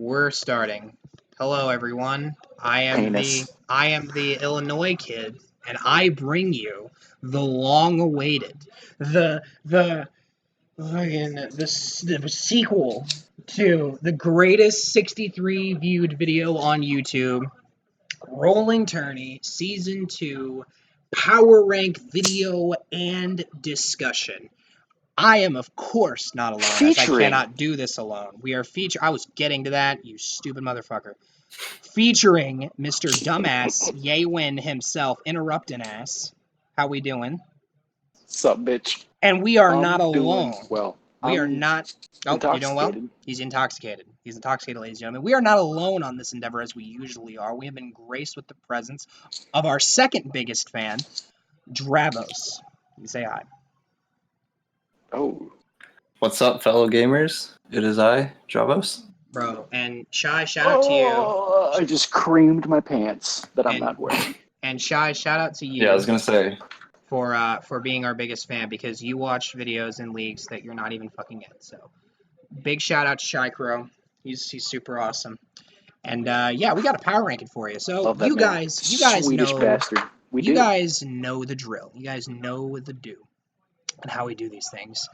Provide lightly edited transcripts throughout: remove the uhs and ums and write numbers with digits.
We're starting. Hello, everyone. Penis. I am the Illinois kid, and I bring you the long-awaited, the the sequel to the greatest 63 viewed video on YouTube, Rolling Tourney Season 2, Power Rank video and discussion. I am, of course, not alone, as I Featuring. cannot do this alone. We are I was getting to that, you stupid motherfucker. Featuring Mr. Dumbass, Yaywin himself, interrupting ass. How we doing? Sup, bitch? And we are not I'm doing alone. well. We are I'm not. Oh, you doing well? intoxicated. He's intoxicated. He's intoxicated, ladies and gentlemen. We are not alone on this endeavor as we usually are. We have been graced with the presence of our second biggest fan, Dravos. You say hi. Oh. What's up, fellow gamers? It is I, Dravos. Bro, and Shy, shout out to you. I just creamed my pants that I'm And- not wearing. And Shy, shout out to you. Yeah, I was gonna say. For being our biggest fan, because you watch videos in leagues that you're not even fucking in. So big shout out to Shy Crow. He's super awesome. And yeah, we got a power ranking for you. So Love that you man. guys Swedish know bastard. you guys know the drill. You guys know the do and how we do these things.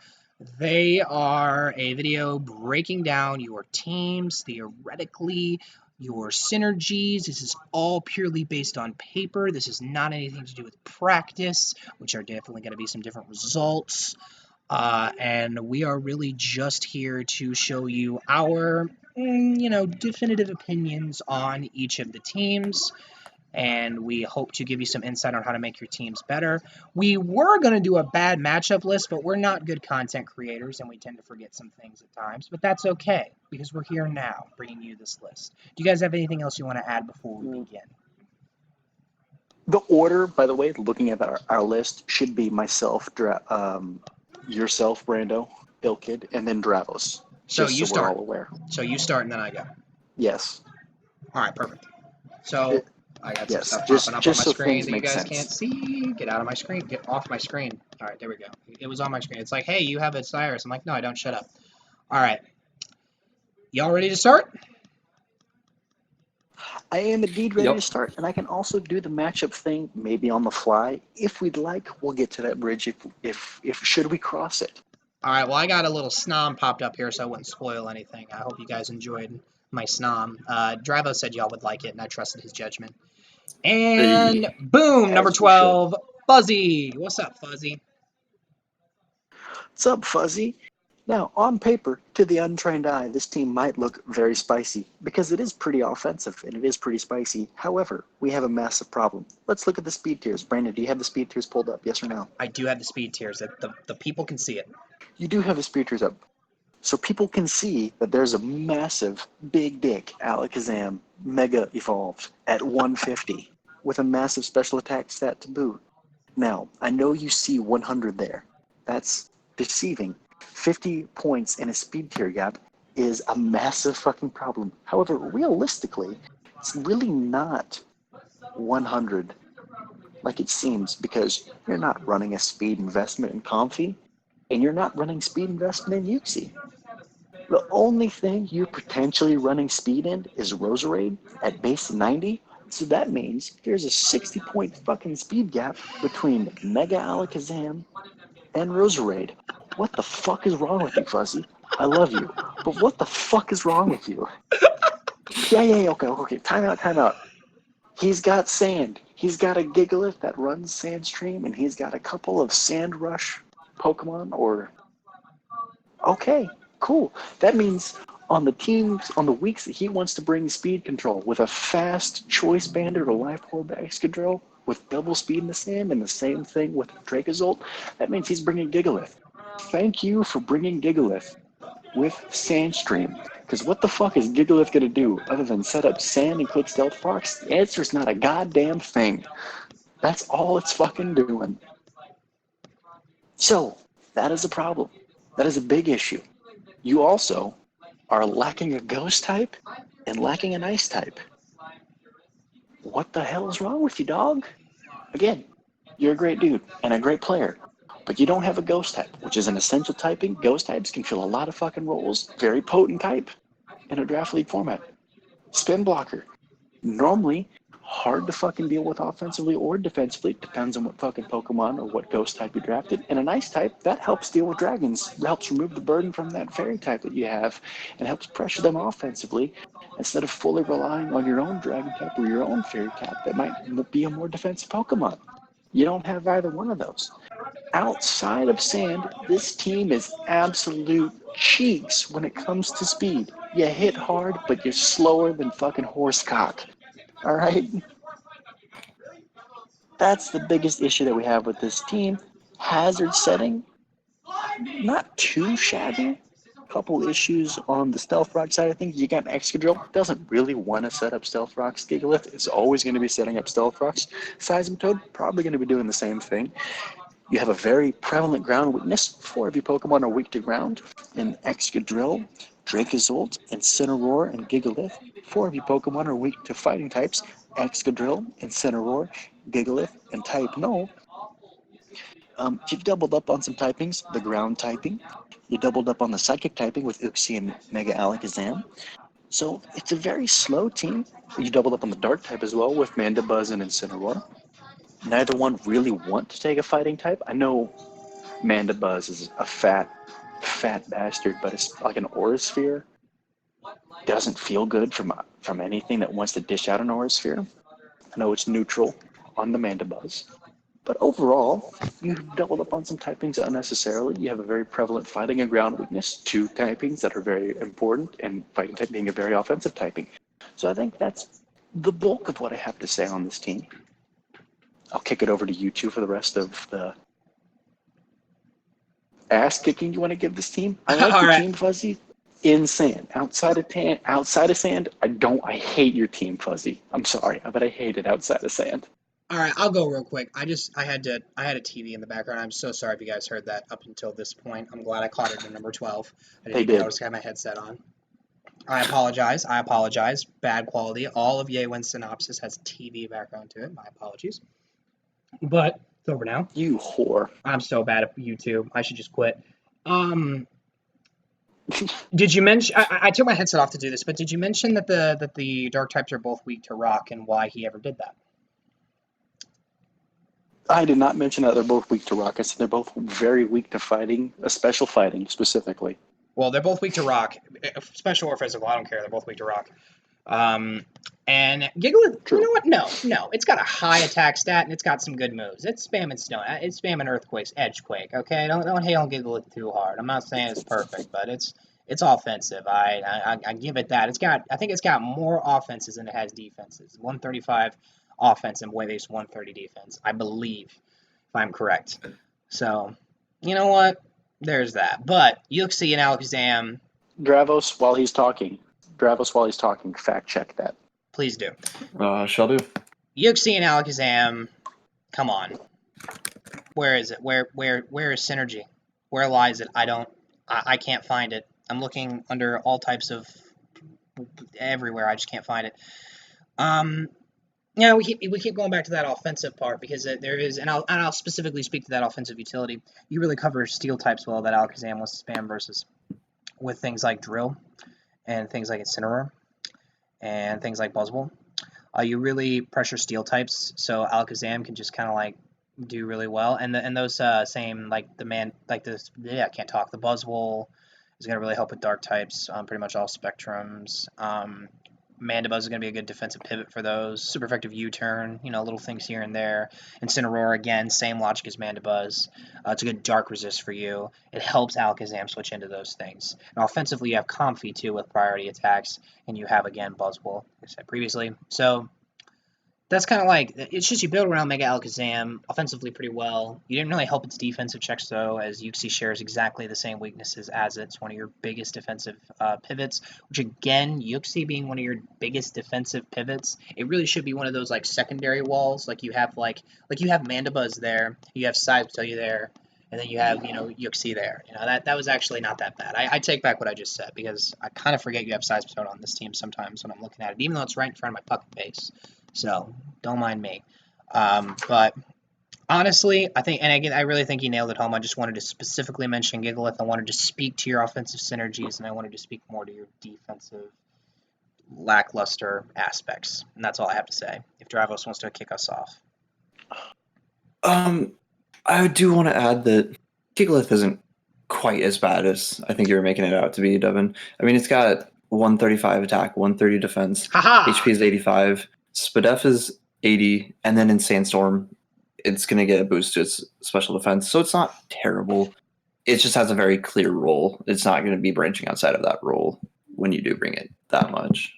They are a video breaking down your teams theoretically, your synergies. This is all purely based on paper. This is not anything to do with practice, which are definitely going to be some different results. And we are really just here to show you our, definitive opinions on each of the teams. And we hope to give you some insight on how to make your teams better. We were going to do a bad matchup list, but we're not good content creators, and we tend to forget some things at times. But that's okay, because we're here now, bringing you this list. Do you guys have anything else you want to add before we begin? The order, by the way, looking at our list, should be myself, yourself, Brando, Ilkid, and then Dravos. So just you so start. we're all aware. So you start, and then I go. Yes. All right, perfect. So I got some Yes, stuff just- popping up just on my so screen things that you make guys sense. can't see. Get out of my screen. Get off my screen. All right, there we go. It was on my screen. It's like, hey, you have a Cyrus. I'm like, no, I don't. Shut up. All right. Y'all ready to start? I am indeed ready Yep. to start, and I can also do the matchup thing maybe on the fly. If we'd like, we'll get to that bridge if should we cross it. All right, well, I got a little snom popped up here, so I wouldn't spoil anything. I hope you guys enjoyed my snom. Dravo said y'all would like it, and I trusted his judgment. And Hey. boom, As number we 12, Fuzzy. What's up, Fuzzy? What's up, Fuzzy? Now, on paper, to the untrained eye, this team might look very spicy because it is pretty offensive and it is pretty spicy. However, we have a massive problem. Let's look at the speed tiers. Brandon, do you have the speed tiers pulled up? Yes or no? I do have the speed tiers. The people can see it. You do have the speed tiers up. So people can see that there's a massive, big dick Alakazam Mega Evolved at 150 with a massive special attack stat to boot. Now, I know you see 100 there. That's deceiving. 50 points in a speed tier gap is a massive fucking problem. However, realistically, it's really not 100 like it seems because you're not running a speed investment in Comfy and you're not running speed investment in Uxie. The only thing you're potentially running speed in is Roserade at base 90. So that means there's a 60-point fucking speed gap between Mega Alakazam and Roserade. What the fuck is wrong with you, Fuzzy? I love you, but what the fuck is wrong with you? Yeah, okay. Time out. He's got sand. He's got a Gigalith that runs Sandstream, and he's got a couple of Sand Rush Pokemon, Okay, cool. That means on the weeks that he wants to bring speed control with a fast Choice Banded or Life Orb Excadrill with double speed in the sand and the same thing with Dracozolt, that means he's bringing Gigalith. Thank you for bringing Gigalith with Sandstream. Because what the fuck is Gigalith going to do other than set up sand and click Stealth Fox? The answer is not a goddamn thing. That's all it's fucking doing. So, that is a problem. That is a big issue. You also are lacking a ghost type and lacking an ice type. What the hell is wrong with you, dog? Again, you're a great dude and a great player, but you don't have a ghost type, which is an essential typing. Ghost types can fill a lot of fucking roles. Very potent type, in a draft league format. Spin blocker. Normally, hard to fucking deal with offensively or defensively. Depends on what fucking Pokemon or what ghost type you drafted. And an ice type, that helps deal with dragons. It helps remove the burden from that fairy type that you have and helps pressure them offensively instead of fully relying on your own dragon type or your own fairy type that might be a more defensive Pokemon. You don't have either one of those. Outside of sand, this team is absolute cheeks when it comes to speed. You hit hard, but you're slower than fucking horsecock. All right? That's the biggest issue that we have with this team. Hazard setting, not too shabby. Couple issues on the Stealth Rock side of things. You got Excadrill, doesn't really want to set up Stealth Rocks. Gigalith is always going to be setting up Stealth Rocks. Seismitoad, probably going to be doing the same thing. You have a very prevalent ground weakness. 4 of your Pokemon are weak to ground. In Excadrill, Dracozolt, Incineroar, and Gigalith. 4 of your Pokemon are weak to fighting types. Excadrill, Incineroar, Gigalith, and Type Null. You've doubled up on some typings, the ground typing. You doubled up on the psychic typing with Uxie and Mega Alakazam. So it's a very slow team. You doubled up on the dark type as well with Mandibuzz and Incineroar. Neither one really want to take a fighting type. I know Mandibuzz is a fat bastard, but it's like an Aura Sphere. Doesn't feel good from anything that wants to dish out an Aura Sphere. I know it's neutral on the Mandibuzz. But overall, you've doubled up on some typings unnecessarily. You have a very prevalent fighting and ground weakness, 2 typings that are very important, and fighting type being a very offensive typing. So I think that's the bulk of what I have to say on this team. I'll kick it over to you two for the rest of the ass kicking you want to give this team. I like your team, Fuzzy, in sand. Outside of sand, I hate your team, Fuzzy. I'm sorry, but I hate it outside of sand. All right, I'll go real quick. I had a TV in the background. I'm so sorry if you guys heard that up until this point. I'm glad I caught it in number 12. I didn't even notice I had my headset on. I apologize. Bad quality. All of Yewen's synopsis has TV background to it. My apologies. But it's over now. You whore. I'm so bad at YouTube. I should just quit. Did you mention? I took my headset off to do this, but did you mention that the dark types are both weak to rock and why he ever did that? I did not mention that they're both weak to rock. I said they're both very weak to fighting, special fighting specifically. Well, they're both weak to rock, special or physical. I don't care. They're both weak to rock. And Gigalith, True. You know what? No. It's got a high attack stat and it's got some good moves. It's spamming stone. It's spamming earthquakes, edgequake. Okay, don't hate on Gigalith too hard. I'm not saying it's perfect, but it's offensive. I give it that. I think it's got more offenses than it has defenses. 135 offense and base 130 defense, I believe, if I'm correct. So, you know what? There's that. But Uxie and Alakazam. Dravos, while he's talking, fact check that. Please do. Shall do. Uxie and Alakazam. Come on. Where is it? Where is synergy? Where lies it? I can't find it. I'm looking under all types of everywhere. I just can't find it. Yeah, we keep going back to that offensive part because there is, and I'll specifically speak to that offensive utility. You really cover steel types well that Alakazam wants to spam versus with things like Drill and things like Incineroar and things like Buzzwole. You really pressure steel types, so Alakazam can just kind of like do really well. And those same like the Buzzwole is going to really help with dark types on pretty much all spectrums. Mandibuzz is going to be a good defensive pivot for those. Super effective U-turn, little things here and there. Incineroar, again, same logic as Mandibuzz. It's a good dark resist for you. It helps Alakazam switch into those things. And offensively, you have Comfey, too, with priority attacks. And you have, again, Buzzwole, like I said previously. So that's kind of like, it's just you build around Mega Alakazam offensively pretty well. You didn't really help its defensive checks, though, as Uxie shares exactly the same weaknesses as it's one of your biggest defensive pivots, which, again, Uxie being one of your biggest defensive pivots, it really should be one of those, like, secondary walls. Like, you have, you have Mandibuzz there, you have Seismitoad there, and then you have, Uxie there. That was actually not that bad. I take back what I just said, because I kind of forget you have Seismitoad on this team sometimes when I'm looking at it, even though it's right in front of my puck face. So, don't mind me. But Honestly, I think, and again, I really think you nailed it home. I just wanted to specifically mention Gigalith. I wanted to speak to your offensive synergies, and I wanted to speak more to your defensive lackluster aspects. And that's all I have to say. If Dravos wants to kick us off. I do want to add that Gigalith isn't quite as bad as I think you were making it out to be, Devin. I mean, it's got 135 attack, 130 defense, Haha! HP is 85, Spadef is 80, and then in Sandstorm, it's going to get a boost to its special defense. So it's not terrible. It just has a very clear role. It's not going to be branching outside of that role when you do bring it that much.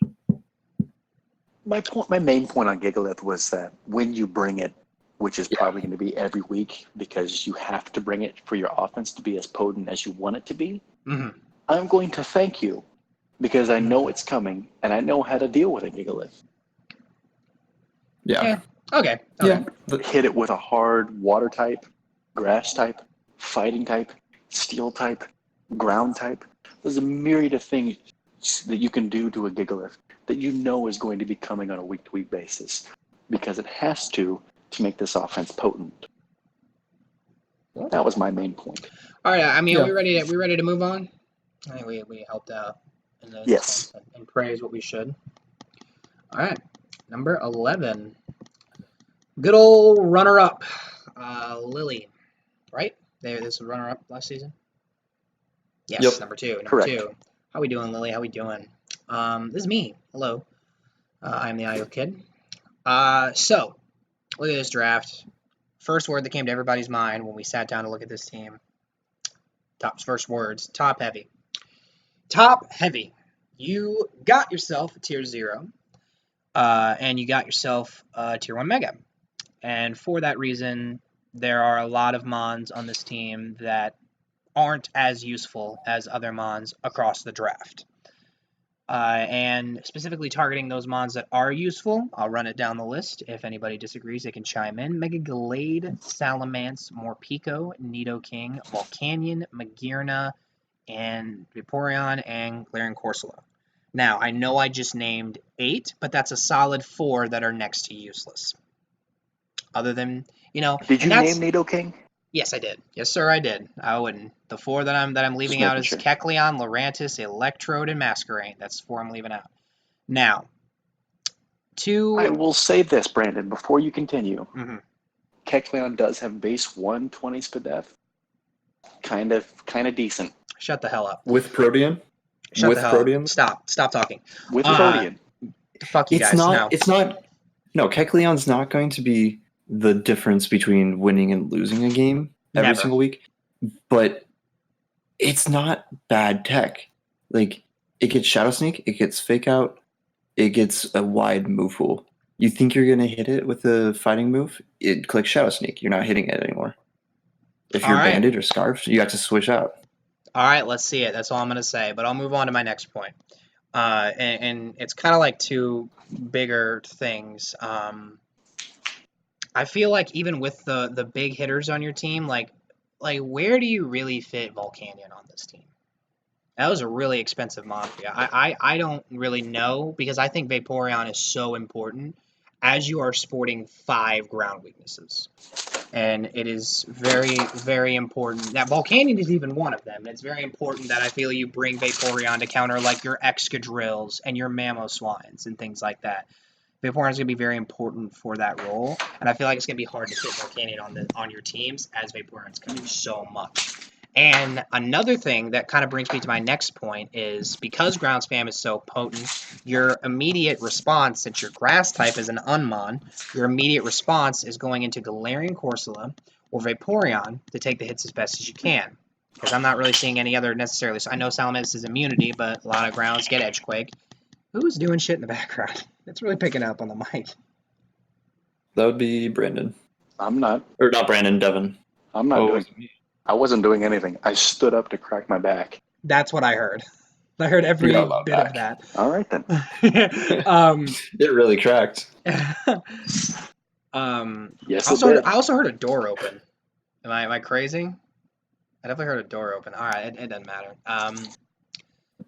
My main point on Gigalith was that when you bring it, which is Yeah. probably going to be every week because you have to bring it for your offense to be as potent as you want it to be, Mm-hmm. I'm going to thank you because I know it's coming and I know how to deal with a Gigalith. Yeah. Okay. Yeah. Hit it with a hard water type, grass type, fighting type, steel type, ground type. There's a myriad of things that you can do to a Gigalith that you know is going to be coming on a week-to-week basis because it has to make this offense potent. That was my main point. All right. I mean, Yeah. are we ready to move on? I think we helped out in this Yes. sense and praise what we should. All right. Number 11. Good old runner-up, Lily. Right? This was runner-up last season. Yes. Yep. Number 2. Number Correct. 2. How we doing, Lily? How we doing? This is me. Hello. I'm the Iowa kid. So look at this draft. First word that came to everybody's mind when we sat down to look at this team. First words, top heavy. Top heavy. You got yourself a tier 0, and you got yourself a tier 1 mega. And for that reason, there are a lot of mons on this team that aren't as useful as other mons across the draft. And specifically targeting those mons that are useful, I'll run it down the list. If anybody disagrees, they can chime in. Mega Glade, Salamence, Morpeko, Nidoking, Volcanion, Magearna, and Vaporeon, and Galarian Corsola. Now, I know I just named 8, but that's a solid 4 that are next to useless. Other than, Did you name Nidoking? Yes, I did. Yes, sir, I did. I wouldn't. The 4 that I'm leaving out is sure. Kecleon, Lurantis, Electrode, and Masquerain. That's 4 I'm leaving out. Now, I will say this, Brandon, before you continue. Mm-hmm. Kecleon does have base 120 Spadef. Kind of decent. Shut the hell up. With Protean? Shut the hell up. Stop talking. With Protean. Fuck you guys. No, Kecleon's not going to be the difference between winning and losing a game every single week, but it's not bad tech. Like, it gets Shadow Sneak, it gets Fake Out, it gets a wide move pool. You think you're going to hit it with a fighting move, it clicks Shadow Sneak. You're not hitting it anymore. If you're banded or scarfed, you have to switch out. All right, let's see it. That's all I'm going to say, but I'll move on to my next point. And it's kind of like two bigger things. I feel like even with the big hitters on your team, like where do you really fit Volcanion on this team? That was a really expensive mod for you. I don't really know because I think Vaporeon is so important as you are sporting 5 ground weaknesses. And it is very, very important that Volcanion is even one of them. And it's very important that I feel you bring Vaporeon to counter like your Excadrills and your Mamoswines and things like that. Vaporeon is going to be very important for that role, and I feel like it's going to be hard to fit Volcanion on your teams as Vaporeon's coming so much. And another thing that kind of brings me to my next point is because ground spam is so potent, your immediate response, since your grass type is an Unmon, your immediate response is going into Galarian Corsola or Vaporeon to take the hits as best as you can. Because I'm not really seeing any other necessarily. So I know Salamence is immunity, but a lot of grounds get Edgequake. Who's doing shit in the background? It's really picking up on the mic. That would be Brandon. I'm not. Or not Brandon, Devin. I'm not doing. I wasn't doing anything. I stood up to crack my back. That's what I heard. I heard every bit of that. All right then. It really cracked. Yes, I also heard a door open. Am I crazy? I definitely heard a door open. All right, it doesn't matter.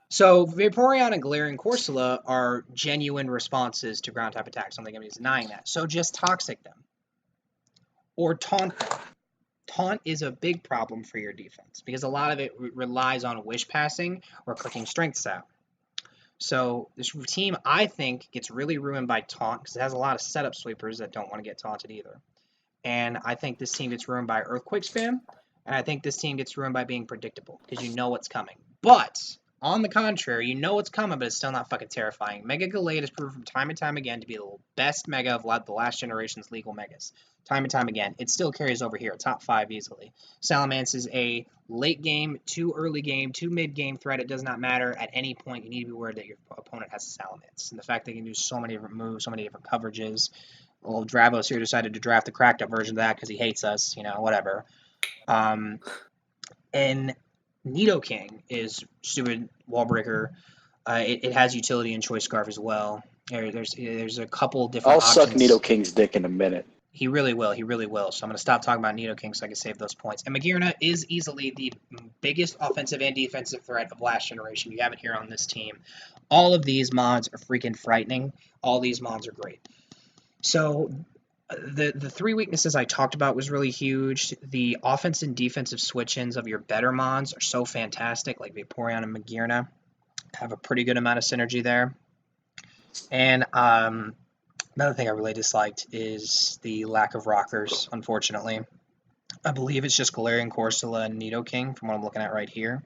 So Vaporeon and Galarian Corsola are genuine responses to ground type attacks. I don't think anybody's denying that. So just toxic them. or taunt them. Taunt is a big problem for your defense because a lot of it relies on wish passing or clicking strengths out. So this team, I think, gets really ruined by taunt because it has a lot of setup sweepers that don't want to get taunted either. And I think this team gets ruined by earthquake spam, and I think this team gets ruined by being predictable because you know what's coming. But on the contrary, you know what's coming, but it's still not fucking terrifying. Mega Gallade has proven from time and time again to be the best mega of the last generation's legal megas. Time and time again. It still carries over here, top 5 easily. Salamence is a late game, too early game, too mid game threat. It does not matter. At any point, you need to be aware that your opponent has a Salamence. And the fact that you can do so many different moves, so many different coverages. Well, Dravos here decided to draft the cracked up version of that because he hates us, whatever. And Nidoking is stupid wall breaker. It has utility in Choice Scarf as well. There's a couple different I'll options. suck Nidoking's dick in a minute. He really will. He really will. So I'm going to stop talking about Nidoking so I can save those points. And Magearna is easily the biggest offensive and defensive threat of last generation. You have it here on this team. All of these mods are freaking frightening. All these mods are great. So the 3 weaknesses I talked about was really huge. The offense and defensive switch-ins of your better mods are so fantastic, like Vaporeon and Magearna have a pretty good amount of synergy there. And another thing I really disliked is the lack of rockers, unfortunately. I believe it's just Galarian Corsola and Nidoking from what I'm looking at right here.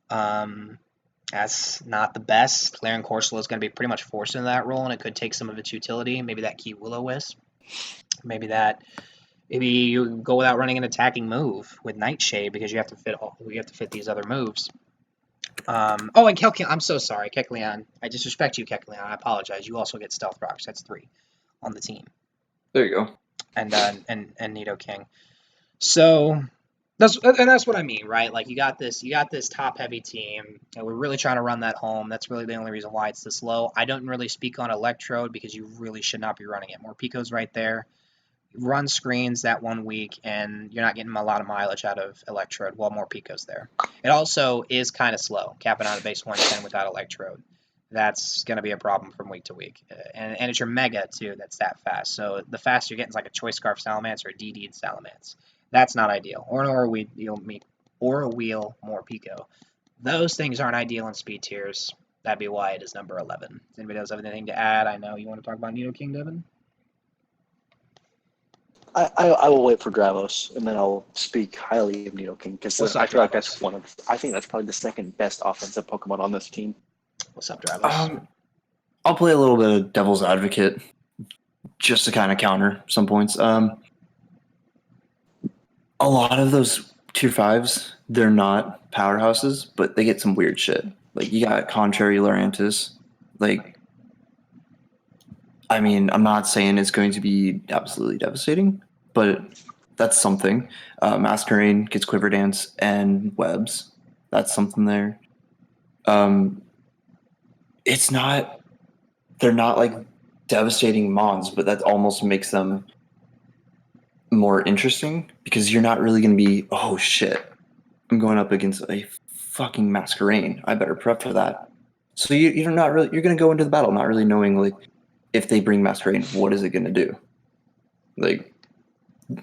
That's not the best. Galarian Corsola is going to be pretty much forced into that role, and it could take some of its utility. Maybe that key Will-O-Wisp. Maybe you go without running an attacking move with Nightshade because you have to fit these other moves. And Kecleon, I'm so sorry, Kecleon. I disrespect you, Kecleon. I apologize. You also get Stealth Rocks. That's 3 on the team. There you go. And Nidoking. So that's what I mean, right? Like you got this top heavy team, and we're really trying to run that home. That's really the only reason why it's this low. I don't really speak on Electrode because you really should not be running it. Morpeko's right there. Run screens that 1 week, and you're not getting a lot of mileage out of Electrode while Morpeko's there. It also is kind of slow, capping out a base 110 without Electrode. That's going to be a problem from week to week. And it's your Mega, too, that's that fast. So the faster you're getting is like a Choice Scarf Salamence or a DD'd Salamence. That's not ideal. Or a Wheel Morpeko. Those things aren't ideal in speed tiers. That'd be why it is number 11. Does anybody else have anything to add? I know you want to talk about Nidoking, Devin? I will wait for Dravos, and then I'll speak highly of Nidoking because I feel like that's I think that's probably the second best offensive Pokemon on this team. What's up, Dravos? I'll play a little bit of devil's advocate just to kind of counter some points. A lot of those tier 5s, they're not powerhouses, but they get some weird shit. Like you got Contrary Lurantis. Like, I mean, I'm not saying it's going to be absolutely devastating, but that's something. Masquerain gets Quiver Dance and Webs. That's something there. They're not like devastating mons, but that almost makes them more interesting because you're not really going to be, oh shit, I'm going up against a fucking Masquerain. I better prep for that. So you're going to go into the battle not really knowing like if they bring Masquerain, what is it going to do? Like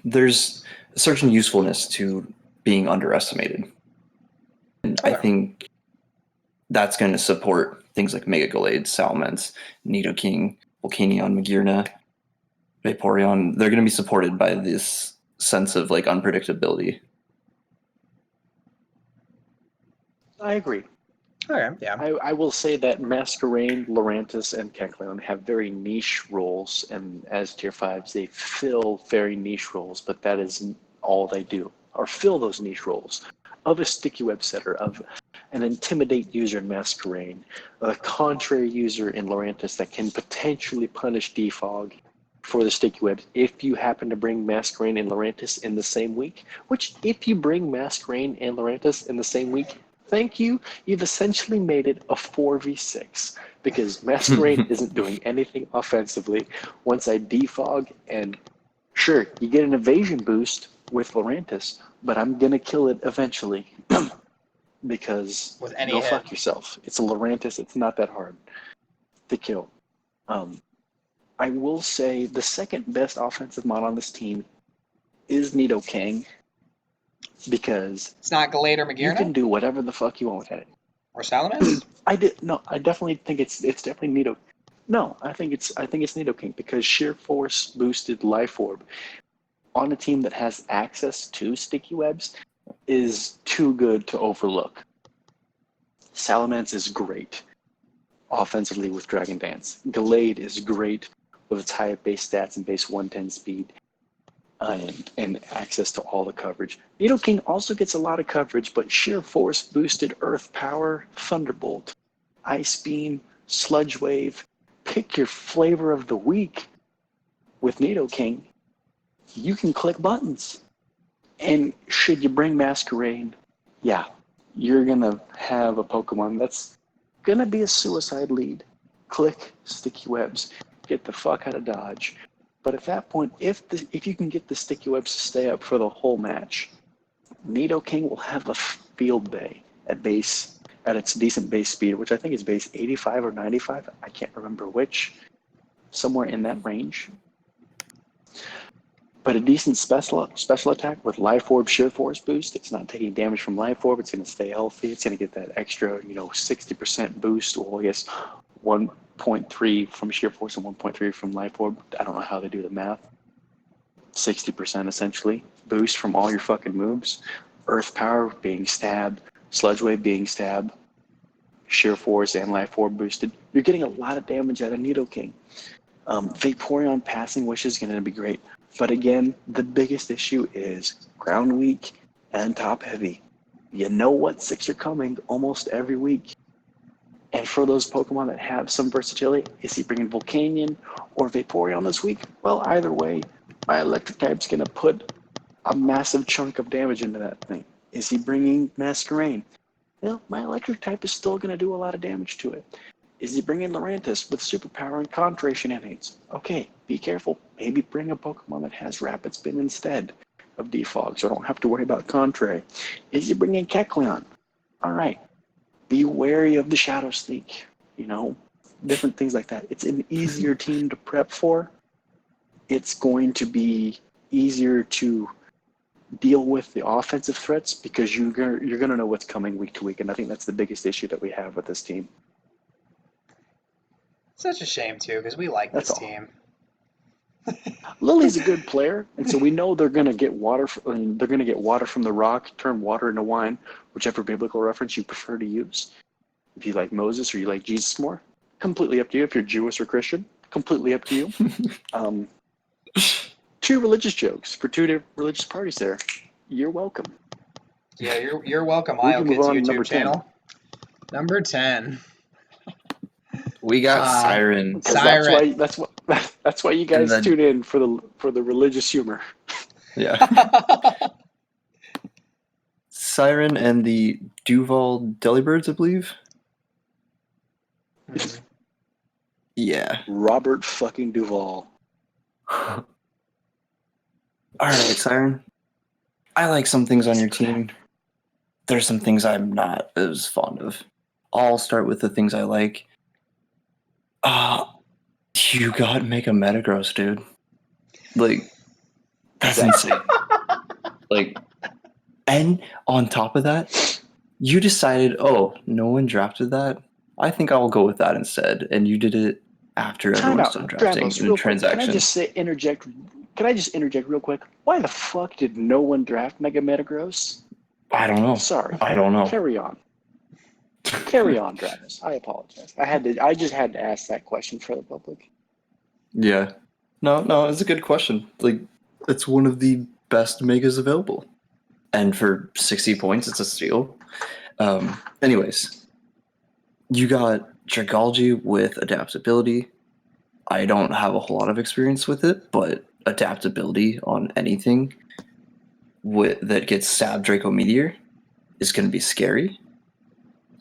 there's a certain usefulness to being underestimated. And I think that's going to support things like Mega Gallade, Salamence, Nidoking, Volcanion, Magearna, Vaporeon. They're going to be supported by this sense of like unpredictability. I agree. Okay, yeah. I will say that Masquerain, Lurantis, and Kecleon have very niche roles, and as tier 5s, they fill very niche roles, but that is all they do, or fill those niche roles of a sticky web setter, of an intimidate user in Masquerain, a contrary user in Lurantis that can potentially punish defog for the sticky webs if you happen to bring Masquerain and Lurantis in the same week, which if you bring Masquerain and Lurantis in the same week, thank you, you've essentially made it a 4v6 because Masquerain isn't doing anything offensively. Once I defog, and sure, you get an evasion boost with Lurantis, but I'm going to kill it eventually because With any go hit. fuck yourself. It's a Lurantis. It's not that hard to kill. I will say the second best offensive mod on this team is Nidoking, because It's not Gallade or you can Magearna do whatever the fuck you want with it. or Salamence. I definitely think it's definitely Nido. No, I think it's Nidoking, because Sheer Force boosted Life Orb on a team that has access to sticky webs is too good to overlook. Salamence is great offensively with Dragon Dance. Gallade is great with its high base stats and base 110 speed and access to all the coverage. Nidoking also gets a lot of coverage, but Sheer Force boosted Earth Power, Thunderbolt, Ice Beam, Sludge Wave. Pick your flavor of the week with Nidoking. You can click buttons. And should you bring Masquerain, yeah, you're going to have a Pokemon that's going to be a suicide lead. Click sticky webs. Get the fuck out of Dodge. But at that point, if you can get the sticky webs to stay up for the whole match, Nidoking will have a field day at its decent base speed, which I think is base 85 or 95. I can't remember which. Somewhere in that range. But a decent special attack with Life Orb Sheer Force boost. It's not taking damage from Life Orb. It's going to stay healthy. It's going to get that extra, 60% boost. Well, I guess 1.3 from Sheer Force and 1.3 from Life Orb. I don't know how they do the math. 60% essentially boost from all your fucking moves. Earth Power being stabbed, Sludge Wave being stabbed, Sheer Force and Life Orb boosted. You're getting a lot of damage out of Nidoking. Vaporeon Passing Wish is going to be great. But again, the biggest issue is ground weak and top heavy. You know what 6 are coming almost every week. And for those Pokemon that have some versatility, is he bringing Volcanion or Vaporeon this week? Well, either way, my electric type's going to put a massive chunk of damage into that thing. Is he bringing Masquerain? Well, my electric type is still going to do a lot of damage to it. Is he bringing Lurantis with superpower and Contrary shenanigans? Okay, be careful. Maybe bring a Pokemon that has Rapid Spin instead of Defog, so I don't have to worry about Contrary. Is he bringing Kecleon? All right. Be wary of the Shadow Sneak. Different things like that. It's an easier team to prep for. It's going to be easier to deal with the offensive threats because you're going to know what's coming week to week, and I think that's the biggest issue that we have with this team. Such a shame too, because we like this team. Lily's a good player, and so we know they're going to get water. They're going to get water from the rock, turn water into wine, whichever biblical reference you prefer to use. If you like Moses or you like Jesus more, completely up to you. If you're Jewish or Christian, completely up to you. 2 religious jokes for 2 religious parties there. You're welcome. Yeah, you're welcome. IO Kids YouTube channel. 10. Number 10. We got Siren. Siren. That's why you guys tune in for the religious humor. Yeah. Siren and the Duval Delibirds, I believe. Yeah. Robert fucking Duvall. All right, Siren. I like some things on your team. There's some things I'm not as fond of. I'll start with the things I like. You got Mega Metagross, dude. Like, that's insane. And on top of that, you decided, no one drafted that. I think I'll go with that instead. And you did it after everyone's done drafting in transactions. Can I just interject real quick? Why the fuck did no one draft Mega Metagross? I don't know. Sorry. I don't know. Carry on. Carry on, Travis. I apologize. I just had to ask that question for the public. Yeah. No, it's a good question. It's one of the best megas available. And for 60 points, it's a steal. Anyways, you got Dragalge with adaptability. I don't have a whole lot of experience with it, but adaptability on anything that gets stabbed Draco Meteor is going to be scary.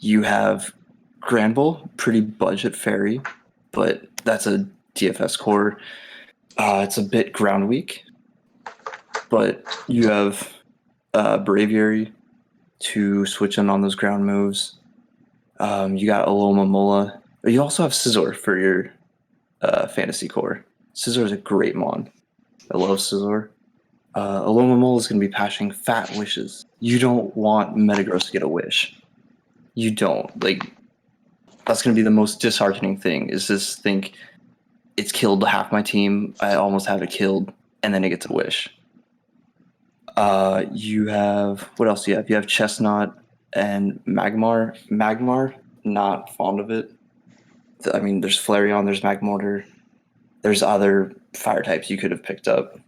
You have Granbull, pretty budget fairy, but that's a DFS core. It's a bit ground weak, but you have Braviary to switch in on those ground moves. You got Aloma Mola. You also have Scizor for your fantasy core. Scizor is a great mon. I love Scizor. Alomamol is going to be passing Fat Wishes. You don't want Metagross to get a wish. You don't. Like, that's going to be the most disheartening thing, is this think it's killed half my team, I almost have it killed, and then it gets a wish. You have, what else do you have? You have Chestnut and Magmar. Magmar, not fond of it. I mean, there's Flareon, there's Magmortar, there's other fire types you could have picked up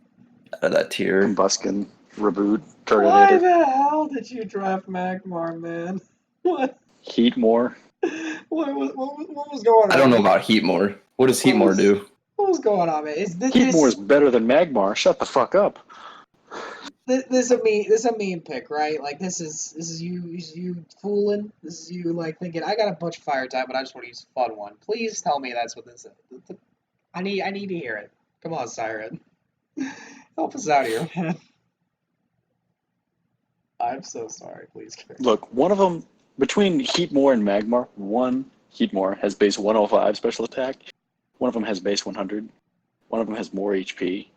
out of that tier. Combuskin, Reboot, Why Turtonator, the hell did you draft Magmar, man? What? Heatmore. What was going on? I don't know about Heatmore. What does Heatmore do? What was going on, man? Heatmore is better than Magmar. Shut the fuck up. This is a meme pick, right? Like this is you fooling. This is you like thinking I got a bunch of fire type, but I just want to use a fun one. Please tell me that's what this is. I need to hear it. Come on, Siren. Help us out here, man. I'm so sorry. Please carry. Look, one of them, between Heatmore and Magmar, one Heatmore has base 105 special attack. One of them has base 100. One of them has more HP.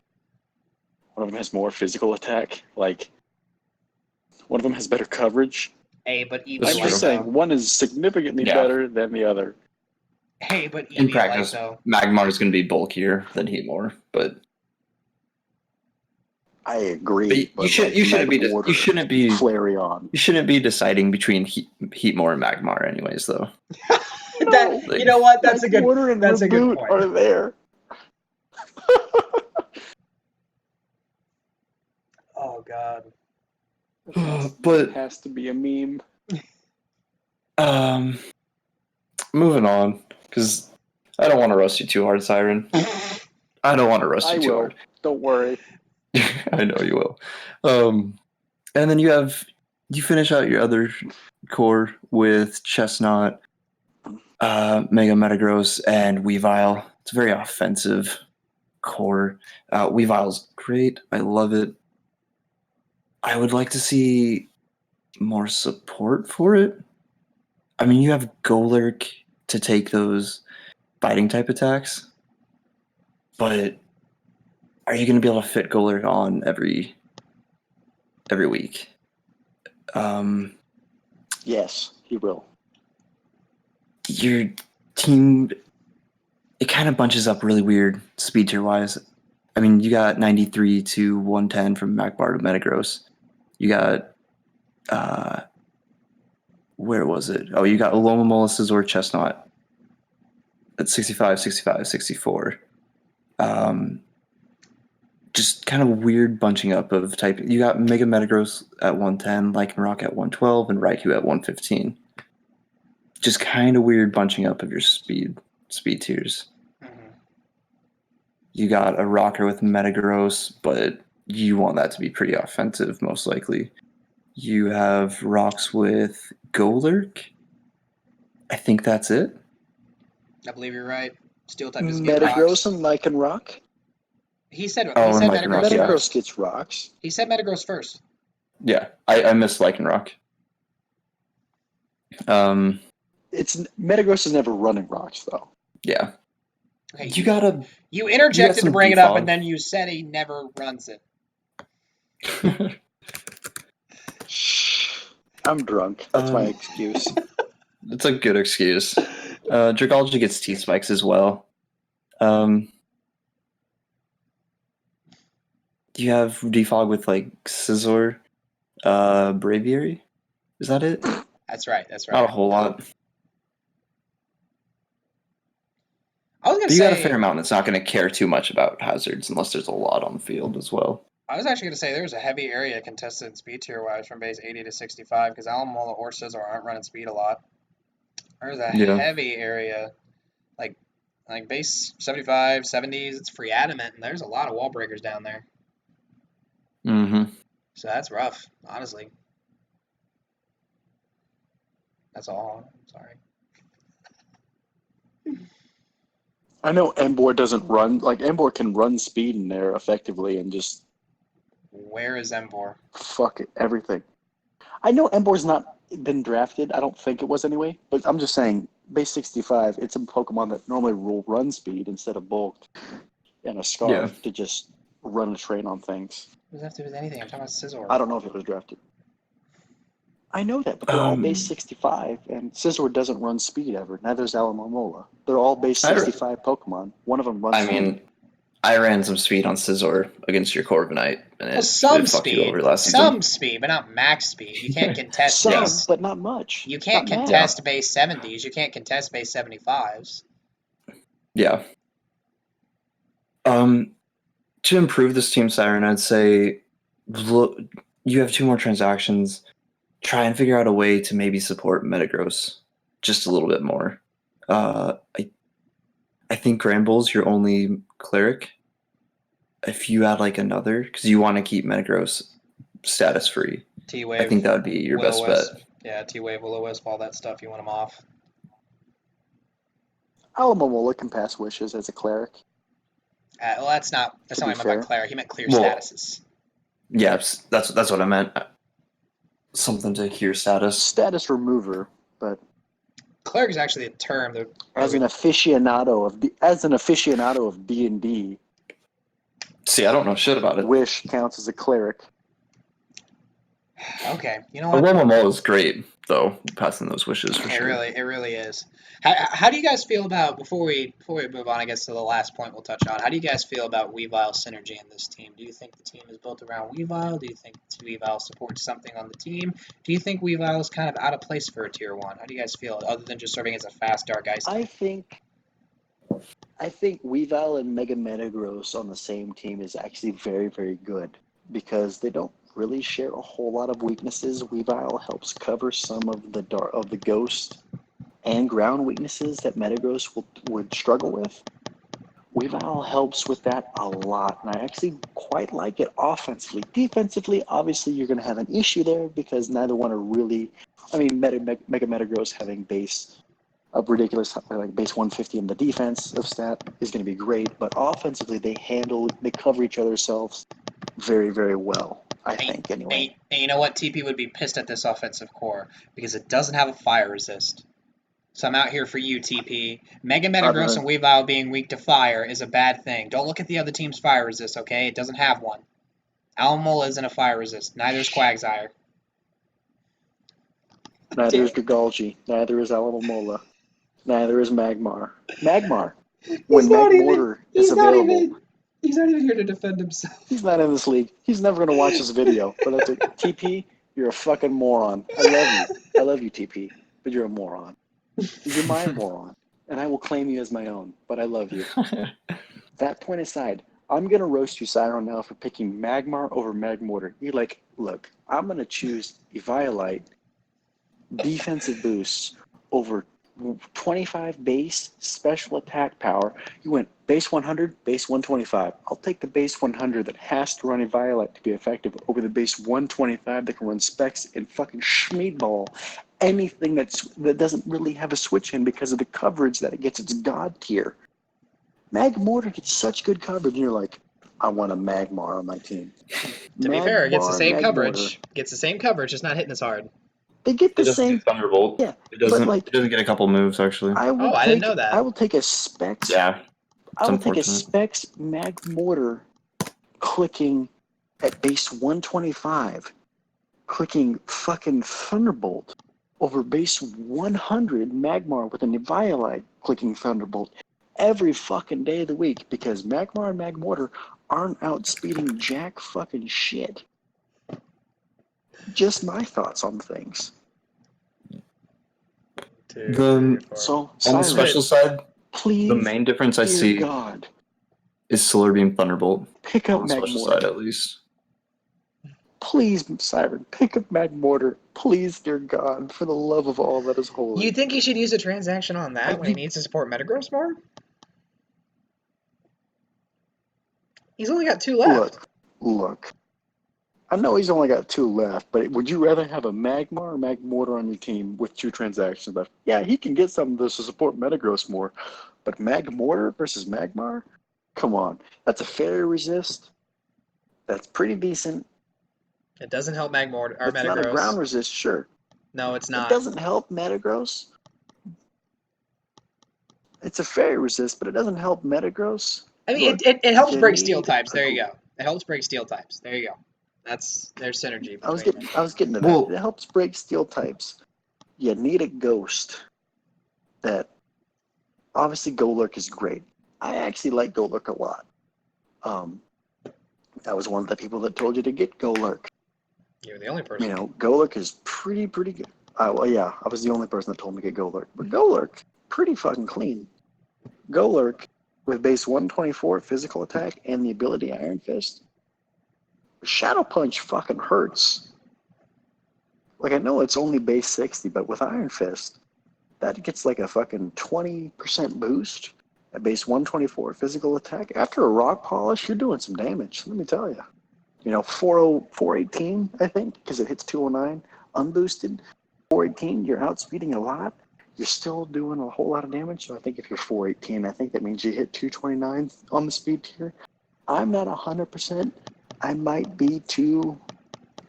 One of them has more physical attack. Like, one of them has better coverage. Hey, but That's I'm true. just saying, one is significantly better than the other. Hey, but In practice, Magmar is going to be bulkier than Heatmore, but I agree. you shouldn't be Flareon. You shouldn't be deciding between Heatmore and Magmar, anyways, though. You know what? That's a good point. Are there? Oh God. But it has to be a meme. Moving on, because I don't want to roast you too hard, Siren. I don't want to roast you too hard. Don't worry. I know you will. And then you finish out your other core with Chestnut, Mega Metagross, and Weavile. It's a very offensive core. Weavile's great. I love it. I would like to see more support for it. I mean, you have Golurk to take those fighting type attacks, but are you going to be able to fit Golurk on every week? Yes, he will. Your team, it kind of bunches up really weird speed tier wise. I mean, you got 93 to 110 from Magmar to Metagross. You got, where was it? Oh, you got Alomomola, Scizor, Chestnut at 65, 65, 64. Just kind of weird bunching up of type. You got Mega Metagross at 110, Lycanroc at 112, and Raikou at 115. Just kind of weird bunching up of your speed tiers. Mm-hmm. You got a Rocker with Metagross, but you want that to be pretty offensive, most likely. You have rocks with Golurk. I think that's it. I believe you're right. Steel type is Metagross and Lycanroc. He said Lycanroc, Metagross gets rocks. He said Metagross first. Yeah, I missed Lycanroc. It's Metagross is never running rocks though. Yeah. Okay, you interjected to bring it up, and then you said he never runs it. I'm drunk. That's my excuse. It's a good excuse. Dragology gets T-Spikes as well. You have Defog with like Scizor, Braviary? Is that it? That's right. Not a whole lot. I was gonna say you got a fair amount that's not going to care too much about hazards unless there's a lot on the field as well. I was actually gonna say there was a heavy area contested in speed tier wise from base 80 to 65 because Alomomola or Scizor aren't running speed a lot. There's a heavy area, like base 75, 70s. It's free adamant, and there's a lot of wall breakers down there. Mm-hmm. So that's rough, honestly. That's all. I'm sorry. I know Emboar doesn't run. Like, Emboar can run speed in there effectively and just... Where is Emboar? Fuck it, everything. I know Emboar's not been drafted. I don't think it was anyway. But I'm just saying, base 65, it's a Pokemon that normally will run speed instead of bulk and a Scarf to just run a train on things. What does that have to do with anything? I'm talking about Scizor. I don't know if it was drafted. I know that, but they're all base 65, and Scizor doesn't run speed ever. Neither does Alomomola. They're all base 65 Pokemon. One of them runs speed. I mean, I ran some speed on Scizor against your Corviknight, and it fucked you over last season. Some speed, but not max speed. You can't contest base. But not much. You can't contest base 70s. You can't contest base 75s. Yeah. To improve this Team Siren, I'd say look, you have 2 more transactions. Try and figure out a way to maybe support Metagross just a little bit more. I think Granbull's your only cleric. If you add like another, because you want to keep Metagross status free. T-Wave. I think that would be your best bet. Yeah, T-Wave, Will-O-Wisp, all that stuff. You want them off. Alomomola can pass wishes as a cleric. Well, that's not what I meant by cleric. He meant clear statuses. Yeah, that's what I meant. Something to clear status. Status remover, but cleric is actually a term. As an aficionado of D&D. See, I don't know shit about it. Wish counts as a cleric. Okay, you know what? Alomomola is great, though, passing those wishes for sure. It really is. How do you guys feel about, before we move on, I guess, to the last point we'll touch on, how do you guys feel about Weavile synergy in this team? Do you think the team is built around Weavile? Do you think Weavile supports something on the team? Do you think Weavile is kind of out of place for a Tier 1? How do you guys feel, other than just serving as a fast Dark Ice type? I think Weavile and Mega Metagross on the same team is actually very, very good because they don't really share a whole lot of weaknesses. Weavile helps cover some of the ghost and ground weaknesses that Metagross would struggle with. Weavile helps with that a lot, and I actually quite like it offensively. Defensively, obviously, you're going to have an issue there because neither one are really. I mean, Mega Metagross having base of ridiculous, like base 150 in the defense of stat is going to be great, but offensively, they cover each other's selves very, very well. I think, anyway. And you know what? TP would be pissed at this offensive core because it doesn't have a fire resist. So I'm out here for you, TP. Mega Metagross and Weavile being weak to fire is a bad thing. Don't look at the other team's fire resist, okay? It doesn't have one. Alomomola isn't a fire resist. Neither is Quagsire. Neither is Dragalge. Neither is Alomomola. Neither is Magmar. When Magmortar is available... He's not even here to defend himself. He's not in this league. He's never going to watch this video. But that's it. TP, you're a fucking moron. I love you, TP. But you're a moron. You're my moron. And I will claim you as my own. But I love you. That point aside, I'm going to roast you, Siron, now for picking Magmar over Magmortar. You're like, look, I'm going to choose Eviolite defensive boosts over 25 base special attack power. You went base 100, base 125. I'll take the base 100 that has to run Eviolite to be effective over the base 125 that can run specs and fucking schmeatball anything that doesn't really have a switch in because of the coverage that it gets its god tier. Magmortar gets such good coverage, and you're like, I want a Magmar on my team. To be fair, it gets the same coverage. Gets the same coverage, just not hitting as hard. They get the same Thunderbolt. Yeah, it doesn't get a couple moves actually. I didn't know that. I will take a specs. Yeah, I will take a specs Magmortar clicking at base 125, clicking fucking Thunderbolt over base 100 Magmar with an Eviolite clicking Thunderbolt every fucking day of the week because Magmar and Magmortar aren't outspeeding jack fucking shit. Just my thoughts on things. On the special side, please, the main difference I see is Solar Beam Thunderbolt. Pick up on the special Magmortar. Side at least. Please, Siren, pick up Magmortar. Please, dear God, for the love of all that is holy. You think he should use a transaction on that when he needs to support Metagross more? He's only got 2 left. Look. I know he's only got 2 left, but would you rather have a Magmar or Magmortar on your team with 2 transactions left? Yeah, he can get some of this to support Metagross more, but Magmortar versus Magmar? Come on. That's a fairy resist. That's pretty decent. It doesn't help Magmortar or It's Metagross. not a ground resist, sure. No, it's not. It doesn't help Metagross. It's a fairy resist, but it doesn't help Metagross. I mean, it helps break steel types. There you go. It helps break steel types. There you go. That's their synergy I was between getting to that. Well- It helps break steel types. You need a ghost that obviously Golurk is great. I actually like Golurk a lot. I was one of the people that told you to get Golurk. You're the only person. You know, Golurk is pretty good. Well, yeah, I was the only person that told me to get Golurk. But Golurk, pretty fucking clean. Golurk, with base 124 physical attack and the ability Iron Fist, Shadow Punch fucking hurts. Like, I know it's only base 60, but with Iron Fist, that gets like a fucking 20% boost at base 124 physical attack. After a rock polish, you're doing some damage, let me tell you. You know, 418, I think, because it hits 209, unboosted. 418, you're outspeeding a lot. You're still doing a whole lot of damage. So I think if you're 418, I think that means you hit 229 on the speed tier. I'm not 100%. I might be too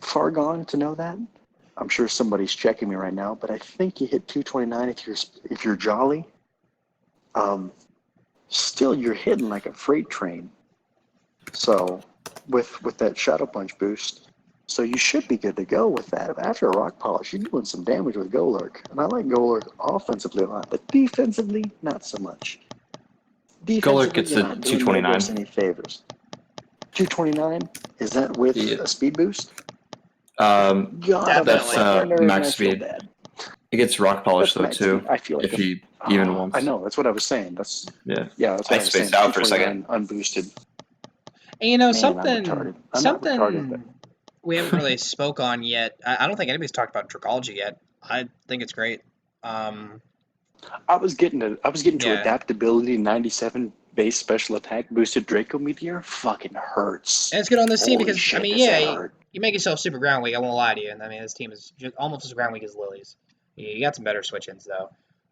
far gone to know that. I'm sure somebody's checking me right now, but I think you hit 229 if you're jolly. Still, you're hitting like a freight train. So with that Shadow Punch boost, so you should be good to go with that. After a rock polish, you're doing some damage with Golurk, and I like Golurk offensively a lot, but defensively, not so much. Golurk gets you're the not doing 229. Megos any favors. 229, is that with Yeah. a speed boost? Um, God, that's max I feel speed. bad. It gets rock polish That's though max too. speed. I feel like if he even wants. I know, that's what I was saying. That's Yeah. that's what I I was saying. spaced out for a second. 229 unboosted. And you know, Man, I'm retarded. I'm not retarded, but we haven't really spoke on yet. I don't think anybody's talked about Dracology yet. I think it's great. I was getting to Yeah. adaptability 97 base special attack boosted Draco Meteor. Fucking hurts. And it's good on this team Holy because, shit, I mean, does that yeah, hurt. you make yourself super ground weak. I won't lie to you. I mean, this team is just almost as ground weak as Lily's. You got some better switch-ins, though.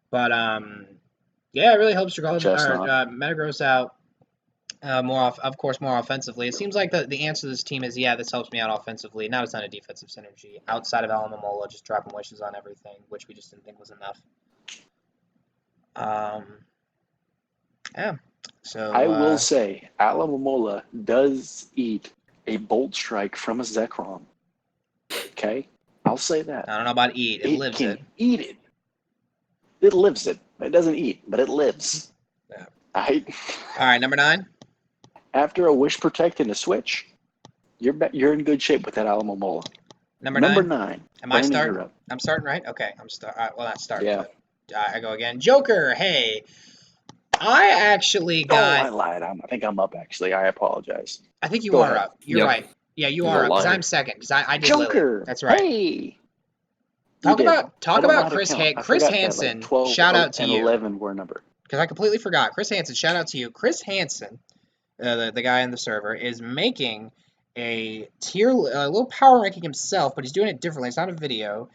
But, yeah, it really helps Metagross out of course, more offensively. It seems like the answer to this team is, yeah, this helps me out offensively. Not a ton of defensive synergy. Outside of Alamomola, just dropping wishes on everything, which we just didn't think was enough. Yeah. So I will say, Alamomola does eat a Bolt Strike from a Zekrom. Okay? I'll say that. I don't know about eat. It lives can it. Eat it. It lives it. It doesn't eat, but it lives. Yeah. All right, number 9. After a Wish Protect and a Switch, you're in good shape with that Alamomola. Number 9. Am I starting? I'm starting, right? Okay, I'm well, not starting. Yeah. But, I go again. Joker, hey. I actually got... I lied. I think I'm up, actually. I apologize. I think you Go are ahead. up. You're right. Yeah, you are up, because I'm second, because I did Joker. Lily. That's right. Hey. Talk about Chris Hansen. Like 12 shout out to and you. 11 were a number. Because I completely forgot. Chris Hansen, shout out to you. Chris Hansen, the guy in the server, is making a little power ranking himself, but he's doing it differently. It's not a video.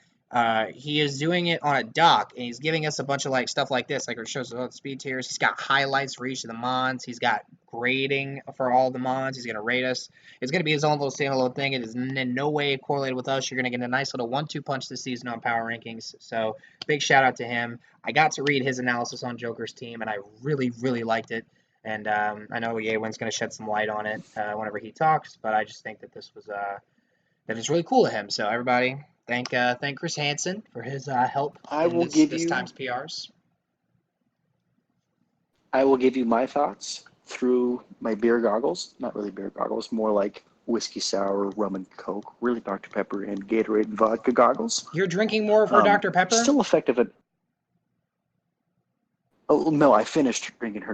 He is doing it on a doc, and he's giving us a bunch of like stuff like this, like it shows all the speed tiers. He's got highlights for each of the mons. He's got grading for all the mons. He's gonna rate us. It's gonna be his own little standalone thing. It is in no way correlated with us. You're gonna get a nice little 1-2 punch this season on power rankings. So big shout out to him. I got to read his analysis on Joker's team, and I really, really liked it. And I know Yewin's gonna shed some light on it whenever he talks, but I just think that this was that it's really cool of him. So everybody. Thank Chris Hansen for his help this time's PRs. I will give you my thoughts through my beer goggles. Not really beer goggles, more like whiskey sour, rum and Coke, really Dr. Pepper and Gatorade and vodka goggles. You're drinking more of her Dr. Pepper? Still effective at... Oh, no, I finished drinking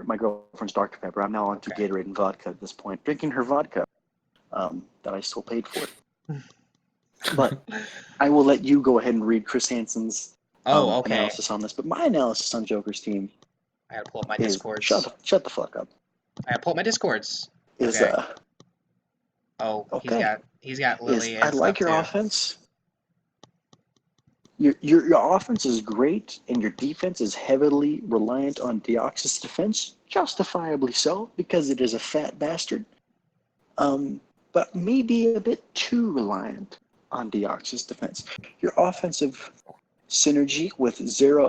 my girlfriend's Dr. Pepper. I'm now on to Gatorade and vodka at this point. Drinking her vodka that I still paid for. But I will let you go ahead and read Chris Hansen's analysis on this. But my analysis on Joker's team... I gotta pull up my Discords. Shut the fuck up. I gotta pull up my Discords. He's got Lily. I like your offense. Your offense is great, and your defense is heavily reliant on Deoxys defense, justifiably so, because it is a fat bastard. But maybe a bit too reliant on Deoxys defense. Your offensive Synergy with Zero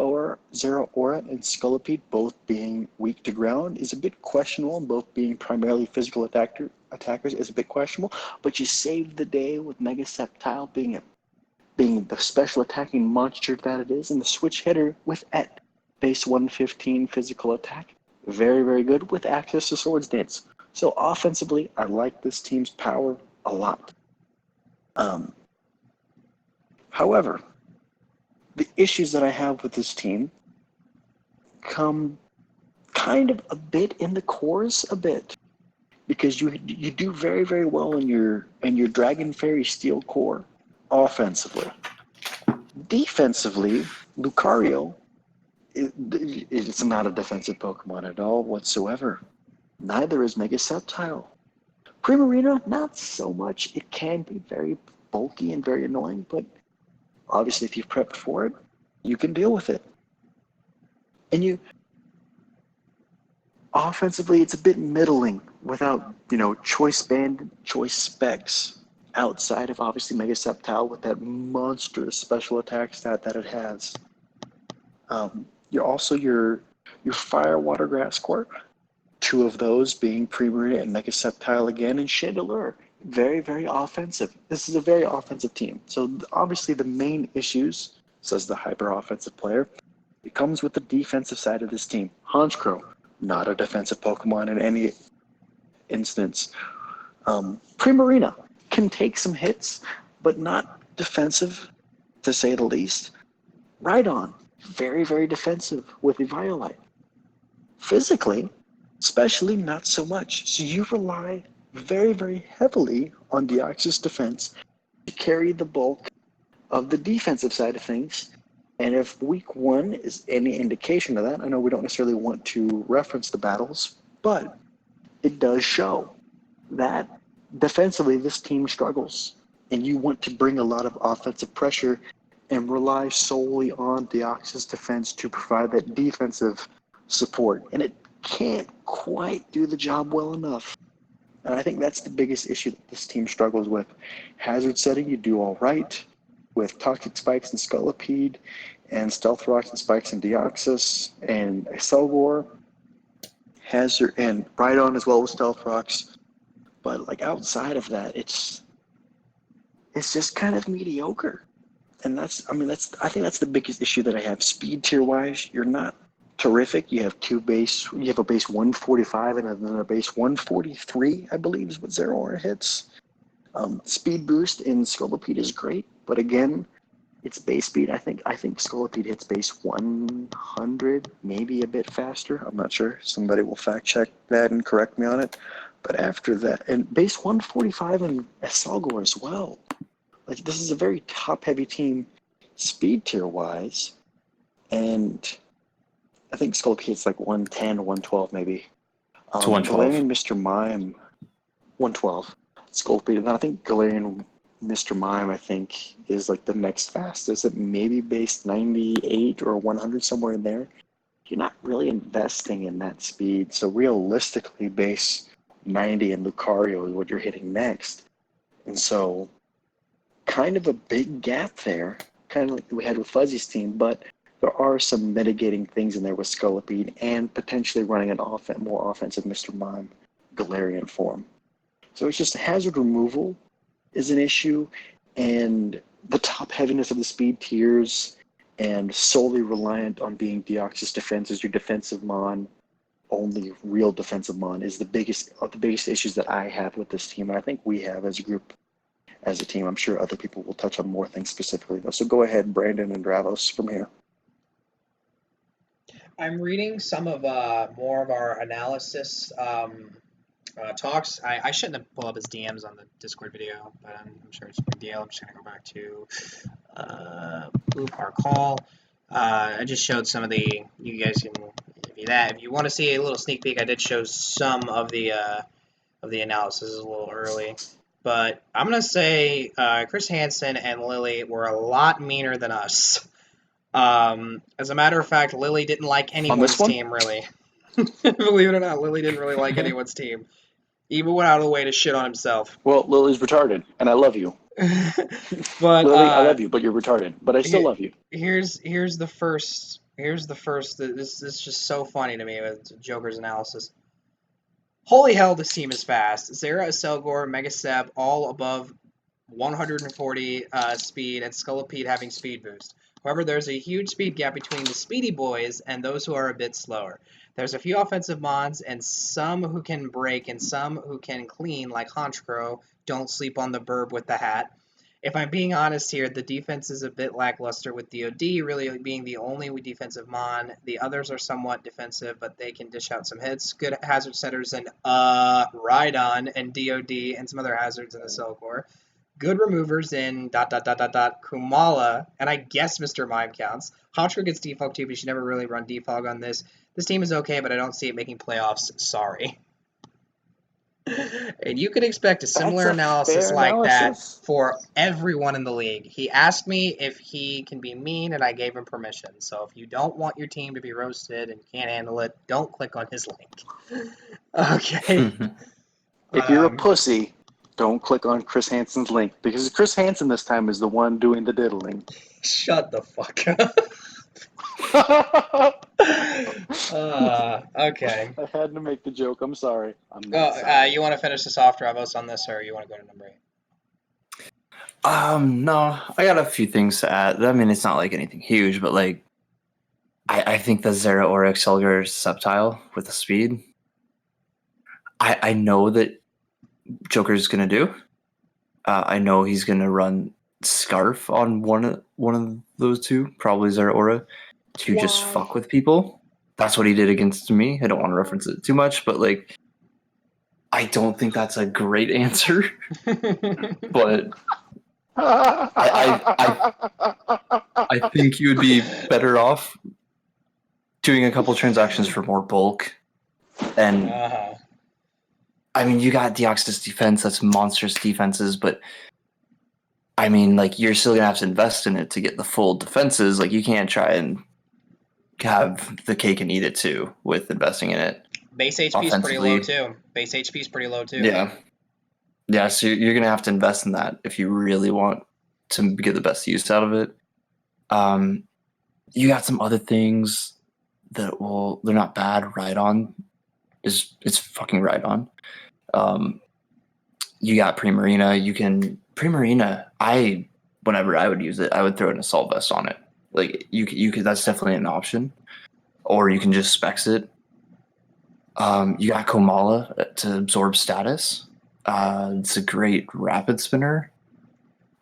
Aura and Scolipede both being weak to ground is a bit questionable, and both being primarily physical attackers is a bit questionable, but you saved the day with Mega Sceptile being the special attacking monster that it is, and the switch hitter with at base 115 physical attack. Very, very good with access to Swords Dance. So offensively, I like this team's power a lot. However, the issues that I have with this team come kind of a bit in the cores a bit, because you do very, very well in your Dragon Fairy Steel core offensively. Defensively, Lucario it's not a defensive Pokemon at all whatsoever. Neither is Mega Sceptile. Primarina, not so much. It can be very bulky and very annoying, but obviously if you've prepped for it, you can deal with it. And offensively, it's a bit middling without, choice specs outside of obviously Mega Sceptile with that monstrous special attack stat that it has. You're also your Fire Water Grass Quirk, two of those being Primarina and Mega Sceptile again, and Chandelure. Very, very offensive. This is a very offensive team. So obviously the main issues, says the hyper offensive player, it comes with the defensive side of this team. Honchkrow, not a defensive Pokemon in any instance. Primarina can take some hits, but not defensive, to say the least. Rhydon, very, very defensive with Eviolite. Physically, especially not so much. So you rely very, very heavily on Deoxys defense to carry the bulk of the defensive side of things. And if week 1 is any indication of that, I know we don't necessarily want to reference the battles, but it does show that defensively this team struggles. And you want to bring a lot of offensive pressure and rely solely on Deoxys defense to provide that defensive support. And it can't quite do the job well enough. And I think that's the biggest issue that this team struggles with. Hazard setting, you do all right with Toxic Spikes and Scolipede, and Stealth Rocks and Spikes and Deoxys, and Excelgor, Hazard, and Rhydon as well with Stealth Rocks. But like outside of that, it's just kind of mediocre. And I think that's the biggest issue that I have. Speed tier wise, you're not terrific. You have a base 145 and then a base 143, I believe, is what Zero Aura hits. Speed boost in Scolipede is great, but again, it's base speed. I think Scolipede hits base 100, maybe a bit faster. I'm not sure. Somebody will fact check that and correct me on it. But after that, and base 145 in Excelgor as well. Like, this is a very top-heavy team, speed tier-wise, and I think Scolipede hits like 110, 112 maybe. It's 112. Galarian Mr. Mime, 112. Scolipede, and I think Galarian Mr. Mime, I think, is like the next fastest at maybe base 98 or 100, somewhere in there. You're not really investing in that speed, so realistically, base 90 and Lucario is what you're hitting next. And so, kind of a big gap there, kind of like we had with Fuzzy's team, but there are some mitigating things in there with Scolipede and potentially running an more offensive Mr. Mime Galarian form. So it's just hazard removal is an issue, and the top heaviness of the speed tiers, and solely reliant on being Deoxys defense as your defensive mon, only real defensive mon, is the biggest issues that I have with this team. And I think we have as a group, as a team. I'm sure other people will touch on more things specifically though. So go ahead, Brandon and Dravos, from here. I'm reading some of more of our analysis talks. I shouldn't have pulled up his DMs on the Discord video, but I'm sure it's a big deal. I'm just going to go back to our call. I just showed some of the, you guys can view that. If you want to see a little sneak peek, I did show some of the analysis a little early. But I'm going to say Chris Hansen and Lily were a lot meaner than us. As a matter of fact, Lily didn't like anyone's team, really. Believe it or not, Lily didn't really like anyone's team. Even went out of the way to shit on himself. Well, Lily's retarded, and I love you. But Lily, I love you, but you're retarded. But I still love you. here's the first. This is just so funny to me with Joker's analysis. Holy hell, this team is fast. Zera, Selgor, Mega Seb, all above 140 speed, and Scolipede having speed boost. However, there's a huge speed gap between the speedy boys and those who are a bit slower. There's a few offensive mons, and some who can break, and some who can clean, like Honchkrow. Don't sleep on the burb with the hat. If I'm being honest here, the defense is a bit lackluster with DOD really being the only defensive mon. The others are somewhat defensive, but they can dish out some hits. Good hazard setters and Rhydon and DOD and some other hazards in the cell core. Good removers in ... Kumala, and I guess Mr. Mime counts. Honchkrow gets defog too, but you should never really run defog on this. This team is okay, but I don't see it making playoffs. Sorry. And you can expect a similar That's a analysis fair like that analysis. for everyone in the league. He asked me if he can be mean, and I gave him permission. So if you don't want your team to be roasted and can't handle it, don't click on his link. Okay. If you're a pussy, don't click on Chris Hansen's link, because Chris Hansen this time is the one doing the diddling. Shut the fuck up. Okay. I had to make the joke. I'm sorry. I'm not sorry. You want to finish this off, Dravos, on this, or you want to go to number 8? No, I got a few things to add. I mean, it's not like anything huge, but like, I think the Zera or Excelgar Subtile with the speed, I know that Joker's gonna do. I know he's gonna run Scarf on one of those two, probably Zera Aura, to just fuck with people. That's what he did against me. I don't want to reference it too much, but like, I don't think that's a great answer. But I think you would be better off doing a couple transactions for more bulk. And I mean, you got Deoxys defense, that's monstrous defenses, but I mean, like, you're still gonna have to invest in it to get the full defenses. Like, you can't try and have the cake and eat it too with investing in it. Base HP is pretty low too. Yeah, so you're gonna have to invest in that if you really want to get the best use out of it. You got some other things that they're not bad. Rhydon it's fucking Rhydon. You got Primarina. Primarina. Whenever I would use it, I would throw an assault vest on it. Like you could. That's definitely an option. Or you can just specs it. You got Komala to absorb status. It's a great rapid spinner,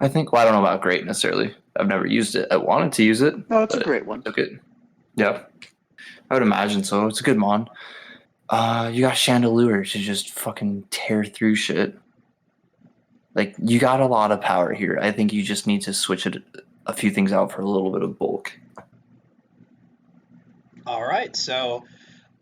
I think. Well, I don't know about great necessarily. I've never used it. I wanted to use it. No, it's a great one. Took it. Yeah, I would imagine so. It's a good mon. You got Chandelure to just fucking tear through shit. Like, you got a lot of power here. I think you just need to switch a few things out for a little bit of bulk. All right, so,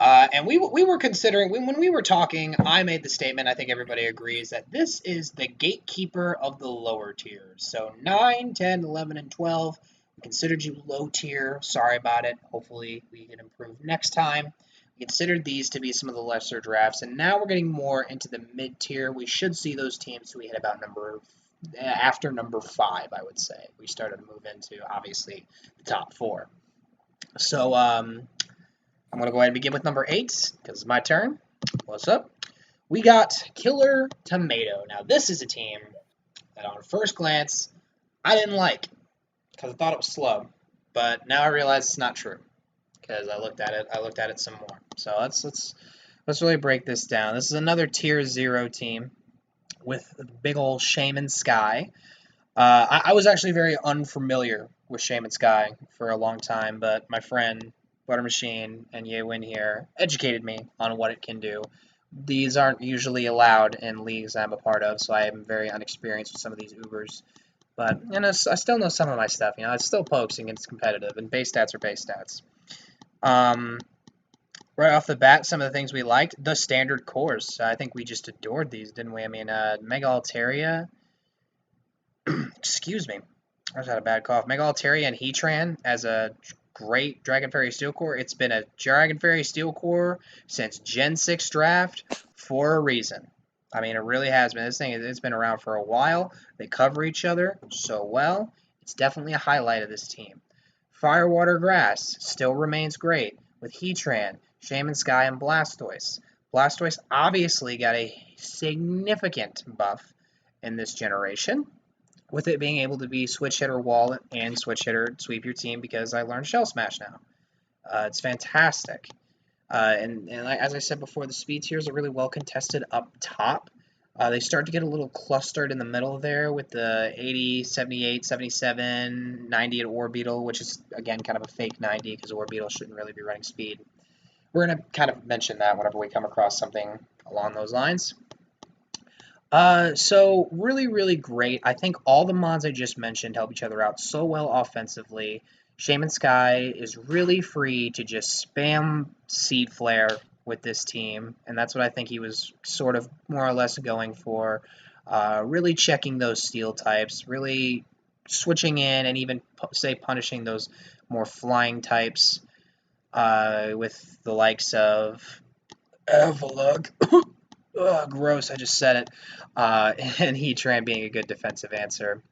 and we were considering, when we were talking, I made the statement, I think everybody agrees, that this is the gatekeeper of the lower tiers. So 9, 10, 11, and 12, we considered you low tier. Sorry about it. Hopefully we can improve next time. We considered these to be some of the lesser drafts, and now we're getting more into the mid tier. We should see those teams we hit about after number 5, I would say. We started to move into, obviously, the top 4. So, I'm going to go ahead and begin with number 8, because it's my turn. What's up? We got Killer Tomato. Now, this is a team that on first glance, I didn't like, because I thought it was slow. But now I realize it's not true, because I looked at it some more. So let's really break this down. This is another tier 0 team with big old Shaman Sky. I was actually very unfamiliar with Shaman Sky for a long time, but my friend Butter Machine and Ye-Win here educated me on what it can do. These aren't usually allowed in leagues I'm a part of, so I am very unexperienced with some of these Ubers. But I still know some of my stuff. It's still pokes and it's competitive, and base stats are base stats. Right off the bat, some of the things we liked, the standard cores. I think we just adored these, didn't we? I mean, Mega Altaria. Excuse me. I just had a bad cough. Mega Altaria and Heatran as a great Dragon Fairy Steel Core. It's been a Dragon Fairy Steel Core since Gen 6 draft for a reason. I mean, it really has been. This thing, it's been around for a while. They cover each other so well. It's definitely a highlight of this team. Firewater Grass still remains great with Heatran, Shaman Sky, and Blastoise. Blastoise obviously got a significant buff in this generation, with it being able to be switch hitter wall and switch hitter sweep your team because I learned Shell Smash now. It's fantastic. And as I said before, the speed tiers are really well contested up top. They start to get a little clustered in the middle there with the 80, 78, 77, 90 at Orbeetle, which is, again, kind of a fake 90 because Orbeetle shouldn't really be running speed. We're going to kind of mention that whenever we come across something along those lines. So really, really great. I think all the mods I just mentioned help each other out so well offensively. Shaman Sky is really free to just spam Seed Flare with this team, and that's what I think he was sort of more or less going for. Really checking those steel types, really switching in and even, say, punishing those more flying types with the likes of Avalugg. Ugh, gross, I just said it. And Heatran being a good defensive answer.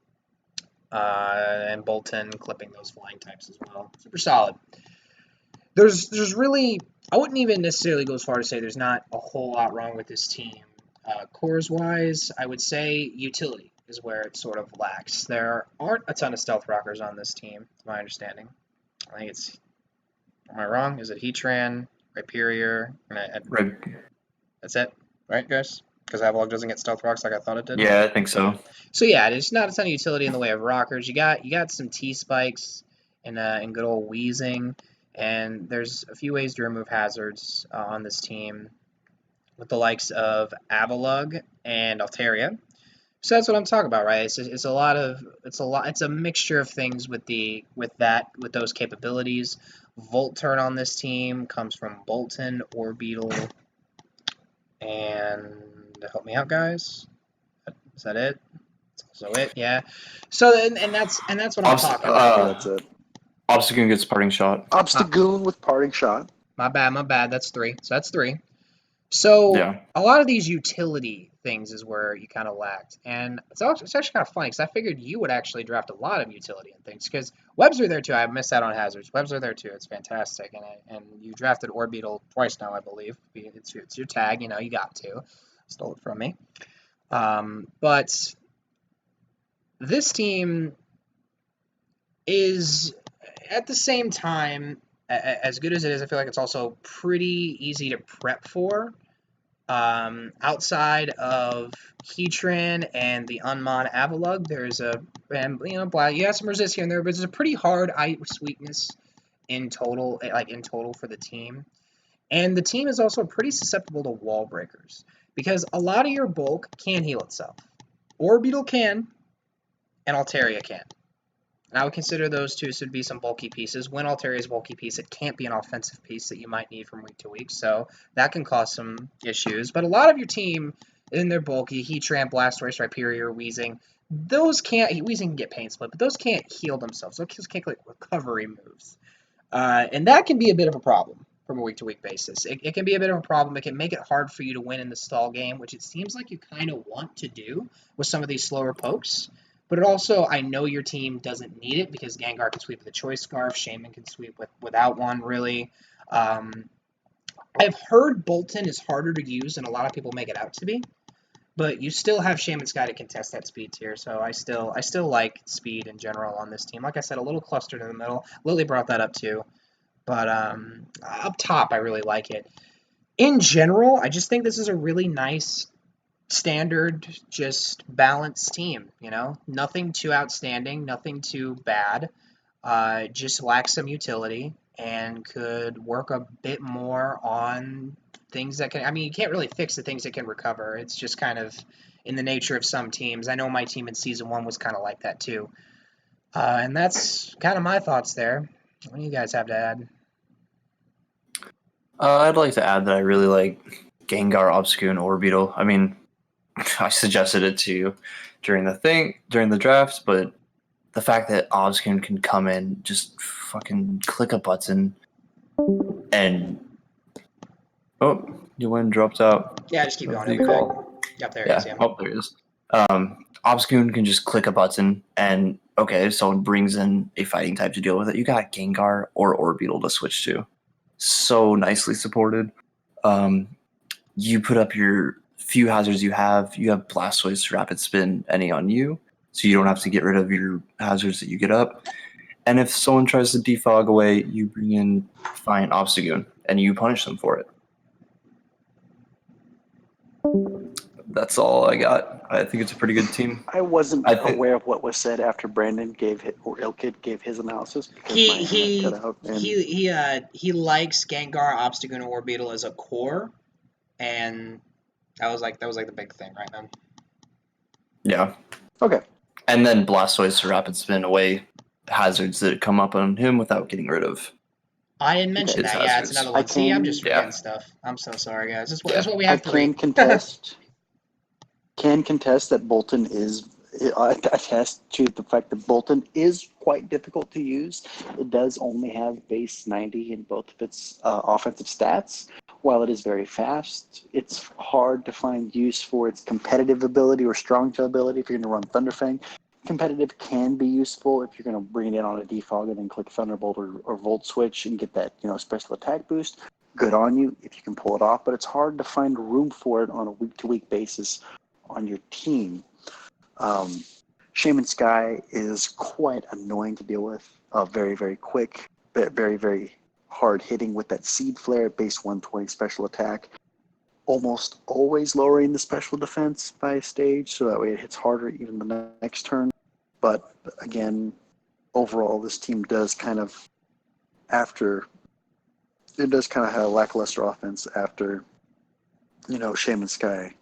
And Bolton clipping those flying types as well. Super solid. There's really, I wouldn't even necessarily go as far to say there's not a whole lot wrong with this team. Cores-wise, I would say utility is where it sort of lacks. There aren't a ton of Stealth Rockers on this team, to my understanding. I think it's, am I wrong? Is it Heatran, Rhyperior? That's it, right, guys? Because Avalugg doesn't get Stealth Rocks like I thought it did. Yeah, I think so. So yeah, there's not a ton of utility in the way of rockers. You got some T-spikes and good old Wheezing, and there's a few ways to remove hazards on this team with the likes of Avalugg and Altaria. So that's what I'm talking about, right? It's a mixture of things with those capabilities. Volt Turn on this team comes from Bolton, Orbeetle, and help me out, guys. Is that it? That's also it, yeah. So and that's what I'm talking about. That's it. Obstagoon gets parting shot. Obstagoon with parting shot. My bad. That's 3. So that's 3. So Yeah. a lot of these utility things is where you kind of lacked, and it's actually kind of funny because I figured you would actually draft a lot of utility and things because webs are there too. I missed out on hazards. Webs are there too. It's fantastic, and you drafted Orbeetle twice now, I believe. It's your tag. You got to. Stole it from me. But this team is at the same time, as good as it is, I feel like it's also pretty easy to prep for. Outside of Heatran and the Unmon Avalugg, there's you have some resist here and there, but it's a pretty hard ice weakness in total for the team. And the team is also pretty susceptible to wall breakers because a lot of your bulk can heal itself. Orbeetle can, and Altaria can. And I would consider those two to be some bulky pieces. When Altaria's bulky piece, it can't be an offensive piece that you might need from week to week, so that can cause some issues. But a lot of your team, in their bulky, Heatran, Blastoise, Rhyperior, Wheezing, Wheezing can get Pain Split, but those can't heal themselves. Those can't like recovery moves. And that can be a bit of a problem from a week-to-week basis. It can be a bit of a problem. It can make it hard for you to win in the stall game, which it seems like you kind of want to do with some of these slower pokes. But it also, I know your team doesn't need it because Gengar can sweep with a Choice Scarf, Shaman can sweep without one, really. I've heard Bolton is harder to use than a lot of people make it out to be, but you still have Shaman Sky to contest that speed tier, so I still like speed in general on this team. Like I said, a little clustered in the middle. Lily brought that up too, but up top, I really like it. In general, I just think this is a really nice standard, just balanced team, nothing too outstanding, nothing too bad, just lacks some utility and could work a bit more on things that can, you can't really fix the things that can recover. It's just kind of in the nature of some teams. I know my team in season 1 was kind of like that too. And that's kind of my thoughts there. What do you guys have to add? I'd like to add that I really like Gengar, Obstagoon, Orbeetle. I suggested it to you during the draft, but the fact that Obstagoon can come in, just fucking click a button, and your wind dropped out. Yeah, just keep going. Yep, there he is. Yeah. Oh, there it is. Obscune can just click a button, and okay, if someone brings in a fighting type to deal with it, you got Gengar or Orbeetle to switch to. So nicely supported. You put up your few hazards you have. You have Blastoise, Rapid Spin, any on you, so you don't have to get rid of your hazards that you get up. And if someone tries to defog away, you bring in Defiant Obstagoon, and you punish them for it. That's all I got. I think it's a pretty good team. I wasn't aware of what was said after Brandon or Ilkid gave his analysis because my internet cut out. And He likes Gengar, Obstagoon, or Orbeetle as a core, and that was like the big thing, right, man? Yeah. Okay. And then Blastoise Rapid Spin away hazards that come up on him without getting rid of. I didn't mention that. Yeah, it's another one. See, I'm just forgetting stuff. I'm so sorry, guys. That's what we have to read. Can contest that Bolton is attest to the fact that Bolton is quite difficult to use. It does only have base 90 in both of its offensive stats. While it is very fast, it's hard to find use for its competitive ability or strong tail ability if you're going to run Thunderfang. Competitive can be useful if you're going to bring it in on a defog and then click Thunderbolt or Volt Switch and get that special attack boost. Good on you if you can pull it off, but it's hard to find room for it on a week-to-week basis on your team. Shaman Sky is quite annoying to deal with. Very, very quick, but very, very hard hitting with that Seed Flare at base 120 special attack. Almost always lowering the special defense by a stage, so that way it hits harder even the next turn. But again, overall, this team does kind of have a lackluster offense after, Shaman Sky,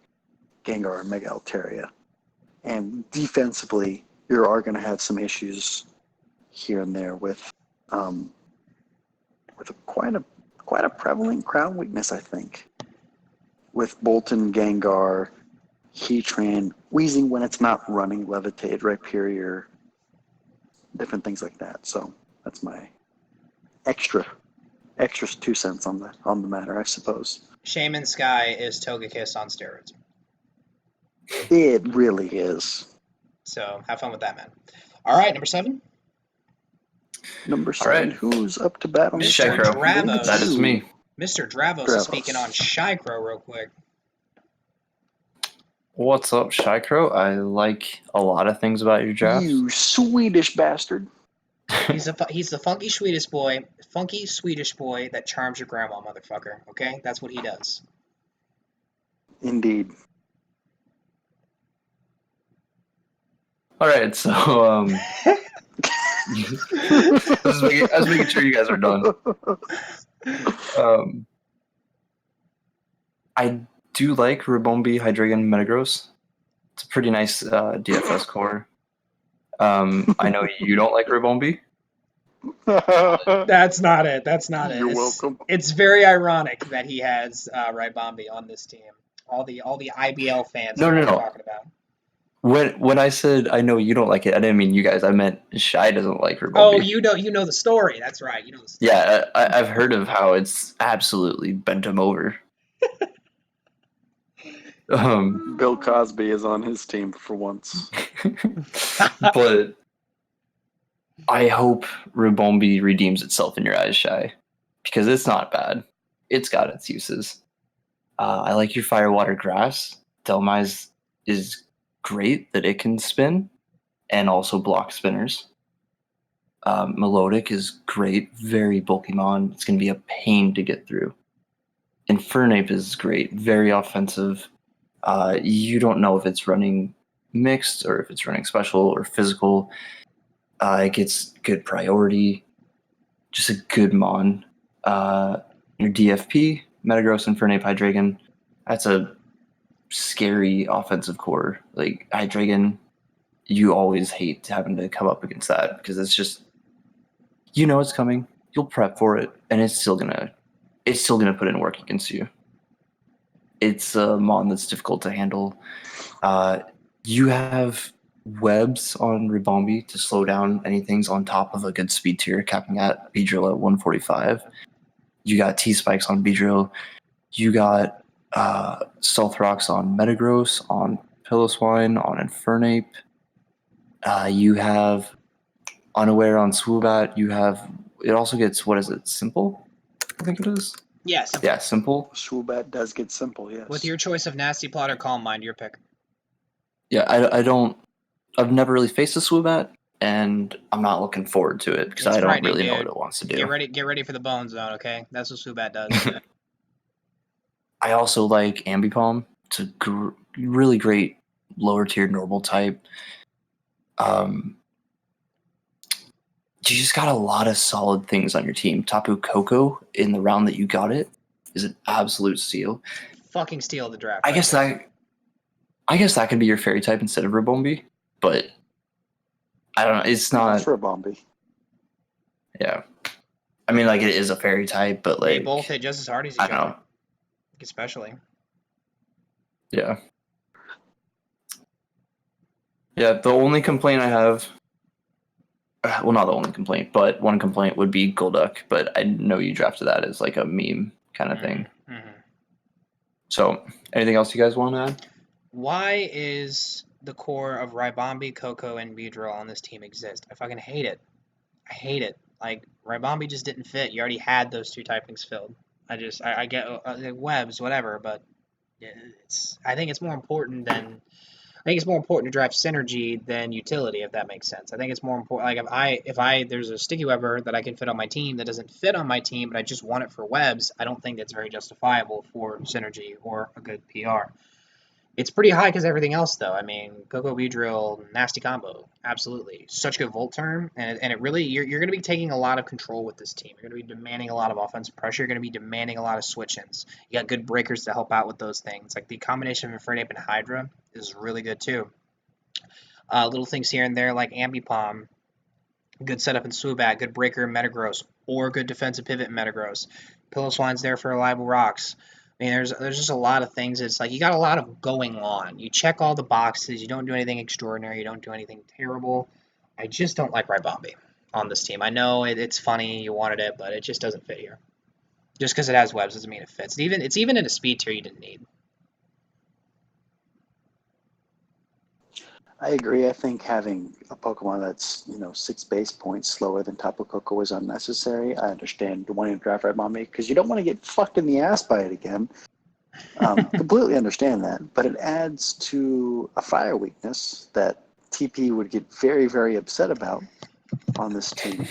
Gengar, and Mega Altaria. And defensively, you are going to have some issues here and there with quite a prevalent crowd weakness, I think. With Bolton, Gengar, Heatran, Weezing when it's not running, Levitate, Rhyperior, different things like that. So that's my extra 2 cents on the matter, I suppose. Shaman Sky is Togekiss on steroids. It really is. So have fun with that, man. All right, number 7. Number 7. All right. Who's up to bat on Mr. this? Dravos. That is me. Mr. Dravos is speaking on Shycrow real quick. What's up, Shycrow? I like a lot of things about your draft. You Swedish bastard. He's the funky Swedish boy that charms your grandma, motherfucker. Okay, that's what he does. Indeed. All right, so I was making sure you guys are done. I do like Ribombee, Hydreigon, Metagross. It's a pretty nice DFS core. I know you don't like Ribombee. That's not it. That's not it. You're welcome. It's very ironic that he has Ribombee on this team. All the IBL fans No. talking about. When I said I know you don't like it, I didn't mean you guys. I meant Shy doesn't like Ribombee. Oh, you know the story. That's right. You know the story. Yeah, I've heard of how it's absolutely bent him over. Bill Cosby is on his team for once. But I hope Ribombee redeems itself in your eyes, Shy, because it's not bad. It's got its uses. I like your Fire, Water, Grass. Delmise is great that it can spin and also block spinners. Melodic is great, very bulky mon. It's going to be a pain to get through. Infernape is great, very offensive. You don't know if it's running mixed or if it's running special or physical. It gets good priority, just a good mon. Your DFP, Metagross, Infernape, Hydreigon, that's a scary offensive core. Like Hydreigon, you always hate having to come up against that because it's just, it's coming. You'll prep for it, and it's still gonna put in work against you. It's a mon that's difficult to handle. You have webs on Ribombee to slow down anything's on top of a good speed tier, capping at Beedrill at 145. You got T-Spikes on Beedrill. You got Stealth Rocks on Metagross, on Piloswine, on Infernape. You have Unaware on Swoobat. You have, it also gets, what is it, Simple? I think it is. Yeah, simple. Yeah, Simple. Swoobat does get Simple, yes. With your choice of Nasty Plot or Calm Mind, your pick. Yeah, I've never really faced a Swoobat, and I'm not looking forward to it because I don't really know what it wants to do. Get ready for the Bone Zone, okay? That's what Swoobat does. I also like Ambipom. It's a really great lower tier normal type. You just got a lot of solid things on your team. Tapu Koko in the round that you got it is an absolute steal. Fucking steal the draft. I guess that could be your fairy type instead of Ribombee, but I don't know. It's not. It's Ribombee. Yeah, I mean, like, it is a fairy type, but like they both hit just as hard as each other. I don't know. Especially. Yeah. Yeah. The only complaint I have. Well, not the only complaint, but one complaint would be Golduck. But I know you drafted that as like a meme kind of thing. Mm-hmm. So, anything else you guys want to add? Why is the core of Ribombee, Koko, and Beedrill on this team exist? I fucking hate it. I hate it. Like, Ribombee just didn't fit. You already had those two typings filled. I get webs, whatever, but I think it's more important to drive synergy than utility, if that makes sense. I think it's more important. Like, if there's a sticky webber that I can fit on my team that doesn't fit on my team, but I just want it for webs, I don't think that's very justifiable for synergy or a good PR. It's pretty high because everything else, though. I mean, Koko Beedrill, nasty combo, absolutely. Such good Volt Turn, and it really, you're going to be taking a lot of control with this team. You're going to be demanding a lot of offensive pressure. You're going to be demanding a lot of switch-ins. You got good breakers to help out with those things. Like, the combination of Infernape and Hydra is really good, too. Little things here and there, like Ambipom, good setup in Swoobat, good breaker in Metagross, or good defensive pivot in Metagross. Piloswine's there for reliable rocks. I mean, there's just a lot of things. It's like you got a lot of going on. You check all the boxes. You don't do anything extraordinary. You don't do anything terrible. I just don't like Ribombee on this team. I know it's funny. You wanted it, but it just doesn't fit here. Just because it has webs doesn't mean it fits. It's even in a speed tier you didn't need. I agree. I think having a Pokemon that's 6 base points slower than Tapu Koko is unnecessary. I understand wanting to draft Ribombee because you don't want to get fucked in the ass by it again. Completely understand that, but it adds to a fire weakness that TP would get very, very upset about on this team.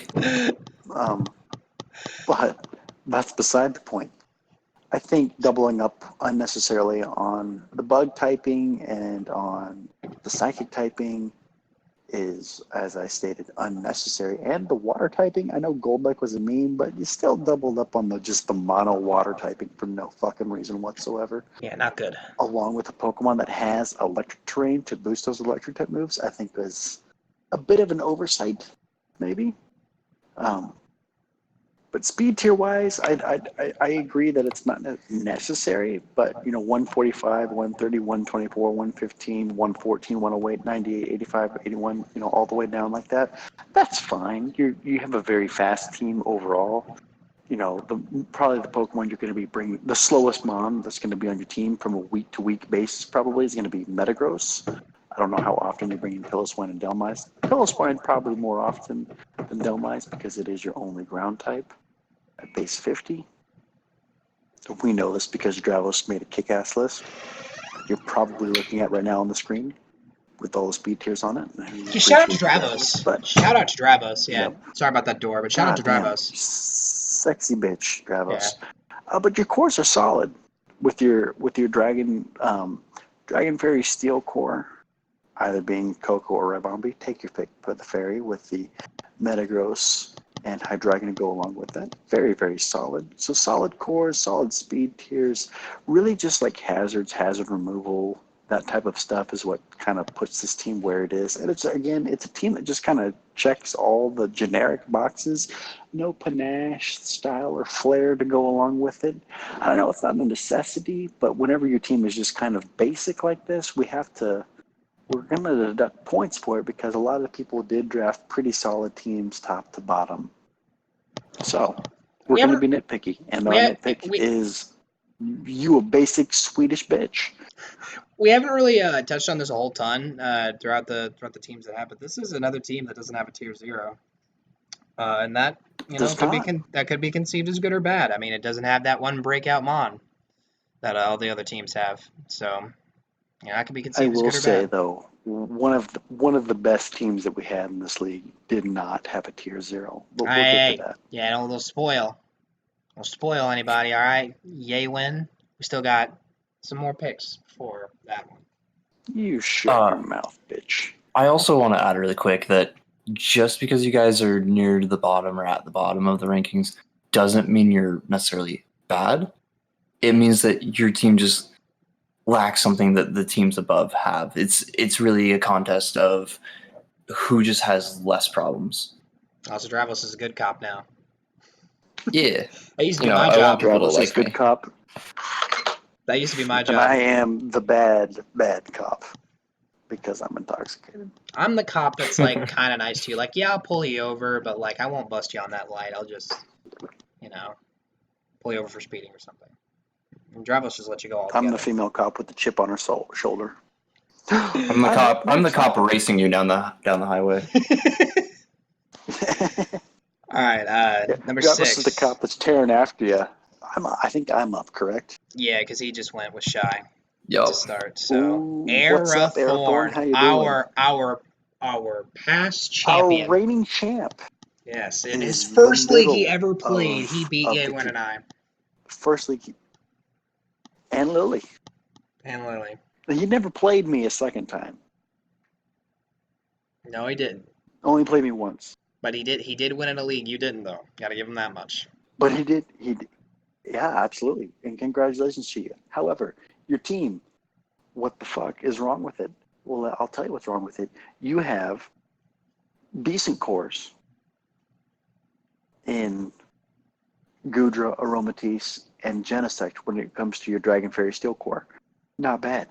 But that's beside the point. I think doubling up unnecessarily on the bug typing and on the psychic typing is, as I stated, unnecessary. And the water typing, I know Golduck was a meme, but you still doubled up on just the mono water typing for no fucking reason whatsoever. Yeah, not good. Along with a Pokemon that has electric terrain to boost those electric type moves, I think is a bit of an oversight, maybe. But speed tier wise, I agree that it's not necessary. But 145, 130, 124, 115, 114, 108, 98, 85, 81, all the way down like that. That's fine. You have a very fast team overall. Probably the Pokemon you're going to be bringing, the slowest mon that's going to be on your team from a week to week basis probably is going to be Metagross. I don't know how often you're bringing Piloswine and Delmise. Piloswine probably more often than Delmise because it is your only ground type at base 50. We know this because Dravos made a kick-ass list. You're probably looking at right now on the screen with all the speed tiers on it. Shout out to Dravos. Shout out to Dravos. Yeah. Yep. Sorry about that door, but shout out to Dravos. Sexy bitch, Dravos. Yeah. But your cores are solid with your Dragon Fairy Steel core, either being Koko or Ribombee. Take your pick. Put the Fairy with the Metagross and Hydreigon to go along with that. Very, very solid. So solid cores, solid speed tiers, really just like hazards, hazard removal, that type of stuff is what kind of puts this team where it is. And it's a team that just kind of checks all the generic boxes. No panache, style, or flair to go along with it. I don't know, it's not a necessity, but whenever your team is just kind of basic like this, we're going to deduct points for it because a lot of people did draft pretty solid teams top to bottom. So we're going to be nitpicky, and our nitpick is You a basic Swedish bitch. We haven't really touched on this a whole ton throughout the teams that have, but this is another team that doesn't have a tier 0, and that Does could be not. that could be conceived as good or bad. I mean, it doesn't have that one breakout mon that all the other teams have, so that could be I conceived as will good or say bad. though, one of the best teams that we had in this league did not have a tier 0. But we'll get to Hey, that. yeah, don't spoil. Don't spoil anybody. All right, yay win. We still got some more picks for that one. You shut your mouth, bitch. I also want to add really quick that just because you guys are near the bottom or at the bottom of the rankings doesn't mean you're necessarily bad. It means that your team just lacks something that the teams above have. It's really a contest of who just has less problems. Also, Dravos is a good cop now. Yeah. That used to be You know, my I want job. people to Travis is like good me. cop, That used to be my and I job. am the bad cop because I'm intoxicated. I'm the cop that's like kind of nice to you. Like, yeah, I'll pull you over, but like I won't bust you on that light. I'll just, pull you over for speeding or something. And Dravos just let you go all I'm the together. female cop with the chip on her shoulder. I'm the cop. I'm the cop racing you down the highway. All right, number Travis 6. is the cop that's tearing after you. I think I'm up, correct? Yeah, because he just went with Shy Yo. to start. So Ooh, what's up, Arathorn? How you doing? Our past Our champion. reigning champ. Yes, in his is first the league he middle ever played, he beat of Yewin and I. First league. And Lily. And Lily. He never played me a second time. No, he didn't. Only played me once. But he did win in a league. You didn't, though. Got to give him that much. But he did. Yeah, absolutely. And congratulations to you. However, your team, what the fuck is wrong with it? Well, I'll tell you what's wrong with it. You have decent cores in Gudra, Aromatisse, and Genesect when it comes to your Dragon Fairy Steel core. Not bad.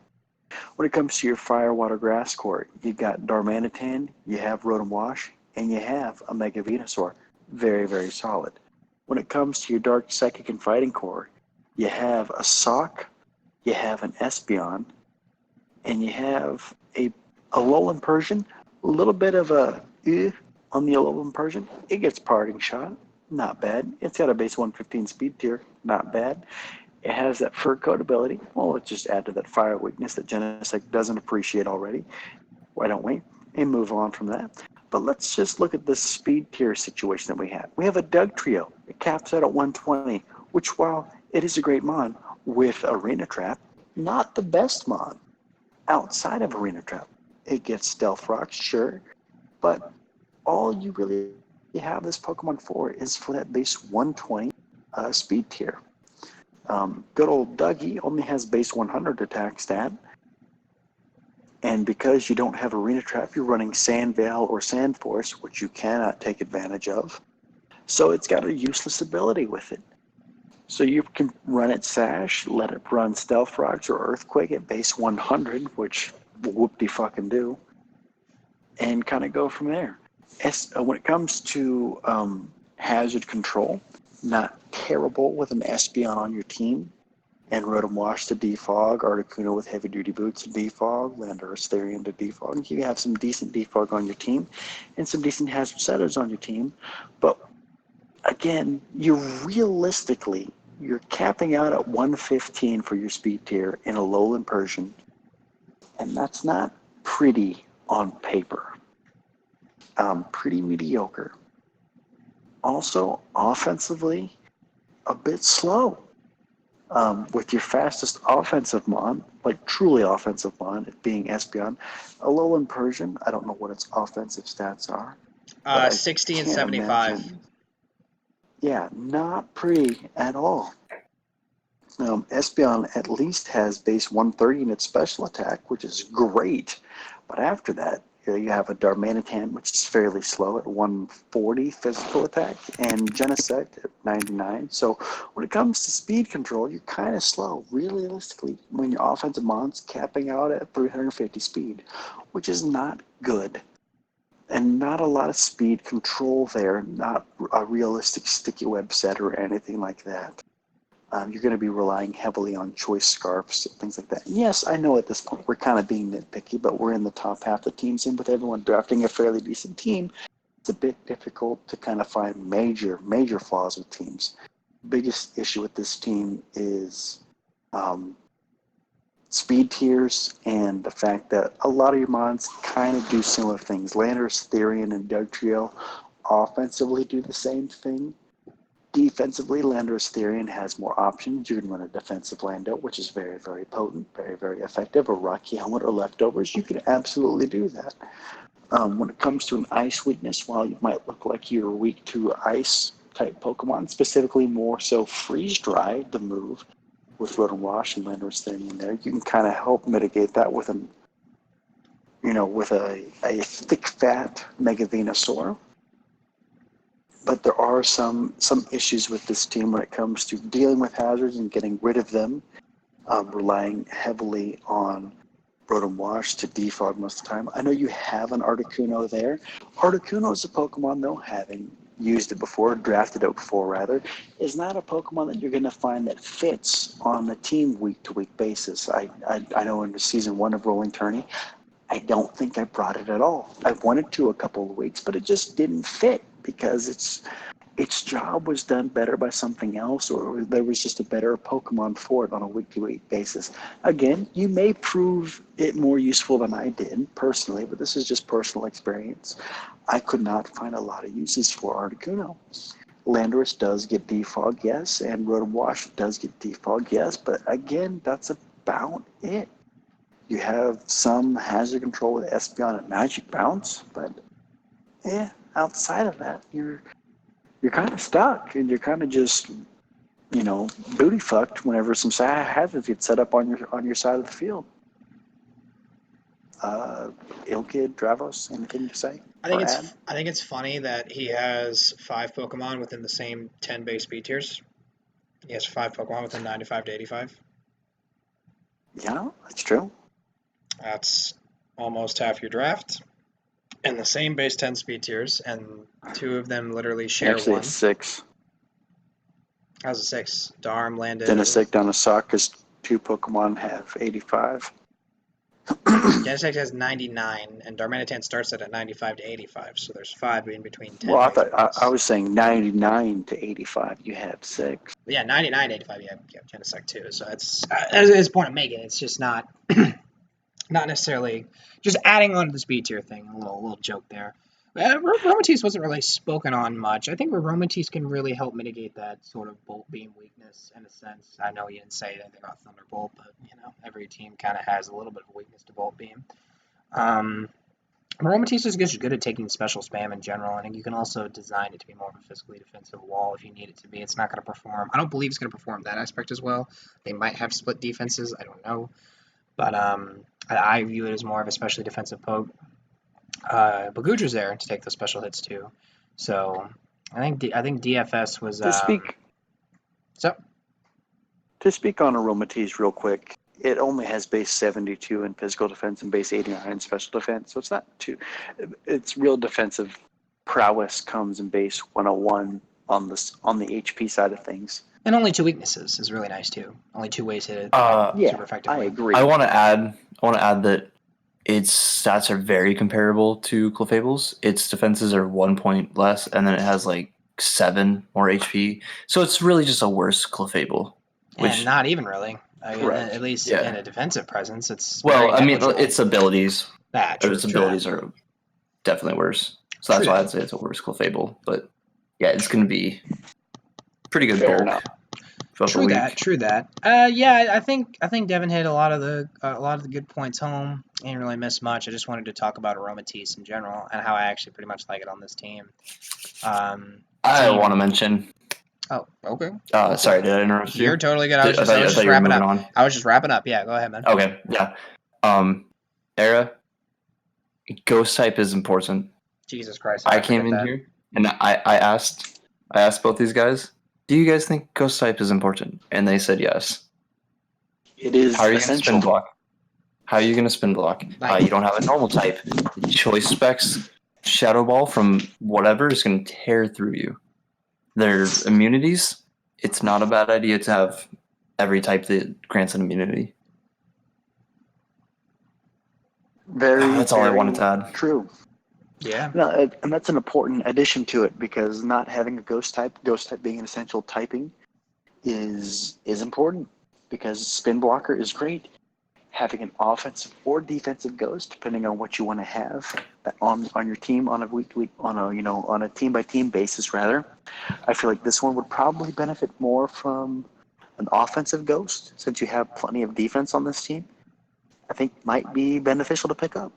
When it comes to your Fire, Water, Grass core, you got Darmanitan, you have Rotom Wash, and you have a Mega Venusaur. Very, very solid. When it comes to your Dark, Psychic, and Fighting core, you have a Sock, you have an Espeon, and you have a Alolan Persian. A little bit of a on the Alolan Persian. It gets Parting Shot. Not bad. It's got a base 115 speed tier. Not bad. It has that fur coat ability. Well, let's just add to that fire weakness that Genesect doesn't appreciate already. Why don't we? And move on from that. But let's just look at this speed tier situation that we have. We have a Doug Trio. It caps out at 120, which, while it is a great mon with Arena Trap, not the best mon outside of Arena Trap. It gets Stealth Rocks, sure, but all you really have this Pokemon for is for that base 120 speed tier. Good old Dougie only has base 100 attack stat. And because you don't have Arena Trap, you're running Sand Veil or Sand Force, which you cannot take advantage of. So it's got a useless ability with it. So you can run it Sash, let it run Stealth Rocks or Earthquake at base 100, which whoop-de-fucking do, and kind of go from there. When it comes to hazard control, not terrible with an Espeon on your team, and Rotom Wash to defog, Articuno with heavy duty boots to defog, Landorus Therian to defog. You have some decent defog on your team, and some decent hazard setters on your team. But again, you're capping out at 115 for your speed tier in a Alolan Persian, and that's not pretty on paper. Pretty mediocre. Also, offensively, a bit slow. With your fastest offensive mon, like truly offensive mon, it being Espeon, Alolan Persian, I don't know what its offensive stats are. 60 and 75. Yeah, not pretty at all. Espeon at least has base 130 in its special attack, which is great. But after that, you have a Darmanitan, which is fairly slow at 140 physical attack, and Genesect at 99. So when it comes to speed control, you're kind of slow, realistically, when your offensive mon's capping out at 350 speed, which is not good. And not a lot of speed control there, not a realistic sticky web set or anything like that. You're going to be relying heavily on choice scarps and things like that. And yes, I know at this point we're kind of being nitpicky, but we're in the top half of the teams, and with everyone drafting a fairly decent team, it's a bit difficult to kind of find major flaws with teams. Biggest issue with this team is speed tiers and the fact that a lot of your mods kind of do similar things. Landers, Therian, and Dugtrio offensively do the same thing. Defensively, Landorus Therian has more options. You can run a defensive Lando, which is very, very potent, very, very effective. A Rocky Helmet or Leftovers, you can absolutely do that. When it comes to an ice weakness, while you might look like you're weak to ice type Pokemon, specifically more so Freeze Dry, the move with Rotom Wash and Landorus Therian in there, you can kind of help mitigate that with a thick, fat Mega Venusaur. But there are some issues with this team when it comes to dealing with hazards and getting rid of them, relying heavily on Rotom Wash to defog most of the time. I know you have an Articuno there. Articuno is a Pokemon, though, having used it before, drafted it before rather, is not a Pokemon that you're going to find that fits on a team week-to-week basis. I know in Season 1 of Rolling Tourney, I don't think I brought it at all. I wanted to a couple of weeks, but it just didn't fit because its job was done better by something else, or there was just a better Pokemon for it on a week-to-week basis. Again, you may prove it more useful than I did personally, but this is just personal experience. I could not find a lot of uses for Articuno. Landorus does get defog, yes, and Rotom Wash does get defog, yes, but again, that's about it. You have some hazard control with Espeon and Magic Bounce, but outside of that, you're kind of stuck, and you're kind of just, booty fucked whenever some hazards get set up on your side of the field. Ilkid, Dravos, anything to say? I think it's funny that he has 5 Pokemon within the same 10 base speed tiers. He has 5 Pokemon within 95 to 85. Yeah, that's true. That's almost half your draft. And the same base 10 speed tiers, and 2 of them literally share Actually, one. it's 6. How's it 6? Darm landed. Genesect down a sock because 2 Pokemon have 85. Genesect has 99, and Darmanitan starts at 95 to 85, so there's 5 in between 10. Well, I was saying 99 to 85. You have 6. Yeah, 99 to 85, you have Genesect too. So it's the point I'm making. It's just not necessarily just adding on to the speed tier thing. A little joke there. Aromatisse wasn't really spoken on much. I think Aromatisse can really help mitigate that sort of Bolt Beam weakness in a sense. I know you didn't say anything about Thunderbolt, but every team kind of has a little bit of a weakness to Bolt Beam. Aromatisse is just good at taking special spam in general. I think you can also design it to be more of a physically defensive wall if you need it to be. It's not going to perform. I don't believe it's going to perform that aspect as well. They might have split defenses. I don't know. But I view it as more of a specially defensive poke. Bagudra's there to take the special hits too. So I think DFS was To speak on Aromatisse real quick, it only has base 72 in physical defense and base 89 in special defense, so it's not too. Its real defensive prowess comes in base 101 on the HP side of things. And only 2 weaknesses is really nice too. Only 2 ways to hit it super effectively. I agree. I want to add that its stats are very comparable to Clefable's. Its defenses are 1 point less, and then it has like 7 more HP. So it's really just a worse Clefable. And not even really. I mean, at least in a defensive presence, it's its abilities. Its abilities are definitely worse. So that's why I'd say it's a worse Clefable. But yeah, it's going to be pretty good bulk. True that. I think Devin hit a lot of the good points home. He didn't really miss much. I just wanted to talk about Aromatisse in general and how I actually pretty much like it on this team. I want to mention. Oh, okay. Sorry, did I interrupt you? You're totally good. I was just wrapping up. I was just wrapping up. Yeah, go ahead, man. Okay, yeah. Era, ghost type is important. Jesus Christ! I came in here and I asked both these guys, do you guys think ghost type is important? And they said yes. It is How are you essential. Going to spin block? How are you going to spin block? You don't have a normal type. Choice specs, Shadow Ball from whatever is going to tear through you. Their immunities, it's not a bad idea to have every type that grants an immunity. That's all I wanted to add. True. Yeah. No, and that's an important addition to it, because not having a ghost type being an essential typing, is important, because spin blocker is great. Having an offensive or defensive ghost, depending on what you want to have on your team on a week to week, on a team by team basis rather. I feel like this one would probably benefit more from an offensive ghost, since you have plenty of defense on this team. I think might be beneficial to pick up.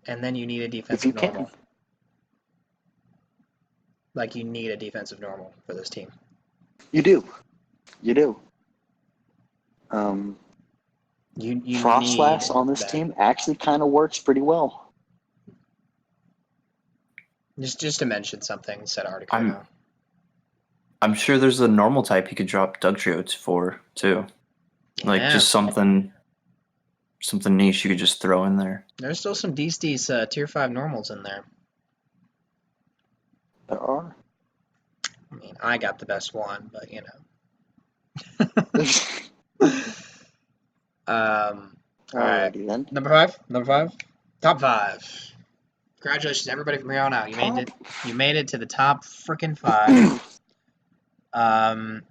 And then you need a If defensive you can. normal. Like, you need a defensive normal for this team. You do. You Frostlass need on this that. team actually kind of works pretty well. Just to mention something, said article. I'm sure there's a normal type you could drop Dugtrio for too. Yeah. Like just something niche you could just throw in there. There's still some decent tier 5 normals in there. There are. I mean, I got the best one, but you know. All right. Then. Number 5. Top 5. Congratulations, everybody from here on out. You made it. You made it to the top freaking 5.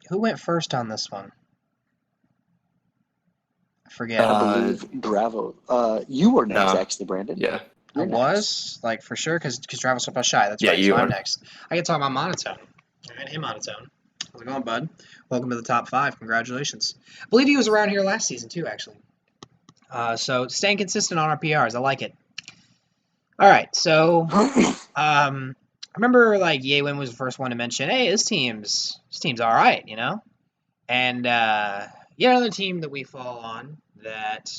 Who went first on this one? I forget. I believe Dravo. You were next, actually, Brandon. Yeah. I was, like, for sure, because Dravo's so shy. That's Yeah, right. you So are. I'm next. I get to talk about monotone. All right, hey, monotone. How's it going, bud? Welcome to the top 5. Congratulations. I believe he was around here last season too, actually. So staying consistent on our PRs, I like it. All right, so I remember like Yewin was the first one to mention, hey, this team's all right, you know. And another team that we fall on that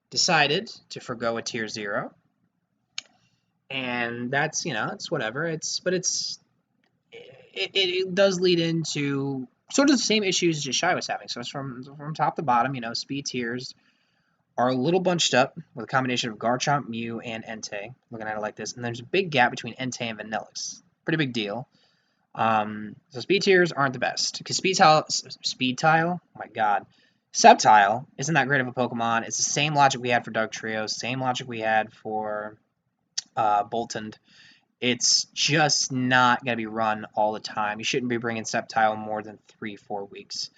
decided to forgo a tier 0, and that's it's whatever. It does lead into sort of the same issues as Shy was having. So it's from top to bottom. Speed tiers are a little bunched up with a combination of Garchomp, Mew, and Entei. Looking at it like this. And there's a big gap between Entei and Vanillix. Pretty big deal. So speed tiers aren't the best. Because Speed Tile, oh my god. Sceptile isn't that great of a Pokemon. It's the same logic we had for Dugtrio, same logic we had for Boltund. It's just not going to be run all the time. You shouldn't be bringing Sceptile more than 3-4 weeks.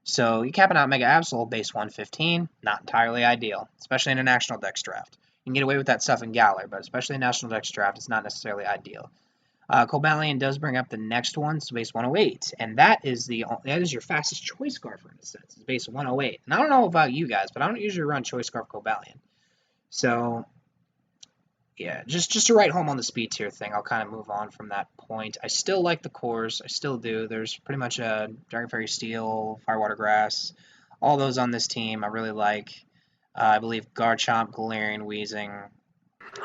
So you capping out Mega Absol base 115, not entirely ideal, especially in a National Dex draft. You can get away with that stuff in Galar, but especially in National Dex draft, it's not necessarily ideal. Cobalion does bring up the next one, so base 108, and that is your fastest Choice Scarf in a sense. It's base 108. And I don't know about you guys, but I don't usually run Choice Scarf Cobalion. So yeah, just to write home on the speed tier thing, I'll kind of move on from that point. I still like the cores. I still do. There's pretty much a Dragon Fairy Steel, Firewater Grass, all those on this team I really like. I believe Garchomp, Galarian, Weezing,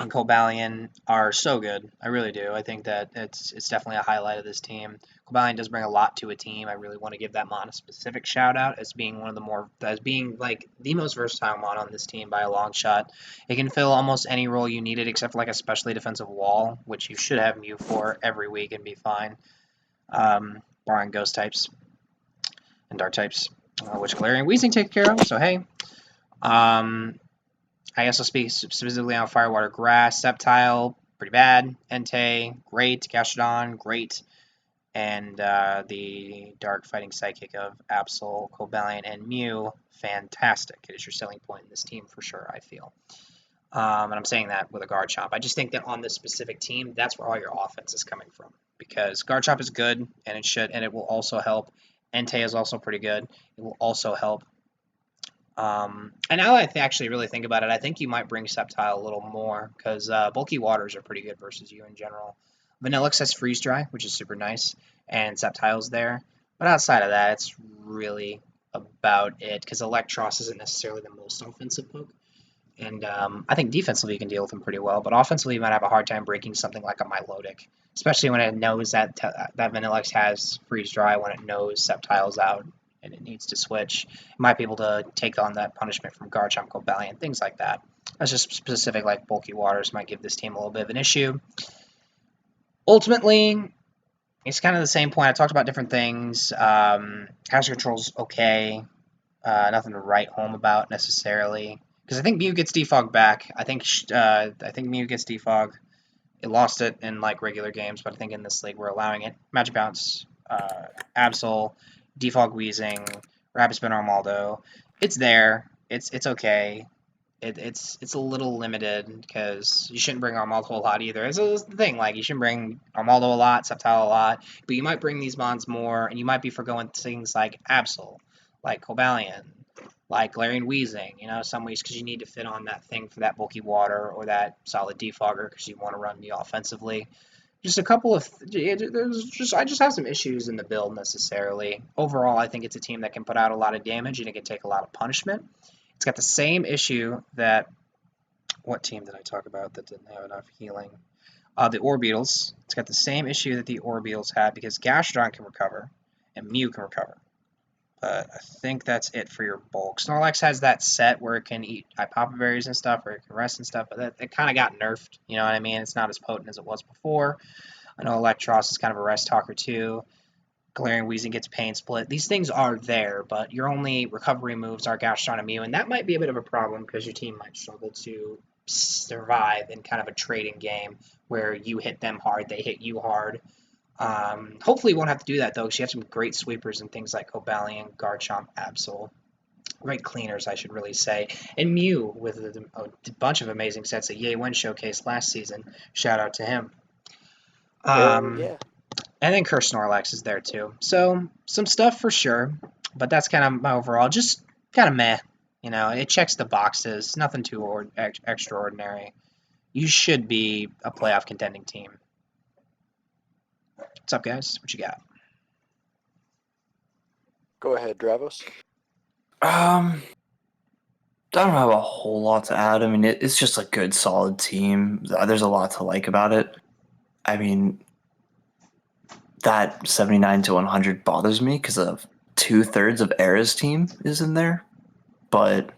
and Cobalion are so good. I really do. I think that it's definitely a highlight of this team. Cobalion does bring a lot to a team. I really want to give that mon a specific shout out as being like the most versatile mon on this team by a long shot. It can fill almost any role you need it, except for like a specially defensive wall, which you should have Mew for every week and be fine. Barring ghost types and dark types, which Galarian Weezing takes care of. So hey. I guess I'll speak specifically on Firewater Grass. Sceptile, pretty bad. Entei, great. Gastrodon, great. And the Dark Fighting Psychic of Absol, Cobalion, and Mew, fantastic. It is your selling point in this team for sure, I feel. And I'm saying that with a Garchomp. I just think that on this specific team, that's where all your offense is coming from. Because Garchomp is good, and it will also help. Entei is also pretty good. It will also help. And now that I actually really think about it, I think you might bring Sceptile a little more, because bulky waters are pretty good versus you in general. Vanillix has Freeze Dry, which is super nice, and Sceptile's there. But outside of that, it's really about it, because Electros isn't necessarily the most offensive poke. And I think defensively you can deal with him pretty well, but offensively you might have a hard time breaking something like a Milotic, especially when it knows that Vanillix has Freeze Dry, when it knows Sceptile's out and it needs to switch. It might be able to take on that punishment from Garchomp, Cobalion, things like that. That's just specific, like bulky waters might give this team a little bit of an issue. Ultimately, It's kind of the same point. I talked about different things. Hazard control's okay. Nothing to write home about necessarily. Because I think Mew gets defog back. I think Mew gets defog. It lost it in like regular games, but I think in this league we're allowing it. Magic Bounce, Absol, defog Weezing, Rapid Spin Armaldo. It's there. It's okay. It's a little limited because you shouldn't bring Armaldo a lot either. It's the thing, like you shouldn't bring Armaldo a lot, Sceptile a lot, but you might bring these mons more, and you might be forgoing things like Absol, like Cobalion, like Galarian Weezing, some ways because you need to fit on that thing for that bulky water or that solid defogger because you want to run me offensively. Just a couple of I just have some issues in the build necessarily. Overall, I think it's a team that can put out a lot of damage and it can take a lot of punishment. It's got the same issue that what team did I talk about that didn't have enough healing? The Orbeetles. It's got the same issue that the Orbeetles had because Gastrodon can recover and Mew can recover. But I think that's it for your bulk. Snorlax has that set where it can eat Hypoppa berries and stuff, or it can rest and stuff, but it kind of got nerfed. You know what I mean? It's not as potent as it was before. I know Electros is kind of a rest talker too. Galarian Weezing gets Pain Split. These things are there, but your only recovery moves are Gastron and Mew, and that might be a bit of a problem because your team might struggle to survive in kind of a trading game where you hit them hard, they hit you hard. Hopefully you won't have to do that, though, because you have some great sweepers and things like Cobalion, Garchomp, Absol. Great cleaners, I should really say. And Mew with a bunch of amazing sets that Ye Wen showcased last season. Shout out to him. Yeah. And then Curse Snorlax is there too. So some stuff for sure, but that's kind of my overall. Just kind of meh. It checks the boxes. Nothing too extraordinary. You should be a playoff contending team. What's up, guys? What you got? Go ahead, Dravos. I don't have a whole lot to add. I mean, it's just a good, solid team. There's a lot to like about it. I mean, that 79 to 100 bothers me because of 2/3 of Era's team is in there. But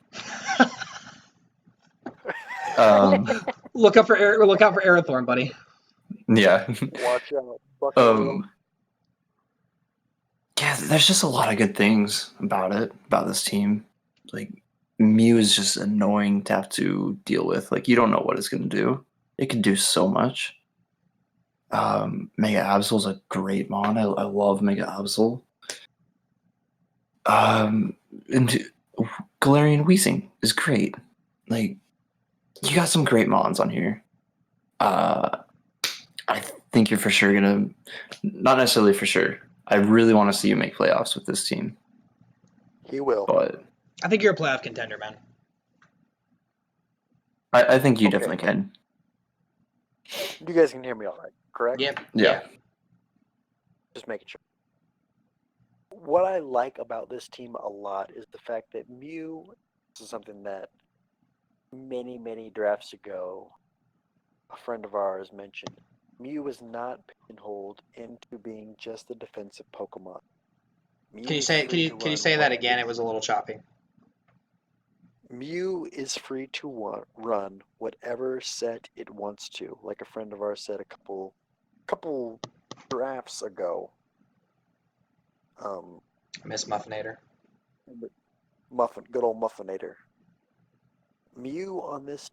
Look out for Aerothorn, buddy. yeah. Watch out. Bucket Yeah, there's just a lot of good things about this team. Like, Mew is just annoying to have to deal with. Like, you don't know what it's going to do. It can do so much. Mega Absol's a great mon. I love Mega Absol. And Galarian Weezing is great. Like, you got some great mons on here. I think you're for sure gonna, not necessarily for sure. I really want to see you make playoffs with this team. He will. But I think you're a playoff contender, man. I think you definitely can. You guys can hear me all right, correct? Yep. Yeah. Just making sure. What I like about this team a lot is the fact that Mew, this is something that many, many drafts ago, a friend of ours mentioned. Mew is not pigeonholed into being just a defensive Pokemon. Can you say that again? It was a little choppy. Mew is free to run whatever set it wants to. Like a friend of ours said a couple drafts ago. Miss Muffinator. Good old Muffinator. Mew on this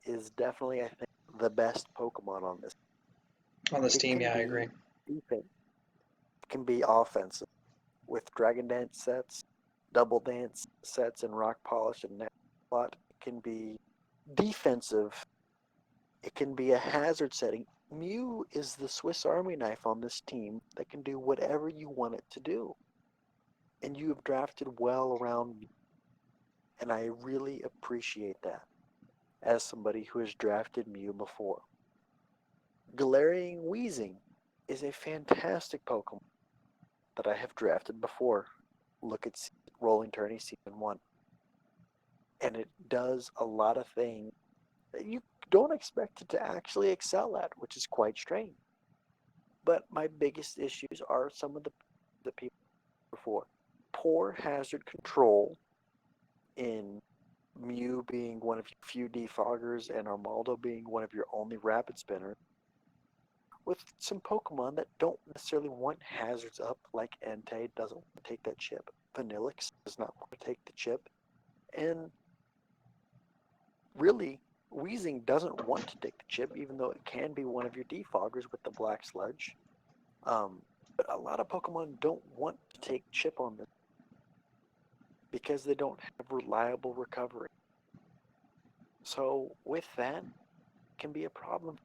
is definitely, I think, the best Pokemon on this. On this team, yeah, I agree. Defense. It can be offensive with Dragon Dance sets, Double Dance sets, and Rock Polish and Net. It can be defensive. It can be a hazard setting. Mew is the Swiss Army knife on this team that can do whatever you want it to do. And you have drafted well around Mew. And I really appreciate that as somebody who has drafted Mew before. Galarian Weezing is a fantastic Pokemon that I have drafted before. Look at Rolling Tourney Season 1. And it does a lot of things that you don't expect it to actually excel at, which is quite strange. But my biggest issues are some of the people before. Poor hazard control in Mew being one of your few defoggers and Armaldo being one of your only rapid spinners. with some Pokemon that don't necessarily want hazards up, like Entei doesn't want to take that chip. Vanillix does not want to take the chip. And really, Weezing doesn't want to take the chip, even though it can be one of your defoggers with the Black Sludge. But a lot of Pokemon don't want to take chip on this because they don't have reliable recovery. So with that, it can be a problem.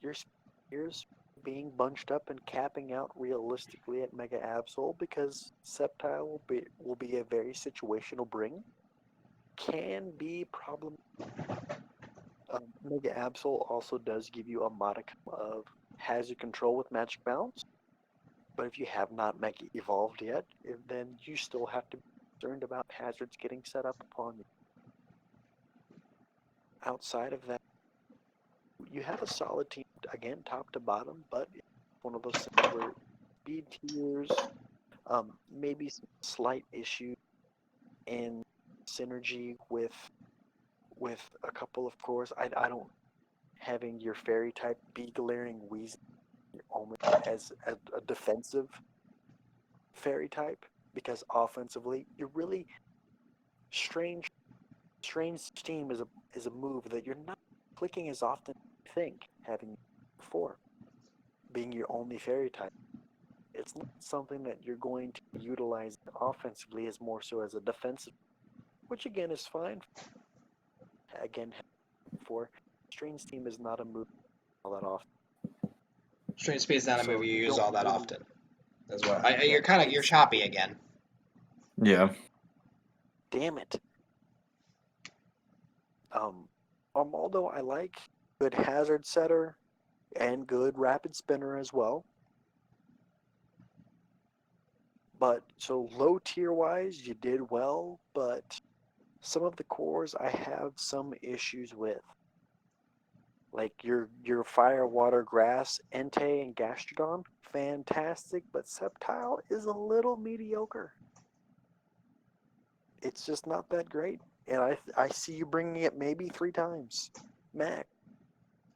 Your spears being bunched up and capping out realistically at Mega Absol because Sceptile will be a very situational bring. Can be problem. Mega Absol also does give you a modicum of hazard control with Magic Bounce, but if you have not Mega Evolved yet, then you still have to be concerned about hazards getting set up upon you. Outside of that, you have a solid team, again, top to bottom, but it's one of those things where speed tiers, maybe some slight issues in synergy with a couple of cores. I don't having your fairy type be glaring Weezing almost as a defensive fairy type, because offensively you're really strange steam is a move that you're not clicking as often as you think, having before being your only fairy type. It's not something that you're going to utilize offensively, as more so as a defensive, which again is fine. Again, for Strange Steam is not a move all that often. Strange Speed is not a So move you you use don't all that really- often. As well. Yeah, You're choppy again. Yeah. Damn it. Armaldo I like. Good hazard setter and good rapid spinner as well. But so low tier wise, you did well, but some of the cores I have some issues with. Like your fire, water, grass, Entei, and Gastrodon, fantastic, but Sceptile is a little mediocre. It's just not that great, and I see you bringing it maybe 3 times, max.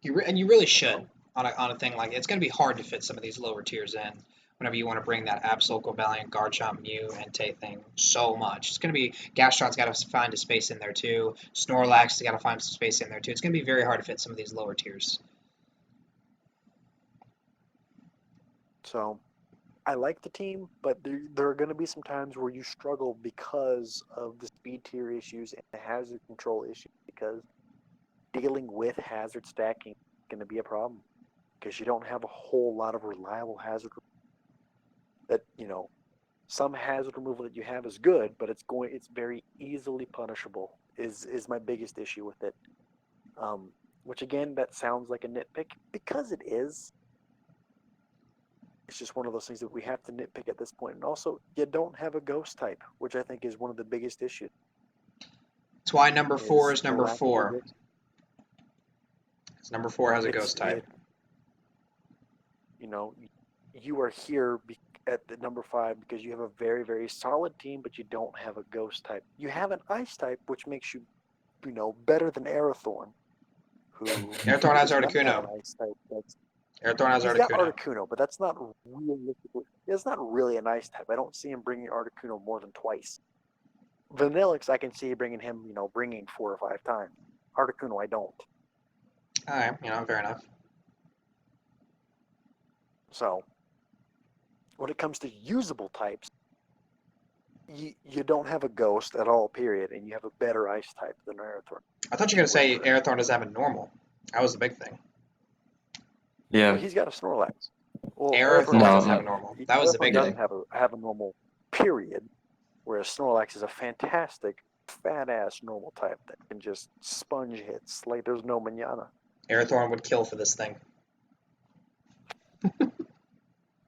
You really should on a thing like it's going to be hard to fit some of these lower tiers in. Whenever you want to bring that Absol, Cobalion, Garchomp, Mew, Entei thing so much. It's going to be Gastron's got to find a space in there too. Snorlax has got to find some space in there too. It's going to be very hard to fit some of these lower tiers. So I like the team, but there are going to be some times where you struggle because of the speed tier issues and the hazard control issues, because dealing with hazard stacking is going to be a problem because you don't have a whole lot of reliable hazard that, some hazard removal that you have is good, but it's very easily punishable is my biggest issue with it. Which again, that sounds like a nitpick because it is. It's just one of those things that we have to nitpick at this point. And also, you don't have a ghost type, which I think is one of the biggest issues. That's why number 4 is number the lack of a 4. ghost. Because number 4 has a ghost type. You are here at the number 5 because you have a very, very solid team, but you don't have a ghost type. You have an ice type, which makes you, better than Arathorn, who Arathorn has does not have Articuno. an ice type. Arathorn has He's got Articuno. Articuno, but that's not realistically. It's not really an ice type. I don't see him bringing Articuno more than twice. Vanillix, I can see bringing him, bringing 4 or 5 times. Articuno, I don't. All right, fair enough. So, when it comes to usable types, you don't have a ghost at all, period, and you have a better ice type than Arathorn. I thought you were going to say Arathorn doesn't have a normal. That was the big thing. Yeah. Well, he's got a Snorlax. Well, Arathorn doesn't have a normal. That was the big doesn't thing. have a normal, period, whereas Snorlax is a fantastic, fat-ass normal type that can just sponge hits like there's no manana. Arathorn would kill for this thing.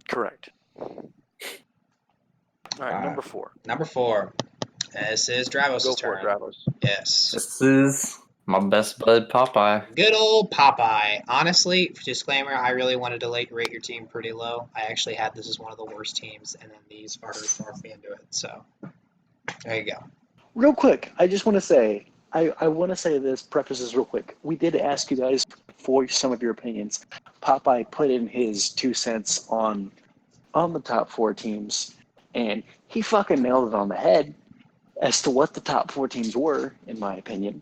Correct. All right, number 4. Number 4. This is Dravos' turn. Go for it, Dravos. Yes. This is my best bud, Popeye. Good old Popeye. Honestly, for disclaimer, I really wanted to rate your team pretty low. I actually had this as one of the worst teams, and then these fuckers talked me into it. So, there you go. Real quick, I just want to say, I want to say this, preface this real quick. We did ask you guys voice some of your opinions. Popeye put in his 2 cents on the top 4 teams, and he fucking nailed it on the head as to what the top 4 teams were, in my opinion.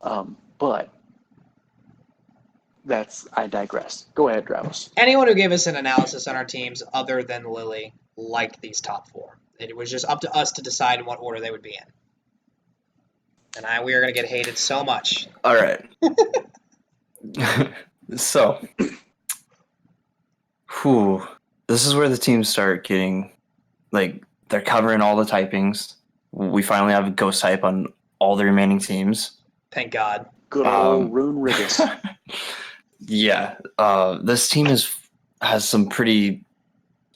But I digress. Go ahead, Travis. Anyone who gave us an analysis on our teams other than Lily liked these top 4. It was just up to us to decide in what order they would be in. And we are going to get hated so much. All right. So, this is where the teams start getting, like, they're covering all the typings. We finally have a ghost type on all the remaining teams. Thank God. Good old Rune Riggis. Yeah. This team has some pretty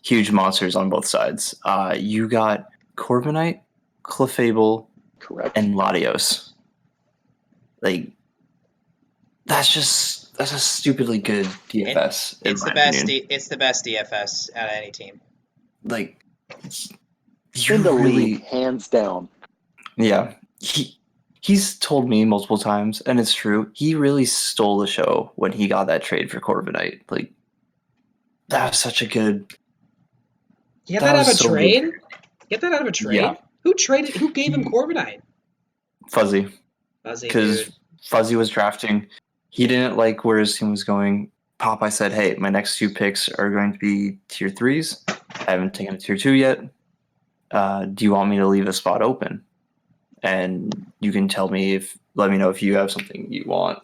huge monsters on both sides. You got Corviknight, Clefable, correct, and Latios. Like, that's a stupidly good DFS. It's the best. It's the best DFS out of any team. Like, in the league, hands down. Yeah, he's told me multiple times, and it's true. He really stole the show when he got that trade for Corviknight. Like, that was such a good. Get that out of a trade? Good. Get that out of a trade? Yeah. Who traded? Who gave him Corviknight? Fuzzy. Because Fuzzy was drafting. He didn't like where his team was going. Popeye said, "Hey, my next 2 picks are going to be tier 3s. I haven't taken a tier 2 yet. Do you want me to leave a spot open? And you can let me know if you have something you want.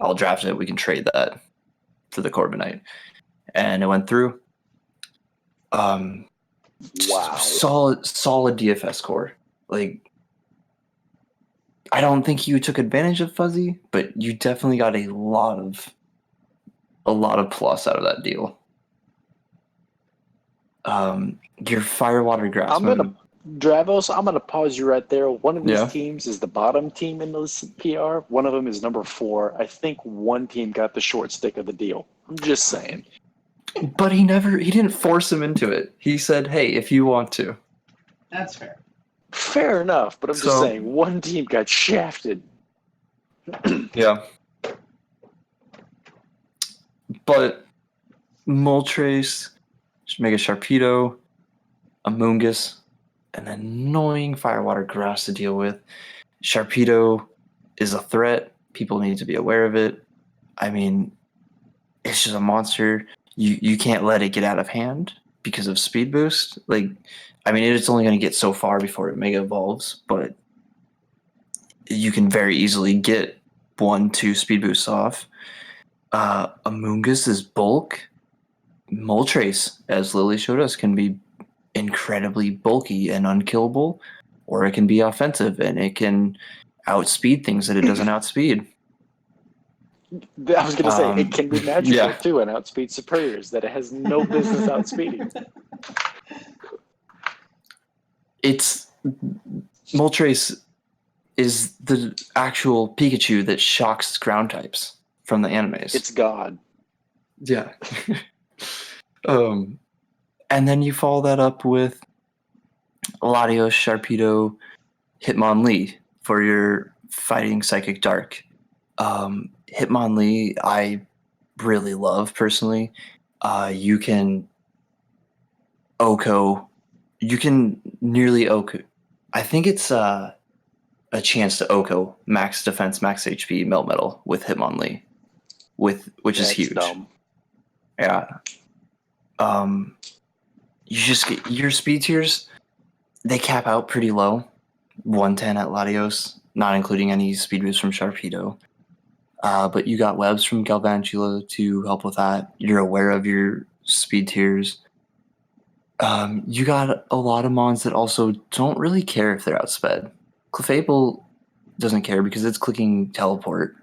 I'll draft it. We can trade that for the Corviknight." And it went through. Wow. Solid DFS core. Like, I don't think you took advantage of Fuzzy, but you definitely got a lot of plus out of that deal. Your Firewater Grassman. Dravos, I'm gonna pause you right there. One of these teams is the bottom team in this PR. One of them is number 4. I think one team got the short stick of the deal. I'm just saying. But he didn't force him into it. He said, "Hey, if you want to." That's fair. Fair enough, but I'm just saying one team got shafted. Yeah. But Moltres, Mega Sharpedo, Amoonguss, an annoying Firewater Grass to deal with. Sharpedo is a threat. People need to be aware of it. I mean, it's just a monster. You can't let it get out of hand because of Speed Boost. Like, I mean, it's only going to get so far before it Mega Evolves, but you can very easily get 1-2 Speed Boosts off. Amoonguss is bulk. Moltres, as Lily showed us, can be incredibly bulky and unkillable, or it can be offensive and it can outspeed things that it doesn't outspeed. I was going to say, it can be magical too and outspeed superiors that it has no business outspeeding. Moltres is the actual Pikachu that shocks ground types from the animes. It's God. Yeah. And then you follow that up with Latios, Sharpedo, Hitmonlee for your fighting Psychic Dark. Hitmonlee, I really love personally. You can Oko. You can nearly Oko. I think it's a chance to Oko max defense, max HP, melt metal with Hitmonlee, which is huge. Dumb. Yeah. You just get your speed tiers. They cap out pretty low, 110 at Latios, not including any speed boost from Sharpedo. But you got webs from Galvantula to help with that. You're aware of your speed tiers. You got a lot of mons that also don't really care if they're outsped. Clefable doesn't care because it's clicking teleport,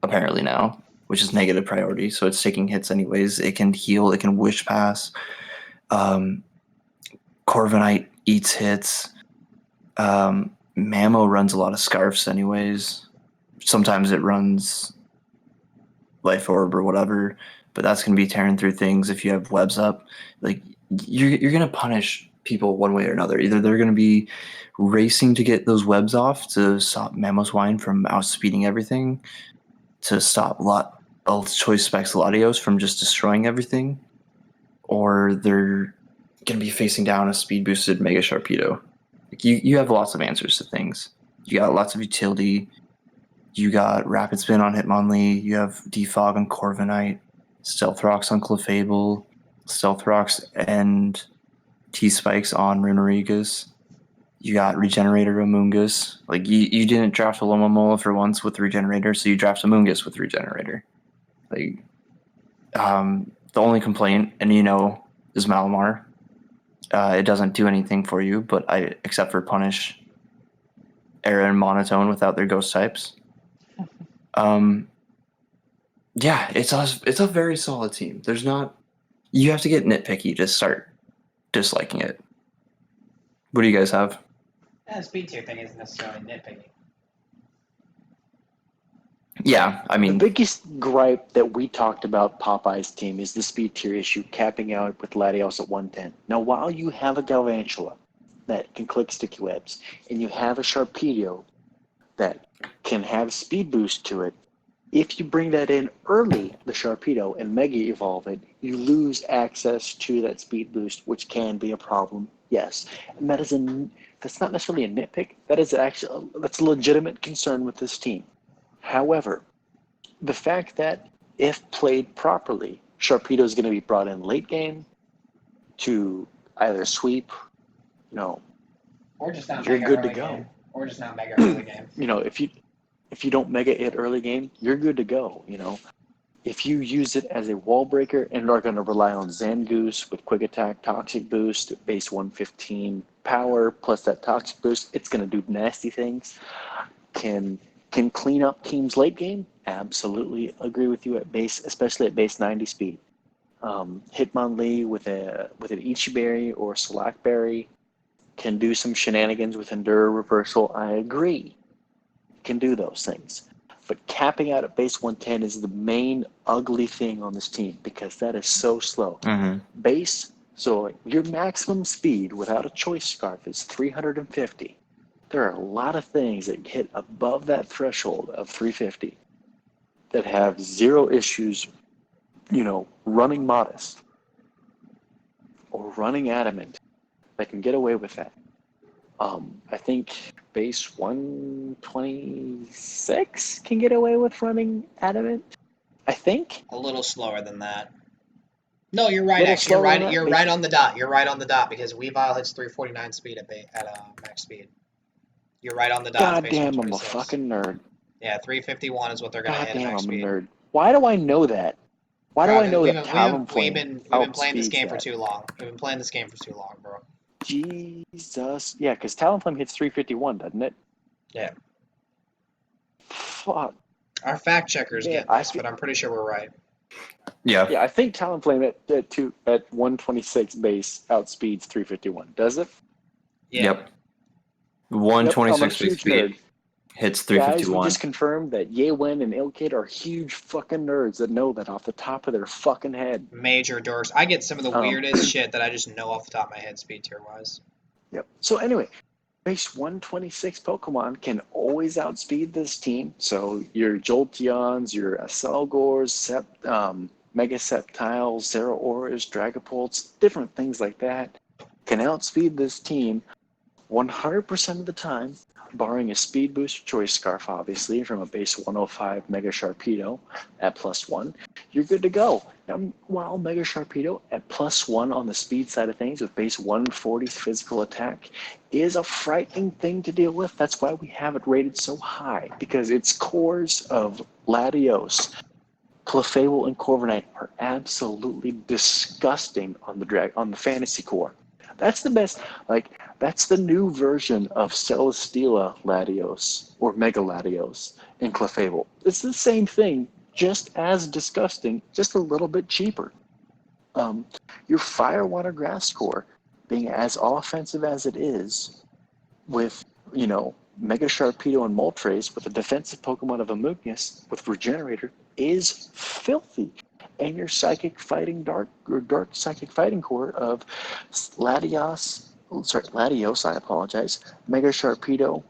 apparently now, which is negative priority, so it's taking hits anyways. It can heal, it can wish pass. Corviknight eats hits. Mamo runs a lot of scarfs anyways. Sometimes it runs Life Orb or whatever, but that's going to be tearing through things if you have webs up. Like, you're going to punish people one way or another. Either they're going to be racing to get those webs off to stop Mammoth Wine from outspeeding everything, to stop choice specs Latios from just destroying everything, or they're going to be facing down a speed boosted Mega Sharpedo. Like you have lots of answers to things. You got lots of utility. You got Rapid Spin on Hitmonlee. You have Defog on Corviknight, Stealth Rocks on Clefable, Stealth Rocks and T-Spikes on Runerigas. You got Regenerator Amoonguss. Like, you didn't draft a Lomomola for once with Regenerator, so you draft Amoonguss with Regenerator. Like, the only complaint, and is Malamar. It doesn't do anything for you, but except for punish Era and Monotone without their ghost types. Yeah, it's a very solid team. You have to get nitpicky to start disliking it. What do you guys have? The speed tier thing isn't necessarily nitpicky. Yeah, I mean, the biggest gripe that we talked about Popeye's team is the speed tier issue, capping out with Latios at 110. Now, while you have a Galvantula that can click sticky webs, and you have a Sharpedo that can have speed boost to it, if you bring that in early, the Sharpedo, and Mega Evolve it, you lose access to that speed boost, which can be a problem, yes. And that's not necessarily a nitpick. That's a legitimate concern with this team. However, the fact that if played properly, Sharpedo is going to be brought in late game to either sweep, or just not you're mega good to early go. game. Or just not mega early game. If you don't mega it early game, you're good to go. If you use it as a wall breaker and are going to rely on Zangoose with quick attack, toxic boost, base 115 power plus that toxic boost, it's going to do nasty things. Can clean up teams late game? Absolutely agree with you especially at base 90 speed. Hitmonlee with an Ichiberry or Slackberry can do some shenanigans with Endure Reversal. I agree. Can do those things. But capping out at base 110 is the main ugly thing on this team because that is so slow. Mm-hmm. So your maximum speed without a choice scarf is 350. There are a lot of things that hit above that threshold of 350 that have zero issues, running Modest or running Adamant that can get away with that. I think base 126 can get away with running Adamant. I think a little slower than that. No, you're right. Actually, you're right. You're right on the dot. You're right on the dot because Weavile hits 349 speed at max speed. You're right on the dot. God damn, I'm a fucking nerd. Yeah, 351 is what they're gonna hit at max speed. God damn, I'm a nerd. Why do I know that? Why do I know that Talonflame? We've been playing this game for too long. We've been playing this game for too long, bro. Jesus. Yeah, because Talonflame hits 351, doesn't it? Yeah. Fuck. Our fact checkers get this, but I'm pretty sure we're right. Yeah. Yeah, I think Talonflame at 126 base outspeeds 351. Does it? Yeah. Yep. 126 base speed nerd. hits 351. Guys, we just confirmed that Yewen and Ilkid are huge fucking nerds that know that off the top of their fucking head. Major dorks. I get some of the weirdest shit that I just know off the top of my head speed tier wise. Yep. So anyway, base 126 Pokemon can always outspeed this team. So your Jolteons, your Acelgors, Mega Sceptiles, Zeraoras, Dragapults, different things like that can outspeed this team 100% of the time, barring a speed boost choice scarf, obviously, from a base 105 Mega Sharpedo at +1, you're good to go. Now, while Mega Sharpedo at +1 on the speed side of things with base 140 physical attack is a frightening thing to deal with. That's why we have it rated so high, because its cores of Latios, Clefable, and Corviknight are absolutely disgusting on the fantasy core. That's the best, that's the new version of Celesteela Latios or Mega Latios in Clefable. It's the same thing, just as disgusting, just a little bit cheaper. Your Fire, Water, Grass core being as offensive as it is with, Mega Sharpedo and Moltres with a defensive Pokemon of Amoonguss with Regenerator is filthy. And your Psychic Fighting Dark Psychic Fighting core of Latios, Mega Sharpedo,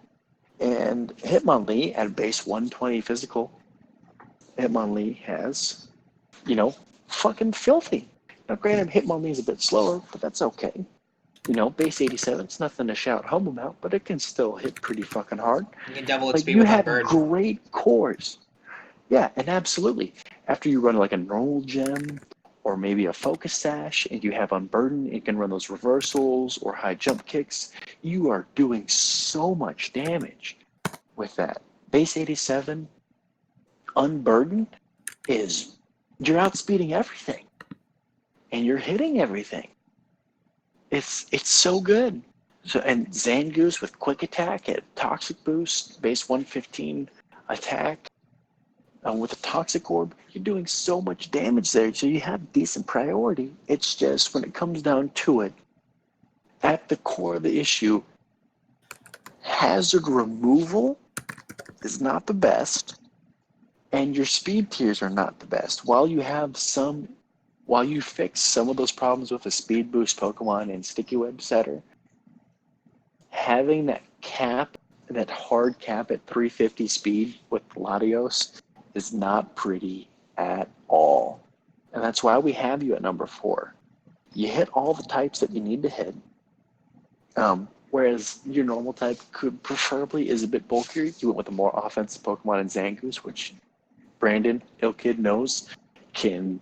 and Hitmonlee at base 120 physical Hitmonlee has, fucking filthy. Now, granted, Hitmonlee is a bit slower, but that's okay. Base 87, it's nothing to shout home about, but it can still hit pretty fucking hard. You can double its Like, speed you with have Unburden. great cores. Yeah, and absolutely. After you run like a normal gem or maybe a focus sash and you have Unburden, you can run those reversals or high jump kicks. You are doing so much damage with that. Base 87, Unburden is, you're outspeeding everything and you're hitting everything. It's so good. So, and Zangoose with quick attack at toxic boost, base 115 attack. With a toxic orb, you're doing so much damage there, so you have decent priority. It's just when it comes down to it, at the core of the issue, hazard removal is not the best, and your speed tiers are not the best. While you fix some of those problems with the speed boost Pokemon and Sticky Web Setter, having that hard cap at 350 speed with Latios is not pretty at all. And that's why we have you at number 4. You hit all the types that you need to hit, whereas your normal type preferably is a bit bulkier. You went with a more offensive Pokemon in Zangoose, which Brandon, Ilkid knows, can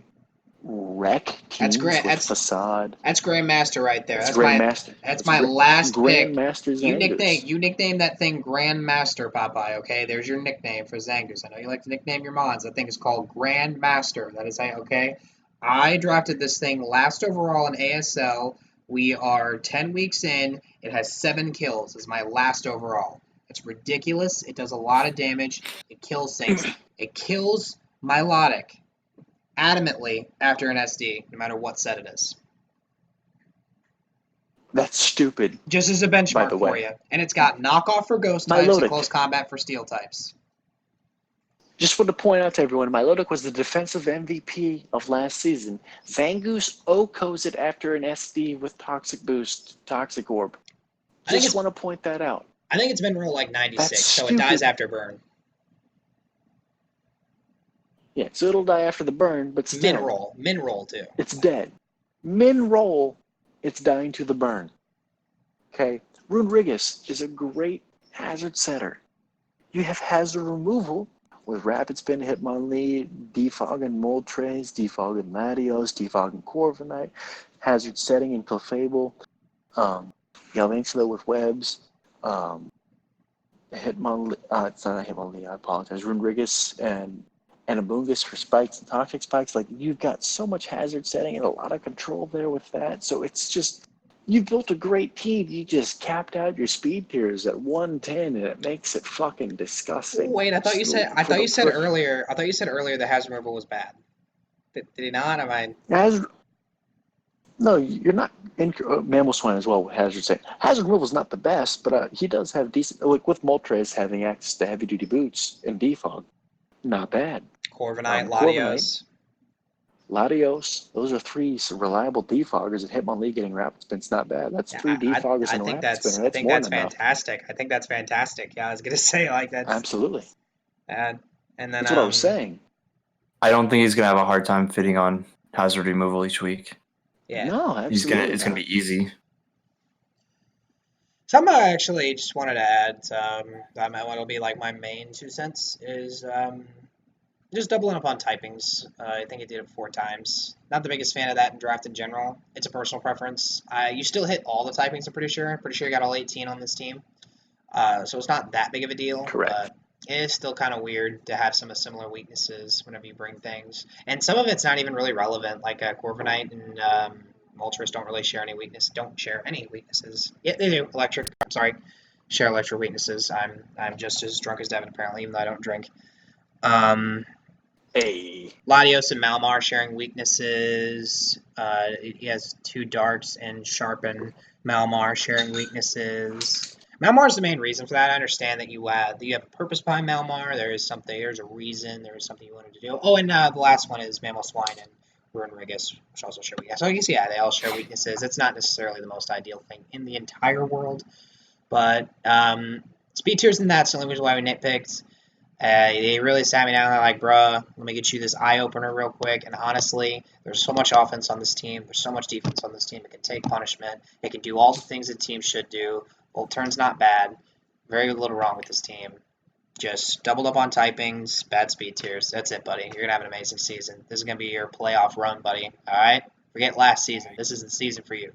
wreck teams with Facade. That's Grandmaster right there. That's Grandmaster. That's my last pick. Grandmaster Zangoose. You nickname that thing Grandmaster, Popeye, okay? There's your nickname for Zangoose. I know you like to nickname your mons. That thing is called Grandmaster. That is okay? I drafted this thing last overall in ASL. We are 10 weeks in. It has 7 kills. It's my last overall. It's ridiculous. It does a lot of damage. It kills things. It kills Milotic adamantly after an SD, no matter what set it is. That's stupid. Just as a benchmark for you. And it's got knockoff for ghost types and close combat for steel types. Just want to point out to everyone, Milotic was the defensive MVP of last season. Zangoose OHKOs it after an SD with Toxic Boost, Toxic Orb. Just want to point that out. I think it's been roll like 96, so it dies after burn. Yeah, so it'll die after the burn, but still. Min roll too. It's dead. Min roll, it's dying to the burn. Okay? Runerigus is a great hazard setter. You have hazard removal with Rapid Spin, Hitmonlee, Defog and Moltres, Defog and Latios, Defog and Corviknight, hazard setting and Clefable, Galvantula with webs, Hitmonlee, it's not a Hitmonlee, I apologize, Runerigus and Amoonguss for spikes and toxic spikes. Like, you've got so much hazard setting and a lot of control there with that. So it's just, you built a great team. You just capped out your speed tiers at 110, and it makes it fucking disgusting. Wait, I thought you said earlier the hazard removal was bad. Did he not? No, you're not. Mammal Swine as well with hazard setting. Hazard removal is not the best, but he does have decent. Like with Moltres having access to heavy duty boots and defog, not bad. Corviknight, Latios, those are 3 reliable defoggers. And Hitmonlee getting rapid spin's not bad. That's 3 defoggers and a rapid spinner. That's more than enough. I think that's fantastic. Yeah, I was gonna say that's absolutely. And then that's what I was saying. I don't think he's gonna have a hard time fitting on hazard removal each week. Yeah, no, absolutely. It's gonna be easy. Something I actually just wanted to add, what'll be like my main 2 cents is just doubling up on typings. I think I did it 4 times. Not the biggest fan of that in draft in general. It's a personal preference. You still hit all the typings, I'm pretty sure. Pretty sure you got all 18 on this team. So it's not that big of a deal. Correct. But it is still kind of weird to have some similar weaknesses whenever you bring things. And some of it's not even really relevant. Like Corviknight and Moltres don't really share any weaknesses. Don't share any weaknesses. Yeah, they do. Share electric weaknesses. I'm just as drunk as Devin, apparently, even though I don't drink. Latios and Malmar sharing weaknesses. He has 2 darts and Sharpen. Malmar sharing weaknesses. Malmar is the main reason for that. I understand that you have a purpose behind Malmar. There's a reason. There's something you wanted to do. Oh, and the last one is Mammal Swine and Runerigus, which also share weaknesses. So I guess, yeah, they all share weaknesses. It's not necessarily the most ideal thing in the entire world. But speed tiers and that's the only reason why we nitpicked. They really sat me down. They're like, bruh, let me get you this eye opener real quick. And honestly, there's so much offense on this team. There's so much defense on this team. It can take punishment. It can do all the things a team should do. Bolt turn's not bad. Very little wrong with this team. Just doubled up on typings, bad speed tiers. That's it, buddy. You're going to have an amazing season. This is going to be your playoff run, buddy. All right? Forget last season. This is the season for you.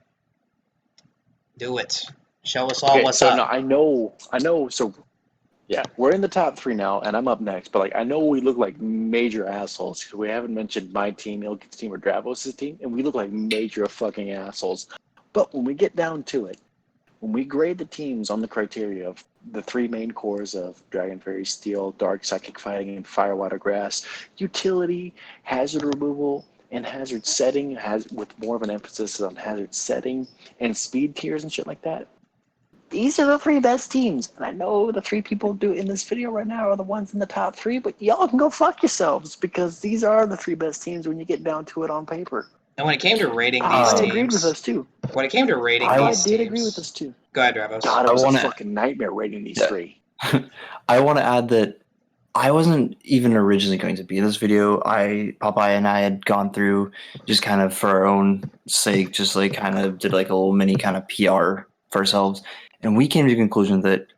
Do it. Show us all what's up. No, I know. So, yeah, we're in the top 3 now, and I'm up next. But I know we look like major assholes because we haven't mentioned my team, Ilkid's team, or Dravos' team, and we look like major fucking assholes. But when we get down to it, when we grade the teams on the criteria of the 3 main cores of Dragon, Fairy, Steel, Dark, Psychic Fighting, and Fire, Water, Grass, utility, hazard removal, and hazard setting, with more of an emphasis on hazard setting and speed tiers and shit like that. These are the 3 best teams. And I know the 3 people do in this video right now are the ones in the top 3, but y'all can go fuck yourselves because these are the 3 best teams when you get down to it on paper. And when it came to rating these teams, agreed with us too. When it came to rating these teams, I did agree with us too. Go ahead, Dravos. God, it was a fucking nightmare rating these 3. I want to add that I wasn't even originally going to be in this video. Popeye and I had gone through just kind of for our own sake, just like kind of did like a little mini kind of PR for ourselves. And we came to the conclusion that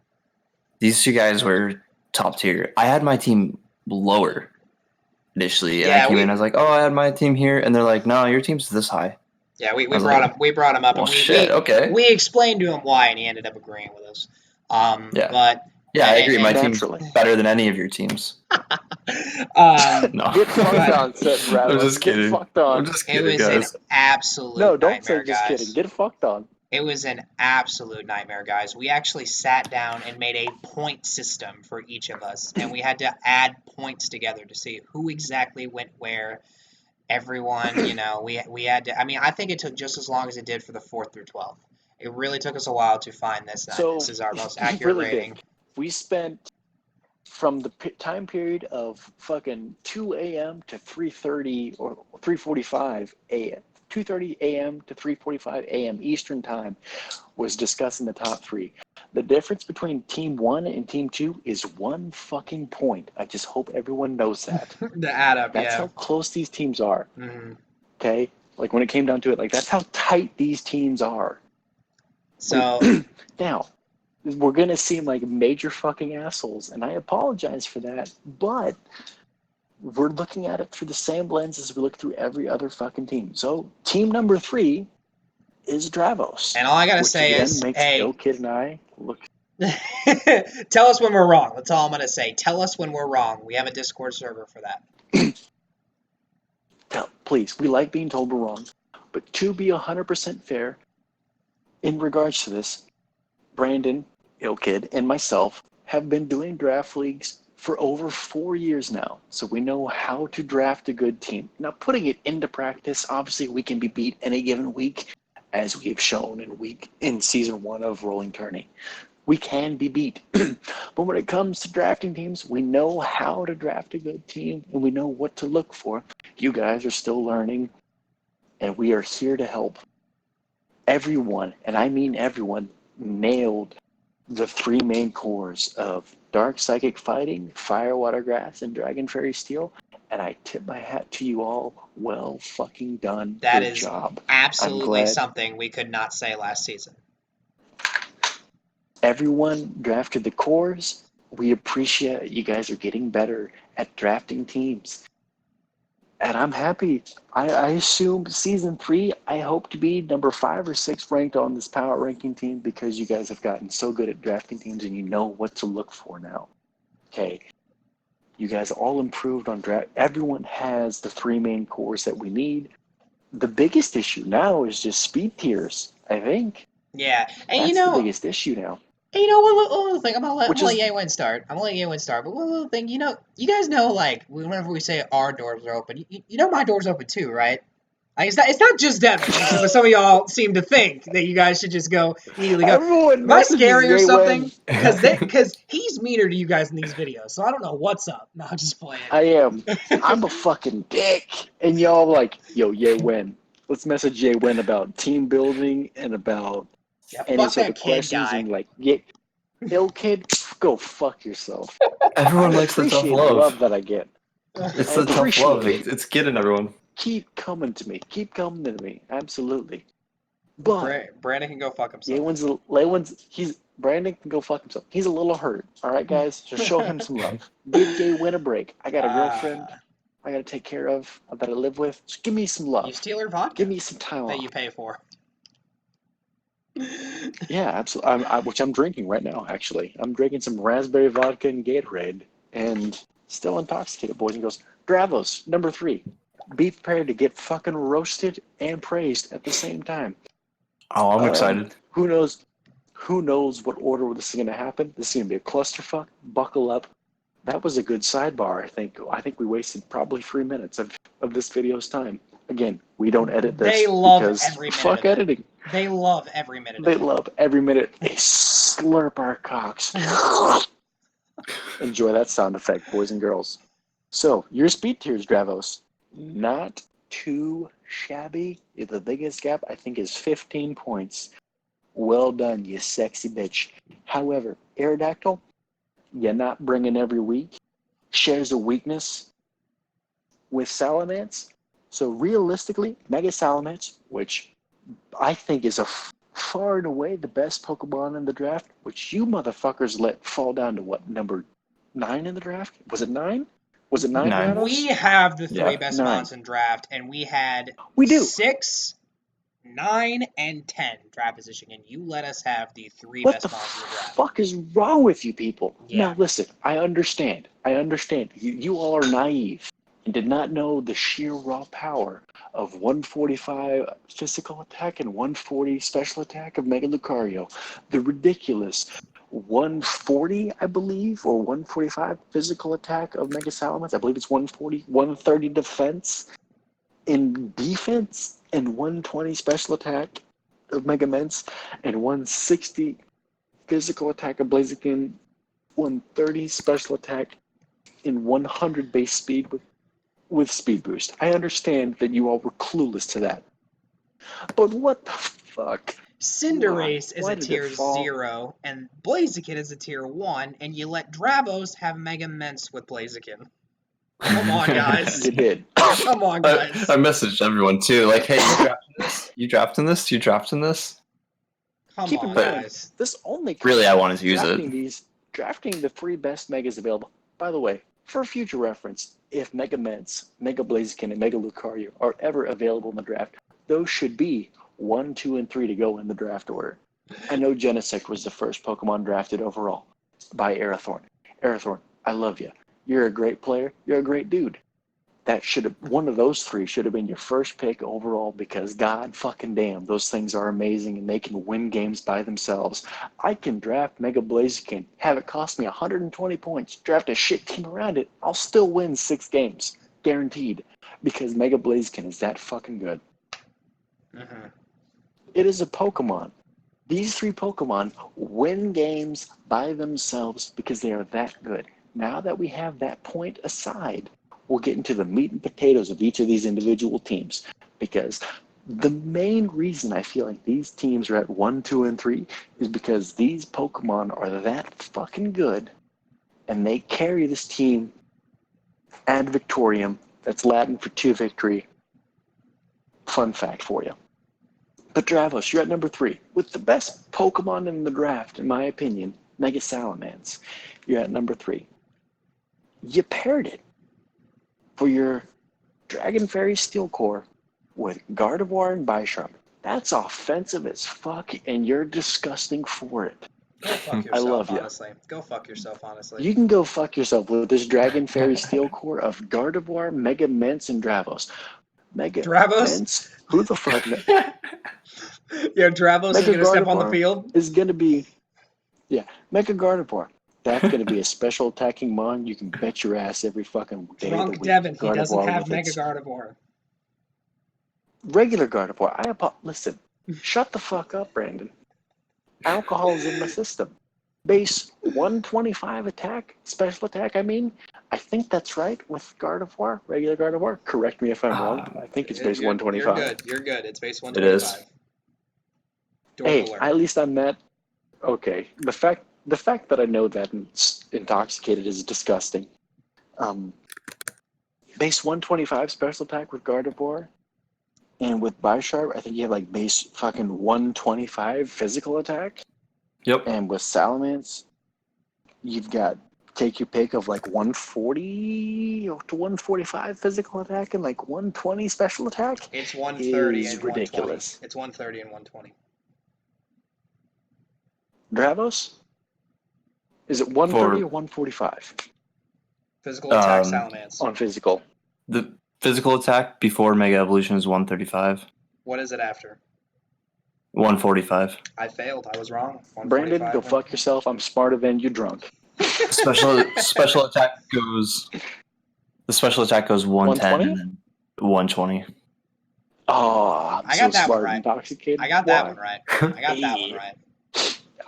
these 2 guys were top tier. I had my team lower initially. And I came in, I was like, oh, I had my team here. And they're like, no, your team's this high. Yeah, we brought him up. Well, and okay. We explained to him why, and he ended up agreeing with us. But yeah, I agree. My team's better than any of your teams. No. Get fucked on, Seth Rattler. I'm just kidding. Get fucked on. I'm just kidding, it was guys. an absolute No, don't nightmare, say just guys. kidding. Get fucked on. It was an absolute nightmare, guys. We actually sat down and made a point system for each of us, and we had to add points together to see who exactly went where. Everyone, we had to. I mean, I think it took just as long as it did for the 4th through 12th. It really took us a while to find this. So, this is our most accurate rating. Big. We spent from the time period of fucking 2 a.m. to 3:30 or 3:45 a.m. 2:30 a.m. to 3:45 a.m. Eastern time was discussing the top 3. The difference between Team 1 and Team 2 is 1 fucking point. I just hope everyone knows that. The add up, That's how close these teams are. Mm-hmm. Okay? Like when it came down to it, like that's how tight these teams are. So now, we're going to seem like major fucking assholes, and I apologize for that, but we're looking at it through the same lens as we look through every other fucking team. So, team number 3 is Dravos. And all I gotta say is, makes hey, No Kid and I look. Tell us when we're wrong. That's all I'm gonna say. Tell us when we're wrong. We have a Discord server for that. Please, we like being told we're wrong, but to be 100% fair, in regards to this, Brandon, Ilkid, and myself have been doing draft leagues for over 4 years now, so we know how to draft a good team. Now, putting it into practice, obviously we can be beat any given week, as we have shown in season 1 of Rolling Tourney. We can be beat. But when it comes to drafting teams, we know how to draft a good team, and we know what to look for. You guys are still learning, and we are here to help. Everyone, and I mean everyone, nailed the 3 main cores of Dark Psychic Fighting, Fire, Water, Grass, and Dragon, Fairy, Steel. And I tip my hat to you all. Well fucking done. That Good is job. absolutely something we could not say last season. Everyone drafted the cores. We appreciate you guys are getting better at drafting teams. And I'm happy. I assume season 3, I hope to be number 5 or 6 ranked on this power ranking team because you guys have gotten so good at drafting teams and you know what to look for now. Okay. You guys all improved on draft. Everyone has the 3 main cores that we need. The biggest issue now is just speed tiers, I think. Yeah. And That's the biggest issue now. And one little thing, I'm gonna let Yewin start. But one little thing, you guys know, like, whenever we say our doors are open, you know my door's open too, right? Like, it's not just Devin, but some of y'all seem to think that you guys should just go immediately go. Am I scary or something? Because he's meaner to you guys in these videos, so I don't know what's up. No, I'm just playing. I am. I'm a fucking dick. And y'all like, yo, Yewin. Let's message Yewin about team building and about any sort of questions. And like, Ilkid, go fuck yourself. Everyone I likes the tough appreciate the love. love that I get. It's I the tough love. appreciate it. It's getting everyone. Keep coming to me. Keep coming to me. Absolutely. But Brandon can go fuck himself. Brandon can go fuck himself. He's a little hurt. All right, guys, just show him some love. Give Gay Win a break. I got a girlfriend I got to take care of that I live with. Just give me some love. You steal her vodka. Give me some time that off. you pay for. Yeah, absolutely. Which I'm drinking right now. Actually, I'm drinking some raspberry vodka and Gatorade, and still intoxicated, boys and girls. Dravos, number 3. Be prepared to get fucking roasted and praised at the same time. Oh, I'm excited. Who knows? Who knows what order this is going to happen? This is going to be a clusterfuck. Buckle up. That was a good sidebar, I think. I think we wasted probably 3 minutes of this video's time. Again, we don't edit this They love because every minute fuck of it. editing. They love every minute They of it. love every minute. They slurp our cocks. Enjoy that sound effect, boys and girls. So, your speed tiers, Dravos. Not too shabby. The biggest gap, I think, is 15 points. Well done, you sexy bitch. However, Aerodactyl, you're not bringing every week. Shares a weakness with Salamence. So realistically, Mega Salamence, which I think is far and away the best Pokemon in the draft, which you motherfuckers let fall down to what, number 9 in the draft? Was it 9? Was it 9? 9. We have the 3 Yeah. best 9. mons in draft, and we had We do. 6, 9, and 10 draft position, and you let us have the 3 What best the mons in the draft. fuck is wrong with you people? Yeah. Now listen, I understand. You all are naive and did not know the sheer raw power of 145 physical attack and 140 special attack of Mega Lucario. The ridiculous 140, I believe, or 145 physical attack of Mega Salamence. I believe it's 140, 130 defense in defense, and 120 special attack of Mega Mence, and 160 physical attack of Blaziken, 130 special attack, and 100 base speed with speed boost. I understand that you all were clueless to that. But what the fuck? Cinderace is Why a did it tier fall? 0, and Blaziken is a tier 1, and you let Dravos have Mega Mence with Blaziken. Come on, guys. You did. Come on, guys. I messaged everyone too, like, hey, you drafting this? You drafting this? You drafting this? Come Keep in on, mind, guys. this only Really, I wanted to use it. Drafting the 3 best Megas available. By the way, for future reference, if Mega Mence, Mega Blaziken, and Mega Lucario are ever available in the draft, those should be 1, 2, and 3 to go in the draft order. I know Genesect was the first Pokemon drafted overall by Arathorn. Arathorn, I love you. You're a great player. You're a great dude. One of those 3 should have been your first pick overall, because god fucking damn, those things are amazing and they can win games by themselves. I can draft Mega Blaziken, have it cost me 120 points, draft a shit team around it, I'll still win 6 games. Guaranteed. Because Mega Blaziken is that fucking good. Mm-hmm. It is a Pokemon. These 3 Pokemon win games by themselves because they are that good. Now that we have that point aside, we'll get into the meat and potatoes of each of these individual teams, because the main reason I feel like these teams are at 1, 2, and 3 is because these Pokemon are that fucking good, and they carry this team ad victoriam. That's Latin for to victory. Fun fact for you. But Dravos, you're at number 3 with the best Pokemon in the draft, in my opinion, Mega Salamence. You're at number 3. You paired it for your Dragon Fairy Steel Core with Gardevoir and Bisharp. That's offensive as fuck, and you're disgusting for it. Go fuck yourself, I love you. honestly. Go fuck yourself, honestly. You can go fuck yourself with this Dragon Fairy Steel Core of Gardevoir, Mega Mence, and Dravos. Mega Dravos? Mence? Who the fuck? Yeah, Dravos is Mega going to step on the Gardevoir field. is going to be, Mega Gardevoir. That's going to be a special attacking mon. You can bet your ass every fucking day of the Drunk week. Devin, he doesn't Gardevoir have with Mega its Gardevoir. regular Gardevoir. Listen, shut the fuck up, Brandon. Alcohol is in my system. Base 125 attack, special attack, I think that's right with Gardevoir, regular Gardevoir. Correct me if I'm wrong. I think it's base 125. You're good. It's base It is. 125. Dork Hey, alert. at least I'm that. Okay. The fact the fact that I know that intoxicated is disgusting. Base 125 special attack with Gardevoir, and with Bisharp, I think you have like base fucking 125 physical attack. Yep. And with Salamence, you've got take your pick of like 140 to 145 physical attack and like 120 special attack. It's 130 is and ridiculous. 120. It's 130 and 120. Dravos? Is it 130 or 145? Physical attack Salamence. On physical. The physical attack before Mega Evolution is 135. What is it after? 145. I failed. I was wrong. Brandon, go fuck yourself. I'm smarter than you drunk. Special attack goes. The special attack goes 110 and then 120. Oh, I got that smart, one right. Intoxicated. I got that one right.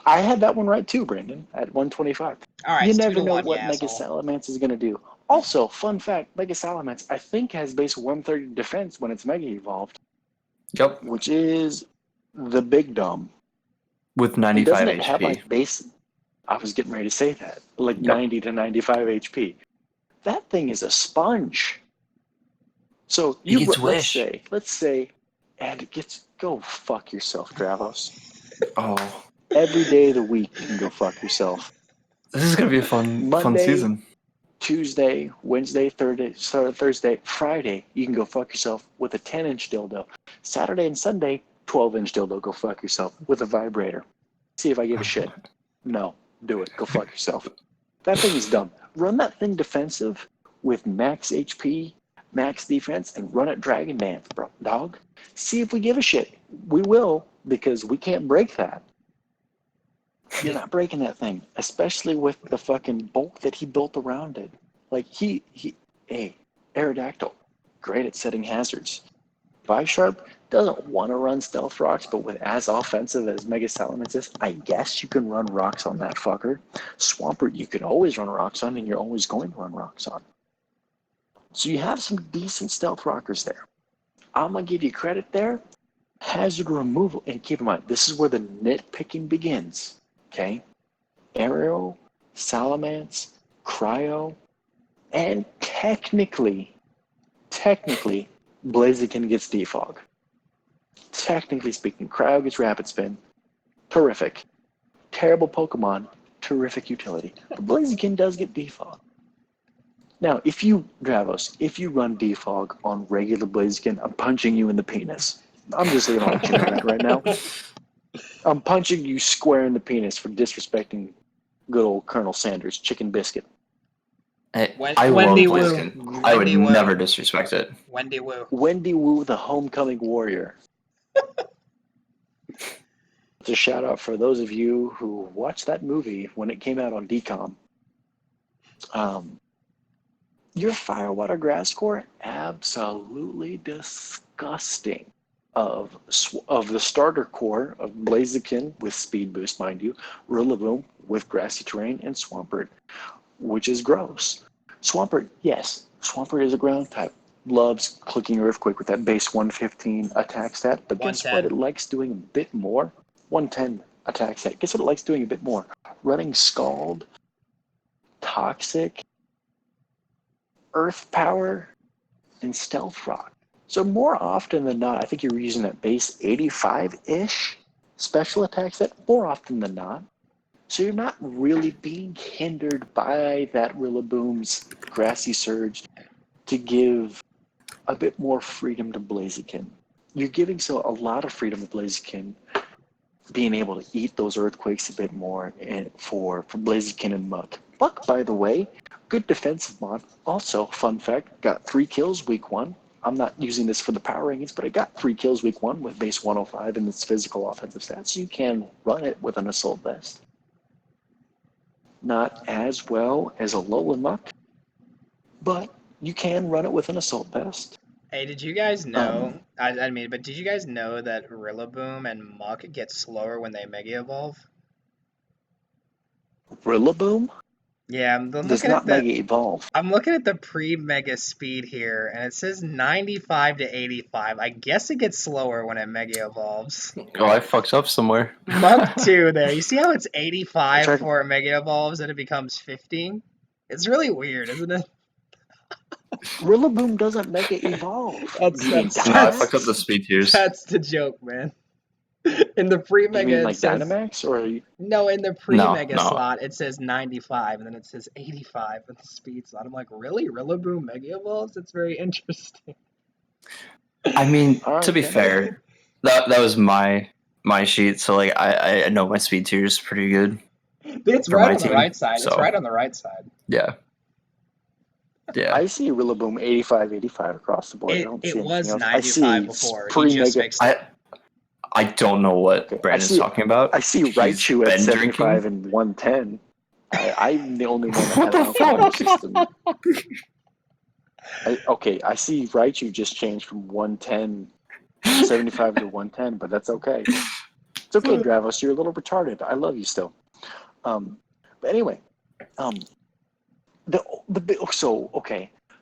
I had that one right too, Brandon, at 125. All right, you never know 2-1, what Mega Salamence is going to do. Also, fun fact, Mega Salamence, I think, has base 130 defense when it's Mega Evolved. Yep. Which is the big dumb. With 95 doesn't it HP. have like base? I was getting ready to say that. Like 90 to 95 HP. That thing is a sponge. So let's say, and it gets, go fuck yourself, Dravos. Oh. Every day of the week you can go fuck yourself. This is gonna be a fun season. Tuesday, Wednesday, Thursday, Friday, you can go fuck yourself with a 10-inch dildo. Saturday and Sunday, 12-inch dildo, go fuck yourself with a vibrator. See if I give a shit. No, do it. Go fuck yourself. That thing is dumb. Run that thing defensive with max HP, max defense, and run it Dragon Dance, bro, dog. See if we give a shit. We will, because we can't break that. You're not breaking that thing, especially with the fucking bulk that he built around it. Like, Aerodactyl, great at setting hazards. Bisharp doesn't want to run Stealth Rocks, but with as offensive as Mega Salamence is, I guess you can run rocks on that fucker. Swampert, you can always run rocks on, and you're always going to run rocks on. So you have some decent Stealth Rockers there. I'm going to give you credit there. Hazard removal, and keep in mind, this is where the nitpicking begins. Okay, Aerial, Salamence, Cryo, and technically, Blaziken gets Defog. Technically speaking, Cryo gets Rapid Spin. Terrific. Terrible Pokemon. Terrific utility. But Blaziken does get Defog. Now, if you run Defog on regular Blaziken, I'm punching you in the penis. I'm just going to let you know that right now. I'm punching you square in the penis for disrespecting good old Colonel Sanders' chicken biscuit. I love Blaziken. I would never disrespect it. Wendy Wu. Wendy Wu, the homecoming warrior. It's a shout out for those of you who watched that movie when it came out on DCOM. Your Firewater Grass Core, absolutely disgusting. Of the starter core of Blaziken with Speed Boost, mind you, Rillaboom with Grassy Terrain, and Swampert, which is gross. Swampert, yes, Swampert is a ground type. Loves clicking Earthquake with that base 115 attack stat, but guess what? It likes doing a bit more. 110 attack stat. Guess what it likes doing a bit more? Running Scald, Toxic, Earth Power, and Stealth Rock. So more often than not, I think you're using that base 85-ish special attack set more often than not. So you're not really being hindered by that Rillaboom's Grassy Surge to give a bit more freedom to Blaziken. You're giving a lot of freedom to Blaziken, being able to eat those Earthquakes a bit more and for Blaziken and Muck. Muck, by the way, good defensive mod. Also, fun fact, got 3 kills week 1. I'm not using this for the power rankings, but it got 3 kills week 1 with base 105 and its physical offensive stats. You can run it with an Assault Vest. Not as well as a Alolan Muck, but you can run it with an Assault Vest. Hey, did you guys know, but did you guys know that Rillaboom and Muck get slower when they Mega Evolve? Rillaboom? Yeah, I'm Does looking at not the Mega Evolve. I'm looking at the pre-mega speed here, and it says 95 to 85. I guess it gets slower when it mega evolves. Oh, I fucked up somewhere. Monk 2 there. You see how it's I 85 tried. before it mega evolves and it becomes 15? It's really weird, isn't it? Rillaboom doesn't Mega Evolve. That's You mean that's No, I that's fucked up the Dynamax? speed tiers. that's the joke, man. In the You pre-mega mean it like says Dynamax or no, in the No, pre-mega no. slot it says 95 and then it says 85 in the speed slot. I'm like, really? Rillaboom mega evolves? It's very interesting. I mean, all to right be then. fair, that was my sheet, so like I know my speed tier is pretty good It's for right my on the team. right side. It's So right on the right side. yeah. I see Rillaboom 85, 85 across the board. I don't It see anything was else. I 95 see before. He just pre-Mega. fixed it. I don't know what Okay, Brandon's talking about. I see He's Raichu at been 75 drinking. and 110. I'm the only one that What has an the Alkaline fuck? system. I see Raichu just changed from 110 from 75 to 110, but that's okay. It's okay, Dravos. You're a little retarded. I love you still. But anyway,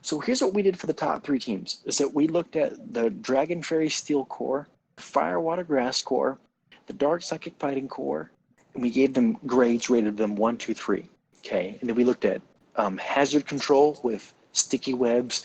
so here's what we did for the top 3 teams: is that we looked at the Dragon Fairy Steel core, Fire Water Grass core, the Dark Psychic Fighting core, and we gave them grades, rated them 1, 2, 3. Okay, and then we looked at hazard control with sticky webs,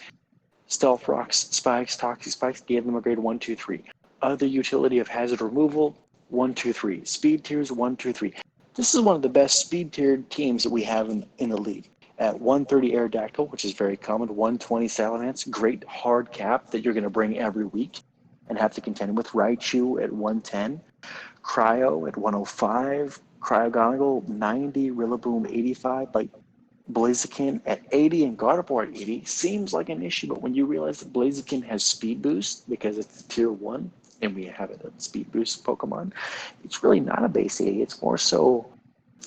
stealth rocks, spikes, toxic spikes, gave them a grade 1, 2, 3. Other utility of hazard removal, 1, 2, 3. Speed tiers, 1, 2, 3. This is one of the best speed tiered teams that we have in the league. At 130 Aerodactyl, which is very common, 120 Salamence, great hard cap that you're going to bring every week and have to contend with. Raichu at 110, Cryo at 105, Cryogonal 90, Rillaboom 85, like Blaziken at 80 and Gardevoir at 80 seems like an issue, but when you realize that Blaziken has speed boost because it's tier 1 and we have it a speed boost Pokemon, it's really not a base 80. It's more so,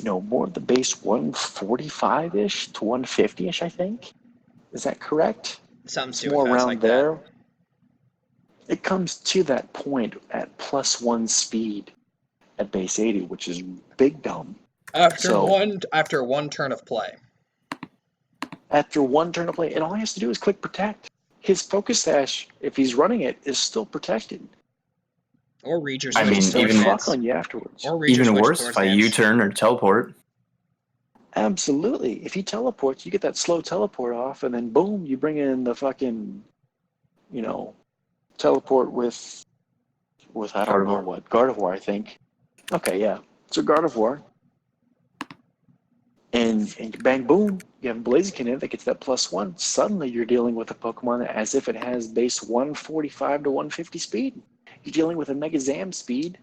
more of the base 145-ish to 150-ish, I think. Is that correct? Something It's stupid more fast around like there. that. It comes to that point at +1 speed at base 80, which is big dumb. After one turn of play. After one turn of play, and all he has to do is click protect. His focus sash, if he's running it, is still protected. Or read your I switch mean, He'll still towards even fuck hands. on you afterwards. Or read your Even switch worse, towards if I hands. U-turn or teleport. Absolutely. If he teleports, you get that slow teleport off, and then boom, you bring in the fucking, teleport with I don't know Gardevoir. what, Gardevoir, I think. Okay, yeah. So Gardevoir, and bang boom, you have Blaziken in it that gets that +1. Suddenly you're dealing with a Pokemon as if it has base 145 to 150 speed. You're dealing with a Mega Zam speed,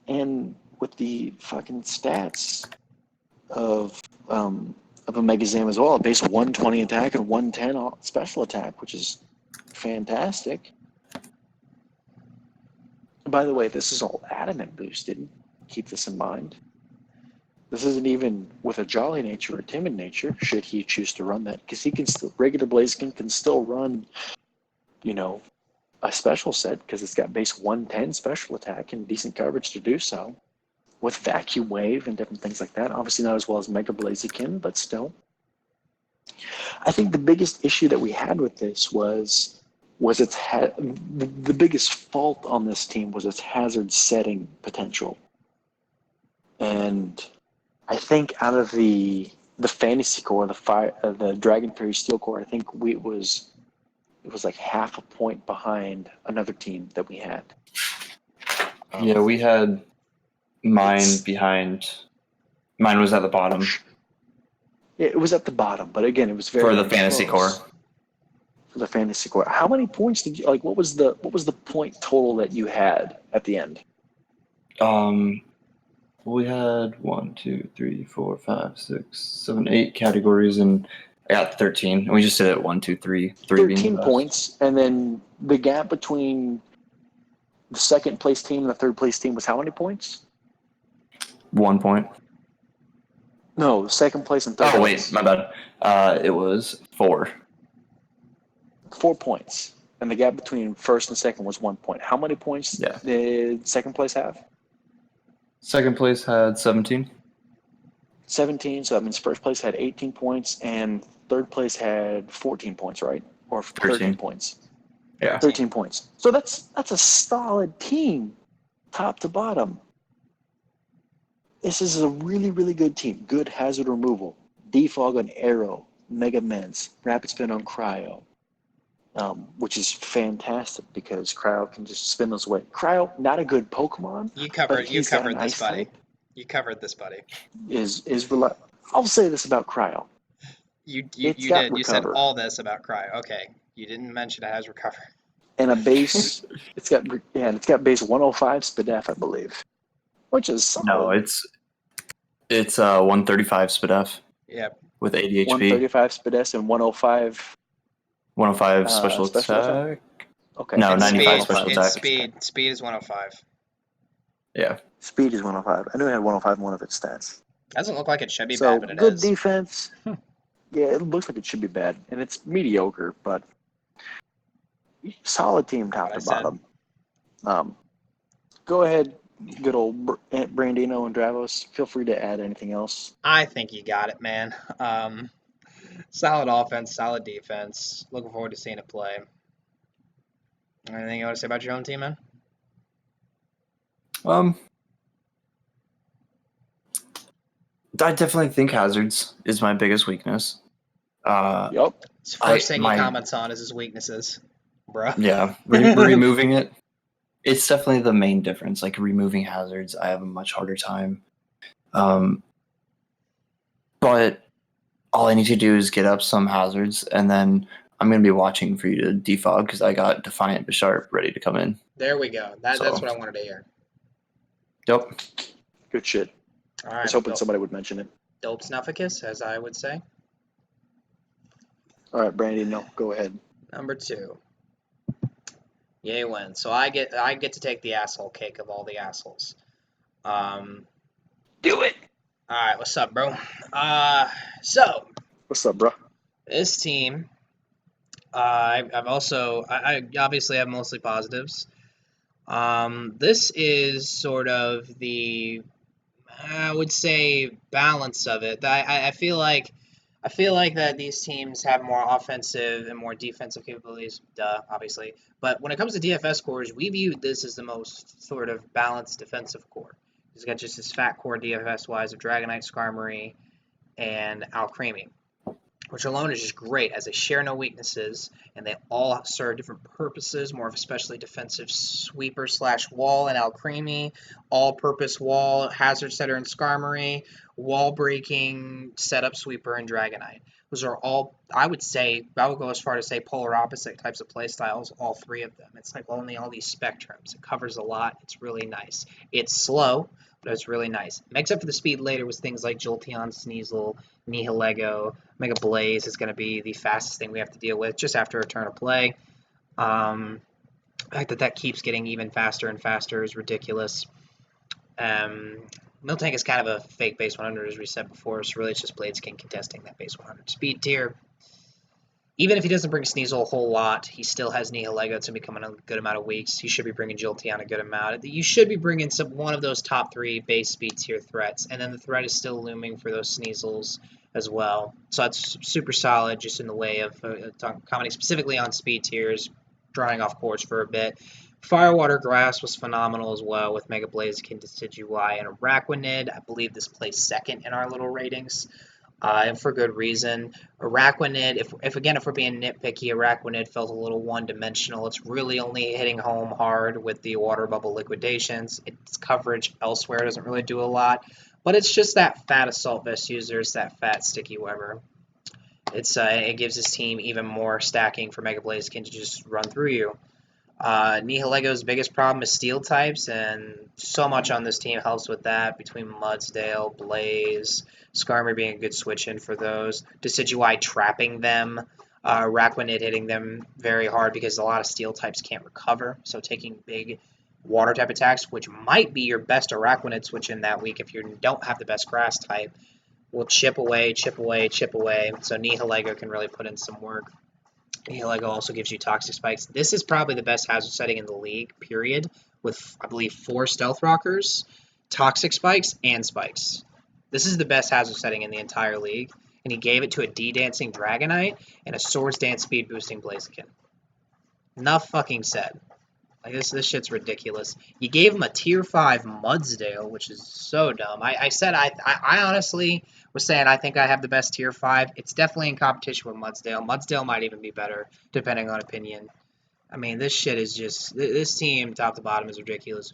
and with the fucking stats of a Mega Zam as well, base 120 attack and 110 special attack, which is fantastic. By the way, this is all adamant boosted. Keep this in mind. This isn't even with a jolly nature or timid nature, should he choose to run that, because he can still, regular Blaziken can still run, a special set, because it's got base 110 special attack and decent coverage to do so, with Vacuum Wave and different things like that. Obviously not as well as Mega Blaziken, but still. I think the biggest issue that we had with this was the biggest fault on this team was its hazard setting potential. And I think out of the fantasy core, the Dragon Fairy Steel core, I think it was like half a point behind another team that we had. Yeah, we had mine behind. Mine was at the bottom. It was at the bottom, but again, it was very For the very fantasy close. core. For the fantasy core, how many points did you like? What was the point total that you had at the end? We had 1, 2, 3, 4, 5, 6, 7, 8 categories, and I got 13. And we just did it 1, 2, 3. 3 being 13 the best. points, and then the gap between the second place team and the third place team was how many points? 1 point. No, second place and third Oh, place. wait, my bad. It was 4. 4 points. And the gap between first and second was 1 point. How many points did second place have? Second place had 17. 17, so that means first place had 18 points and third place had 14 points, right? Or 13 points. Yeah. 13 points. So that's a solid team, top to bottom. This is a really, really good team. Good hazard removal, defog on Arrow, Mega Mens, Rapid Spin on Cryo, which is fantastic because Cryo can just spin those away. Cryo, not a good Pokemon, You but covered he's got an this, ice buddy. type. You covered this, buddy. I'll say this about Cryo. You It's got did. You said recover. all this about Cryo. Okay. You didn't mention it has recover. And a base, it's got base 105 Spadef, I believe, which is solid. No, it's 135 Spadef. Yep. With 80 HP. 135 Spadef and 105. 105 special attack. Okay. No, and 95 speed, special attack. Speed is 105. Yeah. Speed is 105. I knew it had 105 in one of its stats. Doesn't look like it should be so bad, but it good is. Defense. Yeah, it looks like it should be bad, and it's mediocre, but solid team top to bottom. Go ahead, good old Brandino and Dravos. Feel free to add anything else. I think you got it, man. Solid offense, solid defense. Looking forward to seeing it play. Anything you want to say about your own team, man? I definitely think hazards is my biggest weakness. Yep. It's the first thing he comments on is his weaknesses, bro. Yeah, removing it. It's definitely the main difference. Like removing hazards, I have a much harder time. But all I need to do is get up some hazards, and then I'm going to be watching for you to defog because I got Defiant Bisharp ready to come in. There we go. That's what I wanted to hear. Yep. Good shit. All right, I was hoping somebody would mention it. Dope Snufficus, as I would say. All right, Brandy, no, go ahead. Number 2. Yay win. So I get to take the asshole cake of all the assholes. Do it. All right, what's up, bro? So What's up, bro? This team, I obviously have mostly positives. This is sort of the, I would say, balance of it. I feel like that these teams have more offensive and more defensive capabilities, obviously. But when it comes to DFS cores, we viewed this as the most sort of balanced defensive core. He's got just this fat core DFS-wise of Dragonite, Skarmory, and Alcremie, which alone is just great as they share no weaknesses, and they all serve different purposes. More of a specially defensive sweeper / wall in Alcremie, all-purpose wall, hazard setter in Skarmory, wall-breaking setup sweeper in Dragonite. Those are all, I would go as far to say polar opposite types of play styles, all three of them. It's like only all these spectrums. It covers a lot. It's really nice. It's slow, but it's really nice. Makes up for the speed later with things like Jolteon, Sneasel, Nihilego. Mega Blaze is going to be the fastest thing we have to deal with just after a turn of play. The fact that keeps getting even faster and faster is ridiculous. Miltank is kind of a fake base 100, as we said before, so really it's just Blaziken contesting that base 100 speed tier. Even if he doesn't bring Sneasel a whole lot, he still has Nihilego. It's going to be coming a good amount of weeks. He should be bringing Jolteon a good amount. You should be bringing one of those top 3 base speed tier threats, and then the threat is still looming for those Sneasels as well. So that's super solid just in the way of commenting specifically on speed tiers, drawing off course for a bit. Firewater Grass was phenomenal as well with Mega Blaziken, Decidueye, and Araquanid. I believe this placed second in our little ratings. And for good reason. Araquanid, if we're being nitpicky, Araquanid felt a little one-dimensional. It's really only hitting home hard with the water bubble liquidations. Its coverage elsewhere doesn't really do a lot. But it's just that fat Assault Vest user. It's that fat Sticky Weber. It gives his team even more stacking for Mega Blaziken to just run through you. Nihilego's biggest problem is steel types, and so much on this team helps with that, between Mudsdale, Blaze, Skarmory being a good switch in for those, Decidueye trapping them, Araquanid hitting them very hard because a lot of steel types can't recover, so taking big water type attacks, which might be your best Araquanid switch in that week if you don't have the best grass type, will chip away, so Nihilego can really put in some work. Nihilego also gives you Toxic Spikes. This is probably the best hazard setting in the league, period, with, I believe, 4 Stealth Rockers, Toxic Spikes, and Spikes. This is the best hazard setting in the entire league, and he gave it to a D-dancing Dragonite and a Swords Dance speed boosting Blaziken. Enough fucking said. Like this shit's ridiculous. You gave him a tier 5 Mudsdale, which is so dumb. I said I honestly was saying I think I have the best tier 5. It's definitely in competition with Mudsdale. Mudsdale might even be better, depending on opinion. I mean, this shit is just this team top to bottom is ridiculous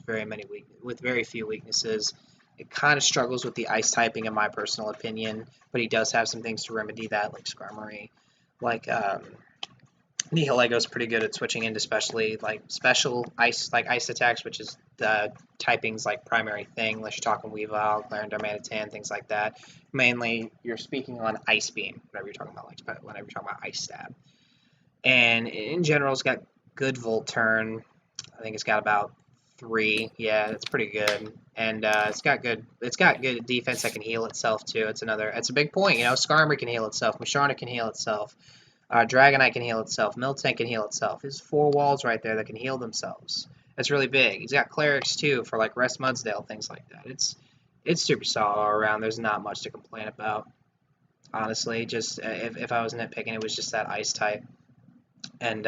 with very few weaknesses. It kind of struggles with the ice typing in my personal opinion, but he does have some things to remedy that, like Skarmory, like Nihilego's pretty good at switching into special ice attacks, which is the typing's like primary thing, unless you're talking Weavile, Glaring Darmanitan, things like that. Mainly, you're speaking on Ice Beam, whenever you're talking about Ice Stab. And in general, it's got good Volt Turn. I think it's got about 3. Yeah, it's pretty good. And it's got good defense that can heal itself too. It's a big point. Skarmory can heal itself. Musharna can heal itself. Dragonite can heal itself. Miltank can heal itself. There's 4 walls right there that can heal themselves. That's really big. He's got Clerics too for like Rest Mudsdale, things like that. It's super solid all around. There's not much to complain about. Honestly, just if I was nitpicking, it was just that Ice type. And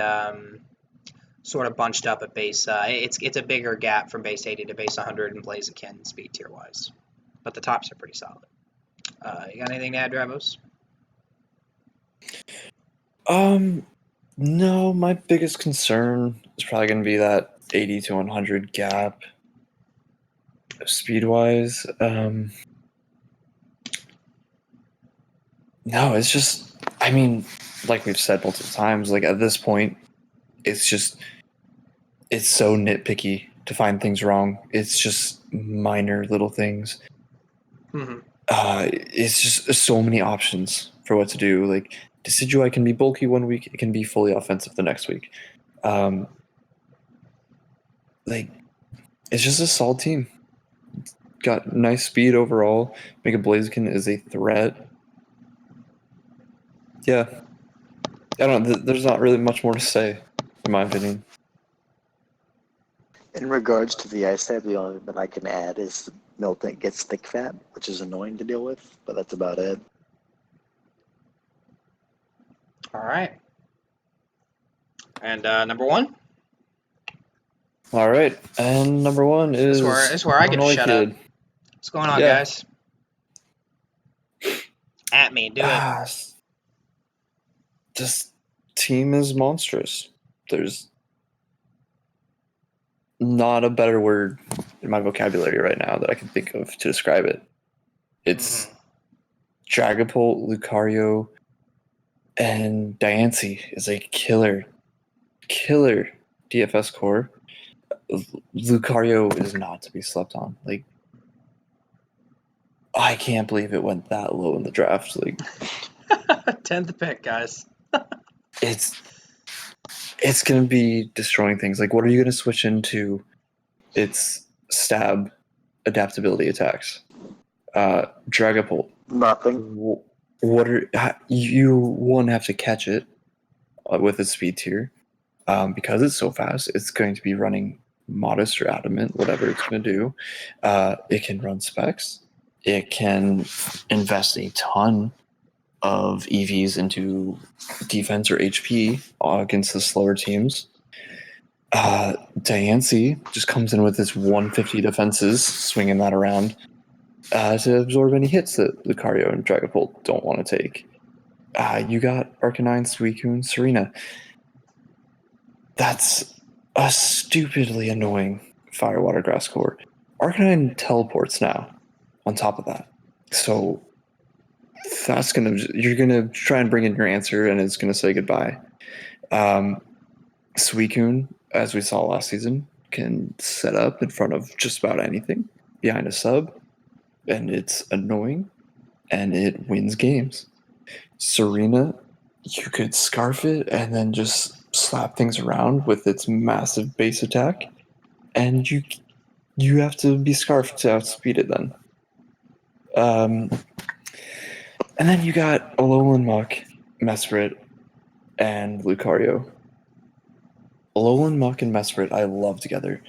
sort of bunched up at base. It's a bigger gap from base 80 to base 100 in Blaziken speed tier wise. But the tops are pretty solid. You got anything to add, Dravos? No, my biggest concern is probably going to be that 80 to 100 gap speed-wise. No, it's just, I mean, like we've said multiple times, like at this point, it's so nitpicky to find things wrong. It's just minor little things. Mm-hmm. It's just so many options for what to do. Like, Decidueye can be bulky one week, it can be fully offensive the next week. It's just a solid team. Got nice speed overall. Mega Blaziken is a threat. Yeah. I don't know. There's not really much more to say, in my opinion. In regards to the ice type, the only thing that I can add is Miltank gets thick fat, which is annoying to deal with, but that's about it. All right. And number 1? All right. And number 1 is... This is where I get to shut up. What's going on, guys? At me. Do it. This team is monstrous. There's not a better word in my vocabulary right now that I can think of to describe it. It's Dragapult, Lucario, and Diancie is a killer DFS core. Lucario is not to be slept on. Like, I can't believe it went that low in the draft. Like, 10th pick, guys. It's going to be destroying things. Like, what are you going to switch into? It's stab adaptability attacks. Dragapult. Nothing. You have to catch it with its speed tier. Because it's so fast, it's going to be running Modest or Adamant, whatever it's going to do. It can run specs. It can invest a ton of EVs into defense or HP against the slower teams. Diancie just comes in with his 150 defenses, swinging that around to absorb any hits that Lucario and Dragapult don't want to take. You got Arcanine, Suicune, Serena. That's a stupidly annoying Firewater Grass core. Arcanine teleports now on top of that. So you're gonna try and bring in your answer and it's gonna say goodbye. Suicune, as we saw last season, can set up in front of just about anything behind a sub, and it's annoying and it wins games. Serena, you could scarf it and then just slap things around with its massive base attack, and you have to be scarfed to outspeed it then. And then you got Alolan Muck, Mesprit, and Lucario. Alolan Muck and Mesprit I love together.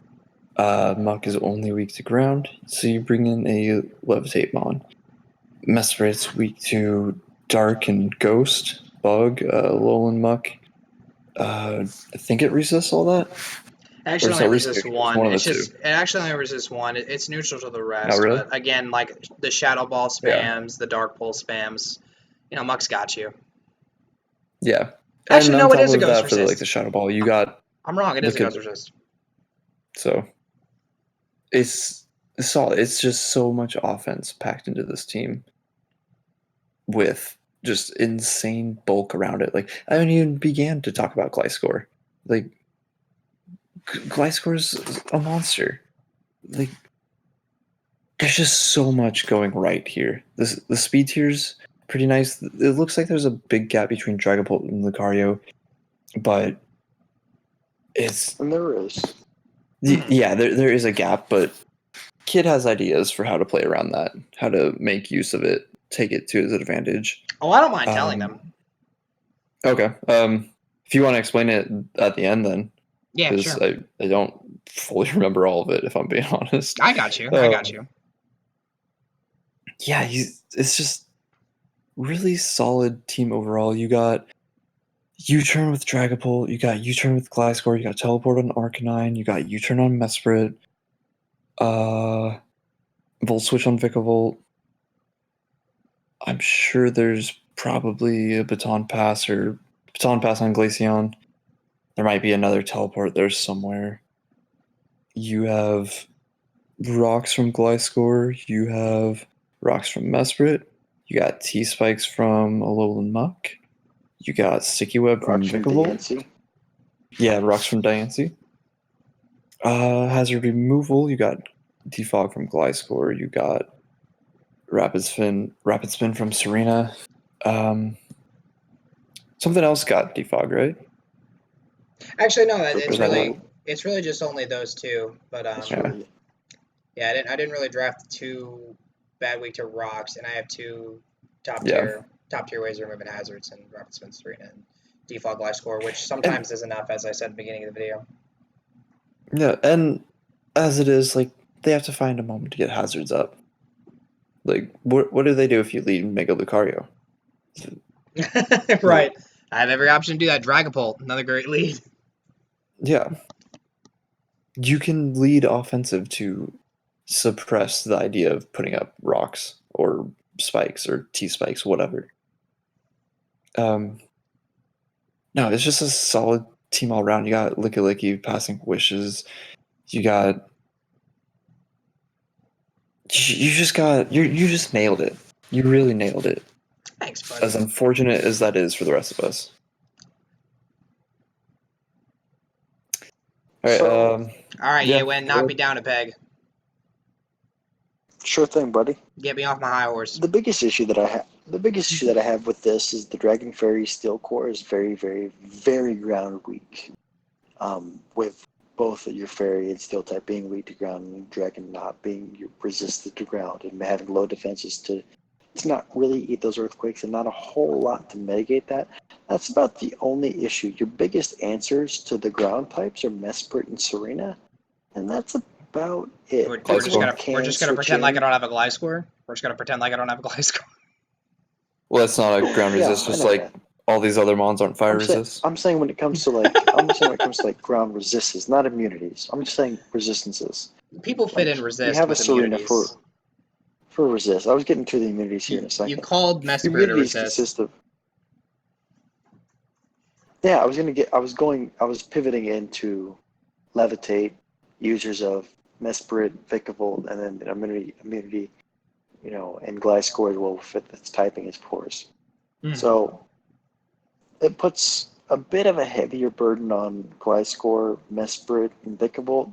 Muck is only weak to ground, so you bring in a Levitate Mon. Mesprit's weak to Dark and Ghost, Bug, Alolan Muck. I think it resists all that. It Or actually it's only not resist, resists it's one. one of the It's two. just it actually only resists one. It's neutral to the Oh, rest. really? But again, like the Shadow Ball Yeah. spams, the Dark Pulse spams. Muck's got you. Yeah. Actually, And on no, it top is a of Ghost that, for the Resist. Shadow Ball, you got I'm wrong. It is a Look Ghost Resist. so it's solid. It's just so much offense packed into this team with just insane bulk around it. Like I haven't even began to talk about Gliscor. Like Gliscor's a monster. Like there's just so much going right here. The speed tier's pretty nice. It looks like there's a big gap between Dragapult and Lucario, but it's And there is. yeah, there is a gap, but Kid has ideas for how to play around that, how to make use of it, take it to his advantage. Oh, I don't mind telling them. Okay. If you want to explain it at the end, then. Yeah, Because sure. I don't fully remember all of it, if I'm being honest. I got you. I got you. Yeah, it's just really solid team overall. You got U-turn with Dragapult, you got U-turn with Gliscor, you got Teleport on Arcanine, you got U-turn on Mesprit, Volt Switch on Vikavolt. I'm sure there's probably a Baton Pass or Baton Pass on Glaceon. There might be another Teleport there somewhere. You have Rocks from Gliscor, you have Rocks from Mesprit, you got T-Spikes from Alolan Muck, you got Sticky Web from Rocks from Vikavolt. Diancie. Yeah, Rocks from Diancie. Hazard Removal, you got Defog from Gliscor, you got Rapid Spin from Serena. Something else got Defog, right? Actually, no. For It's really just only those two. But yeah, I didn't really draft two bad week to rocks, and I have two top tier ways of removing hazards and Rapid Spin Serena and Defog Gliscor, which sometimes is enough, as I said at the beginning of the video. Yeah, and as it is, like they have to find a moment to get hazards up. Like, what do they do if you lead Mega Lucario? Right. I have every option to do that. Dragapult, another great lead. Yeah. You can lead offensive to suppress the idea of putting up rocks or spikes or T-spikes, whatever. No, it's just a solid team all around. You got Licky Licky passing wishes. You got you just nailed it. You really nailed it. Thanks, buddy. As unfortunate as that is for the rest of us. All right. So, all right, yeah, Win, knock me down a peg. Sure thing, buddy. Get me off my high horse. The biggest issue that I have with this is the Dragon Fairy Steel Core is very, very, very ground weak. With both your Fairy and Steel type being weak to ground, and Dragon not being resistant to ground, and having low defenses to not really eat those earthquakes, and not a whole lot to mitigate that. That's about the only issue. Your biggest answers to the ground types are Mesprit and Serena, and that's about it. We're just gonna pretend like I don't have a Gliscor. We're just gonna pretend like I don't have a Gliscor. Well, that's not a ground resist. Just like all these other mons aren't fire resist. I'm saying when it comes to ground resistances, not immunities. I'm just saying resistances. People fit in resist. You have with a Serena immunities. for resist. I was getting to the immunities here in a second. You called Mesprit a resist. Yeah, I was pivoting into Levitate, users of Mesprit, Vikavolt, and then immunity, and Gliscor will fit its typing as pores. So it puts a bit of a heavier burden on Gliscor, Mesprit, and Vikavolt,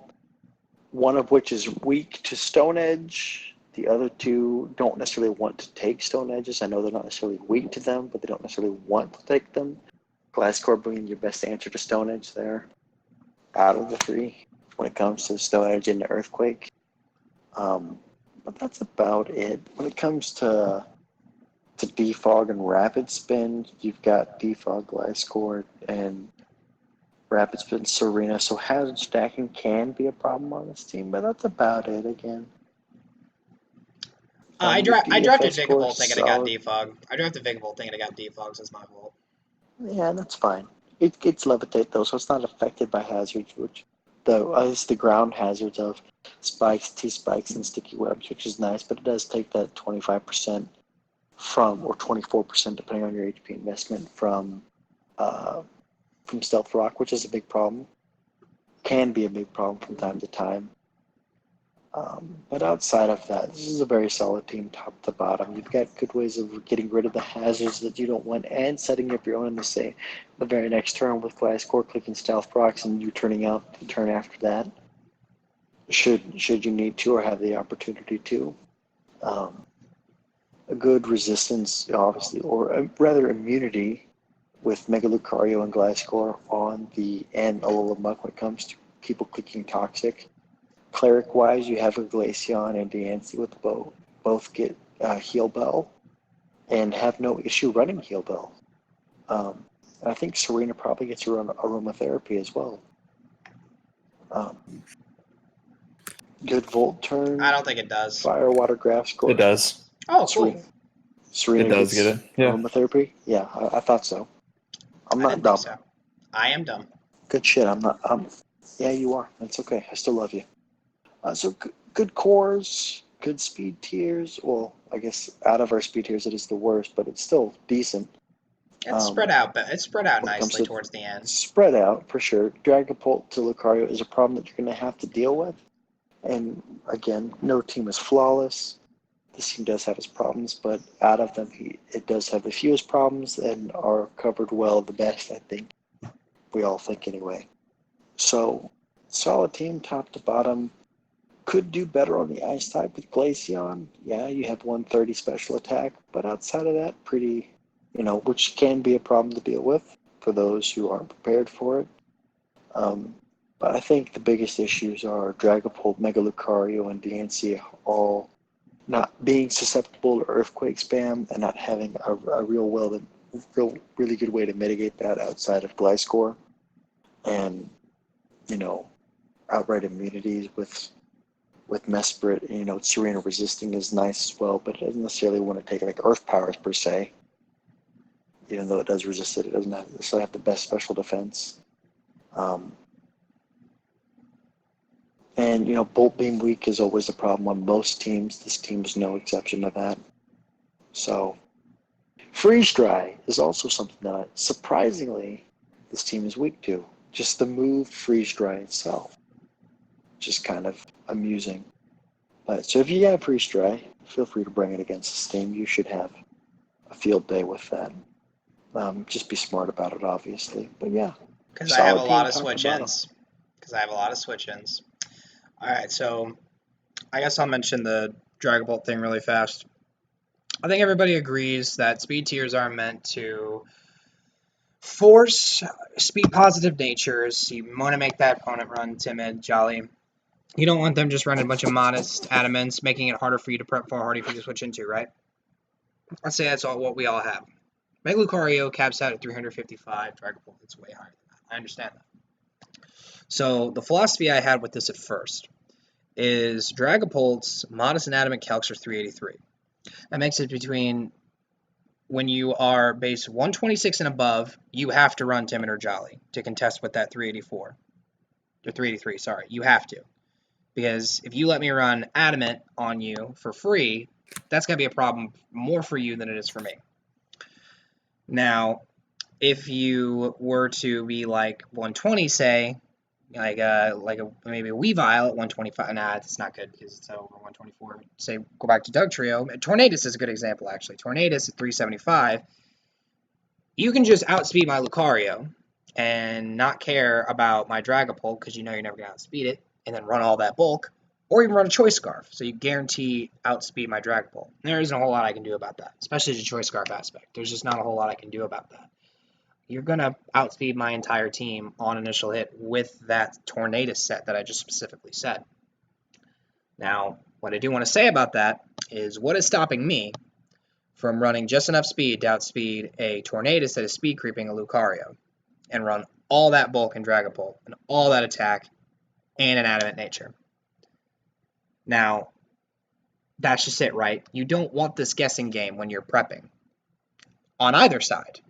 one of which is weak to Stone Edge. The other two don't necessarily want to take Stone Edges. I know they're not necessarily weak to them, but they don't necessarily want to take them. Gliscor being your best answer to Stone Edge there, out of the three, when it comes to Stone Edge and the Earthquake. But that's about it. When it comes to Defog and Rapid Spin, you've got Defog, Gliscor, and Rapid Spin Serena. So hazard stacking can be a problem on this team, but that's about it again. Your I drafted DFS core Vigavolt is thinking it got solid. defogged. I drafted Vigavolt thinking it got defogged, so it's my fault. Yeah, that's fine. It gets levitate though, so it's not affected by hazards, which it's the ground hazards of spikes, T spikes, and sticky webs, which is nice, but it does take that 25% or 24% depending on your HP investment from stealth rock, which is a big problem. Can be a big problem from time to time. But outside of that, this is a very solid team top to bottom. You've got good ways of getting rid of the hazards that you don't want and setting up your own in the very next turn with glass core clicking stealth procs and you turning out the turn after that. Should you need to or have the opportunity to. A good resistance, obviously, or rather immunity with Mega Lucario and Gliscor on the end Alola Muck when it comes to people clicking Toxic. Cleric-wise, you have a Glaceon and Deancey with both get Heal Bell and have no issue running Heal Bell. And I think Serena probably gets her own aromatherapy as well. Good Volt turn. I don't think it does. Fire, Water, Grass, Score. It does. Oh, cool. Serena It does gets get it. Yeah. aromatherapy? Yeah, I thought so. I'm I not didn't dumb. think so. I am dumb. Good shit. I'm not. Yeah, you are. That's okay. I still love you. So good cores, good speed tiers. Well, I guess out of our speed tiers, it is the worst, but it's still decent. It's spread out, but it's spread out when it comes nicely to towards the end. Spread out for sure. Dragapult to Lucario is a problem that you're going to have to deal with. And again, no team is flawless. This team does have its problems, but out of them, it does have the fewest problems and are covered well the best, I think. We all think anyway. So, solid team, top to bottom. Could do better on the ice type with Glaceon. Yeah, you have 130 special attack, but outside of that, pretty, which can be a problem to deal with for those who aren't prepared for it. But I think the biggest issues are Dragapult, Mega Lucario, and Deancey all not being susceptible to earthquake spam and not having a really good way to mitigate that outside of Gliscor and outright immunities with Mesprit. Serena resisting is nice as well, but it doesn't necessarily want to take like Earth powers per se. Even though it does resist it, it doesn't necessarily have the best special defense. And Bolt Beam weak is always a problem on most teams. This team is no exception to that. So Freeze Dry is also something that surprisingly this team is weak to. Just the move Freeze Dry itself. Just kind of amusing. So if you have Freeze Dry, feel free to bring it against this team. You should have a field day with that. Just be smart about it, obviously. But yeah. Because I have a lot of switch-ins. All right, so I guess I'll mention the Dragapult thing really fast. I think everybody agrees that speed tiers are meant to force speed-positive natures. You want to make that opponent run timid, jolly. You don't want them just running a bunch of modest adamants, making it harder for you to prep for, harder for you to switch into, right? Let's say that's what we all have. Mega Lucario caps out at 355. Dragapult, it's way higher than that. I understand that. So the philosophy I had with this at first is Dragapult's modest and adamant calcs are 383. That makes it between when you are base 126 and above, you have to run Timid or Jolly to contest with that 384. Or 383, sorry. You have to. Because if you let me run adamant on you for free, that's going to be a problem more for you than it is for me. Now, if you were to be like 120, say, maybe a Weavile at 125. Nah, it's not good because it's over 124. Say, go back to Dugtrio. Tornadus is a good example, actually. Tornadus at 375. You can just outspeed my Lucario and not care about my Dragapult because you know you're never going to outspeed it, and then run all that bulk, or even run a Choice Scarf, so you guarantee outspeed my Dragapult. There isn't a whole lot I can do about that, especially the Choice Scarf aspect. There's just not a whole lot I can do about that. You're going to outspeed my entire team on initial hit with that Tornadus set that I just specifically said. Now, what I do want to say about that is what is stopping me from running just enough speed to outspeed a Tornadus that is speed creeping a Lucario and run all that bulk and Dragapult and all that attack and an adamant nature. Now, That's just it, right? You don't want this guessing game when you're prepping on either side.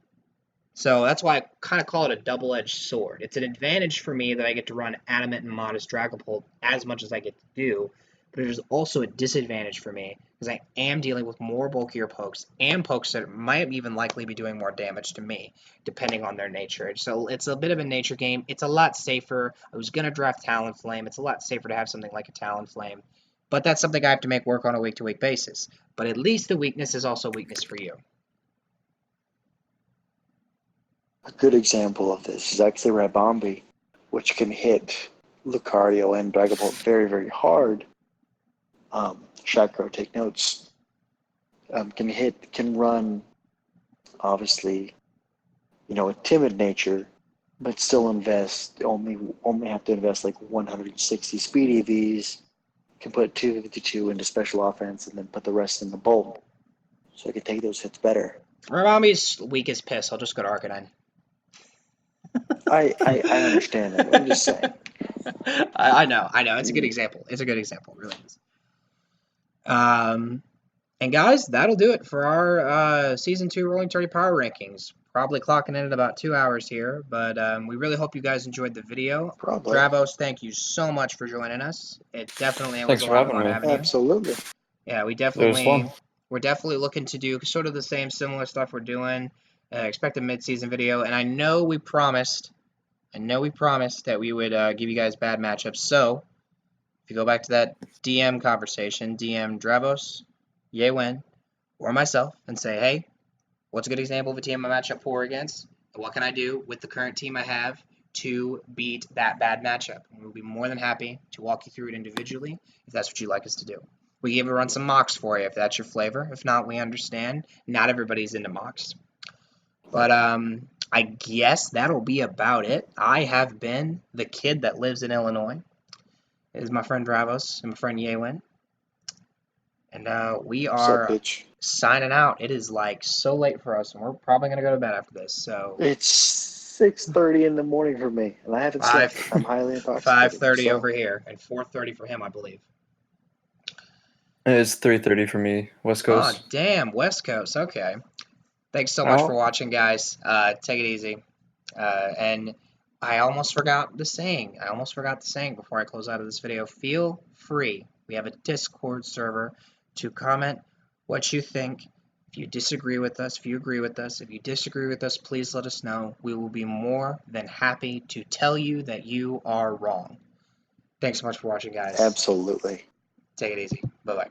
So that's why I kind of call it a double-edged sword. It's an advantage for me that I get to run Adamant and Modest Dragapult as much as I get to do, but it is also a disadvantage for me because I am dealing with more bulkier pokes and pokes that might even likely be doing more damage to me, depending on their nature. So it's a bit of a nature game. It's a lot safer. I was going to draft Talonflame. It's a lot safer to have something like a Talonflame, but that's something I have to make work on a week-to-week basis. But at least the weakness is also weakness for you. A good example of this is actually Rabombi, which can hit Lucario and Dragapult very, very hard. Shakro, take notes. Can run, obviously, a timid nature, but still only have to invest like 160 speed EVs. Can put 252 into special offense and then put the rest in the bulk, so I can take those hits better. Rabombi's weak as piss. I'll just go to Arcanine. I understand that. I'm just saying. I know. It's a good example. It really is. And guys, that'll do it for our Season 2 Rolling 30 Power Rankings. Probably clocking in at about 2 hours here, but we really hope you guys enjoyed the video. Probably. Dravos, thank you so much for joining us. It definitely was Thanks a for lot of having fun me. having you. Absolutely. Yeah, It was fun. we're definitely looking to do sort of the same similar stuff we're doing. Expect a mid-season video, and I know we promised that we would give you guys bad matchups. So if you go back to that DM conversation, DM Dravos, Yewin, or myself, and say, hey, what's a good example of a team I match up for against? And what can I do with the current team I have to beat that bad matchup? And we'll be more than happy to walk you through it individually if that's what you'd like us to do. We can even run some mocks for you if that's your flavor. If not, we understand. Not everybody's into mocks. But I guess that'll be about it. I have been the kid that lives in Illinois. It is my friend Dravos and my friend Yewin. And we What's up, are bitch? signing out. It is like so late for us, and we're probably going to go to bed after this. So It's 6:30 in the morning for me, and I haven't slept. I'm highly intoxicated. 5:30 So over here, and 4:30 for him, I believe. It's 3:30 for me, West Oh, Coast. damn, West Coast. Okay. Thanks so much for watching, guys. Take it easy. And I almost forgot the saying. Before I close out of this video. Feel free. We have a Discord server to comment what you think. If you disagree with us, if you agree with us, if you disagree with us, please let us know. We will be more than happy to tell you that you are wrong. Thanks so much for watching, guys. absolutely. Take it easy. Bye-bye.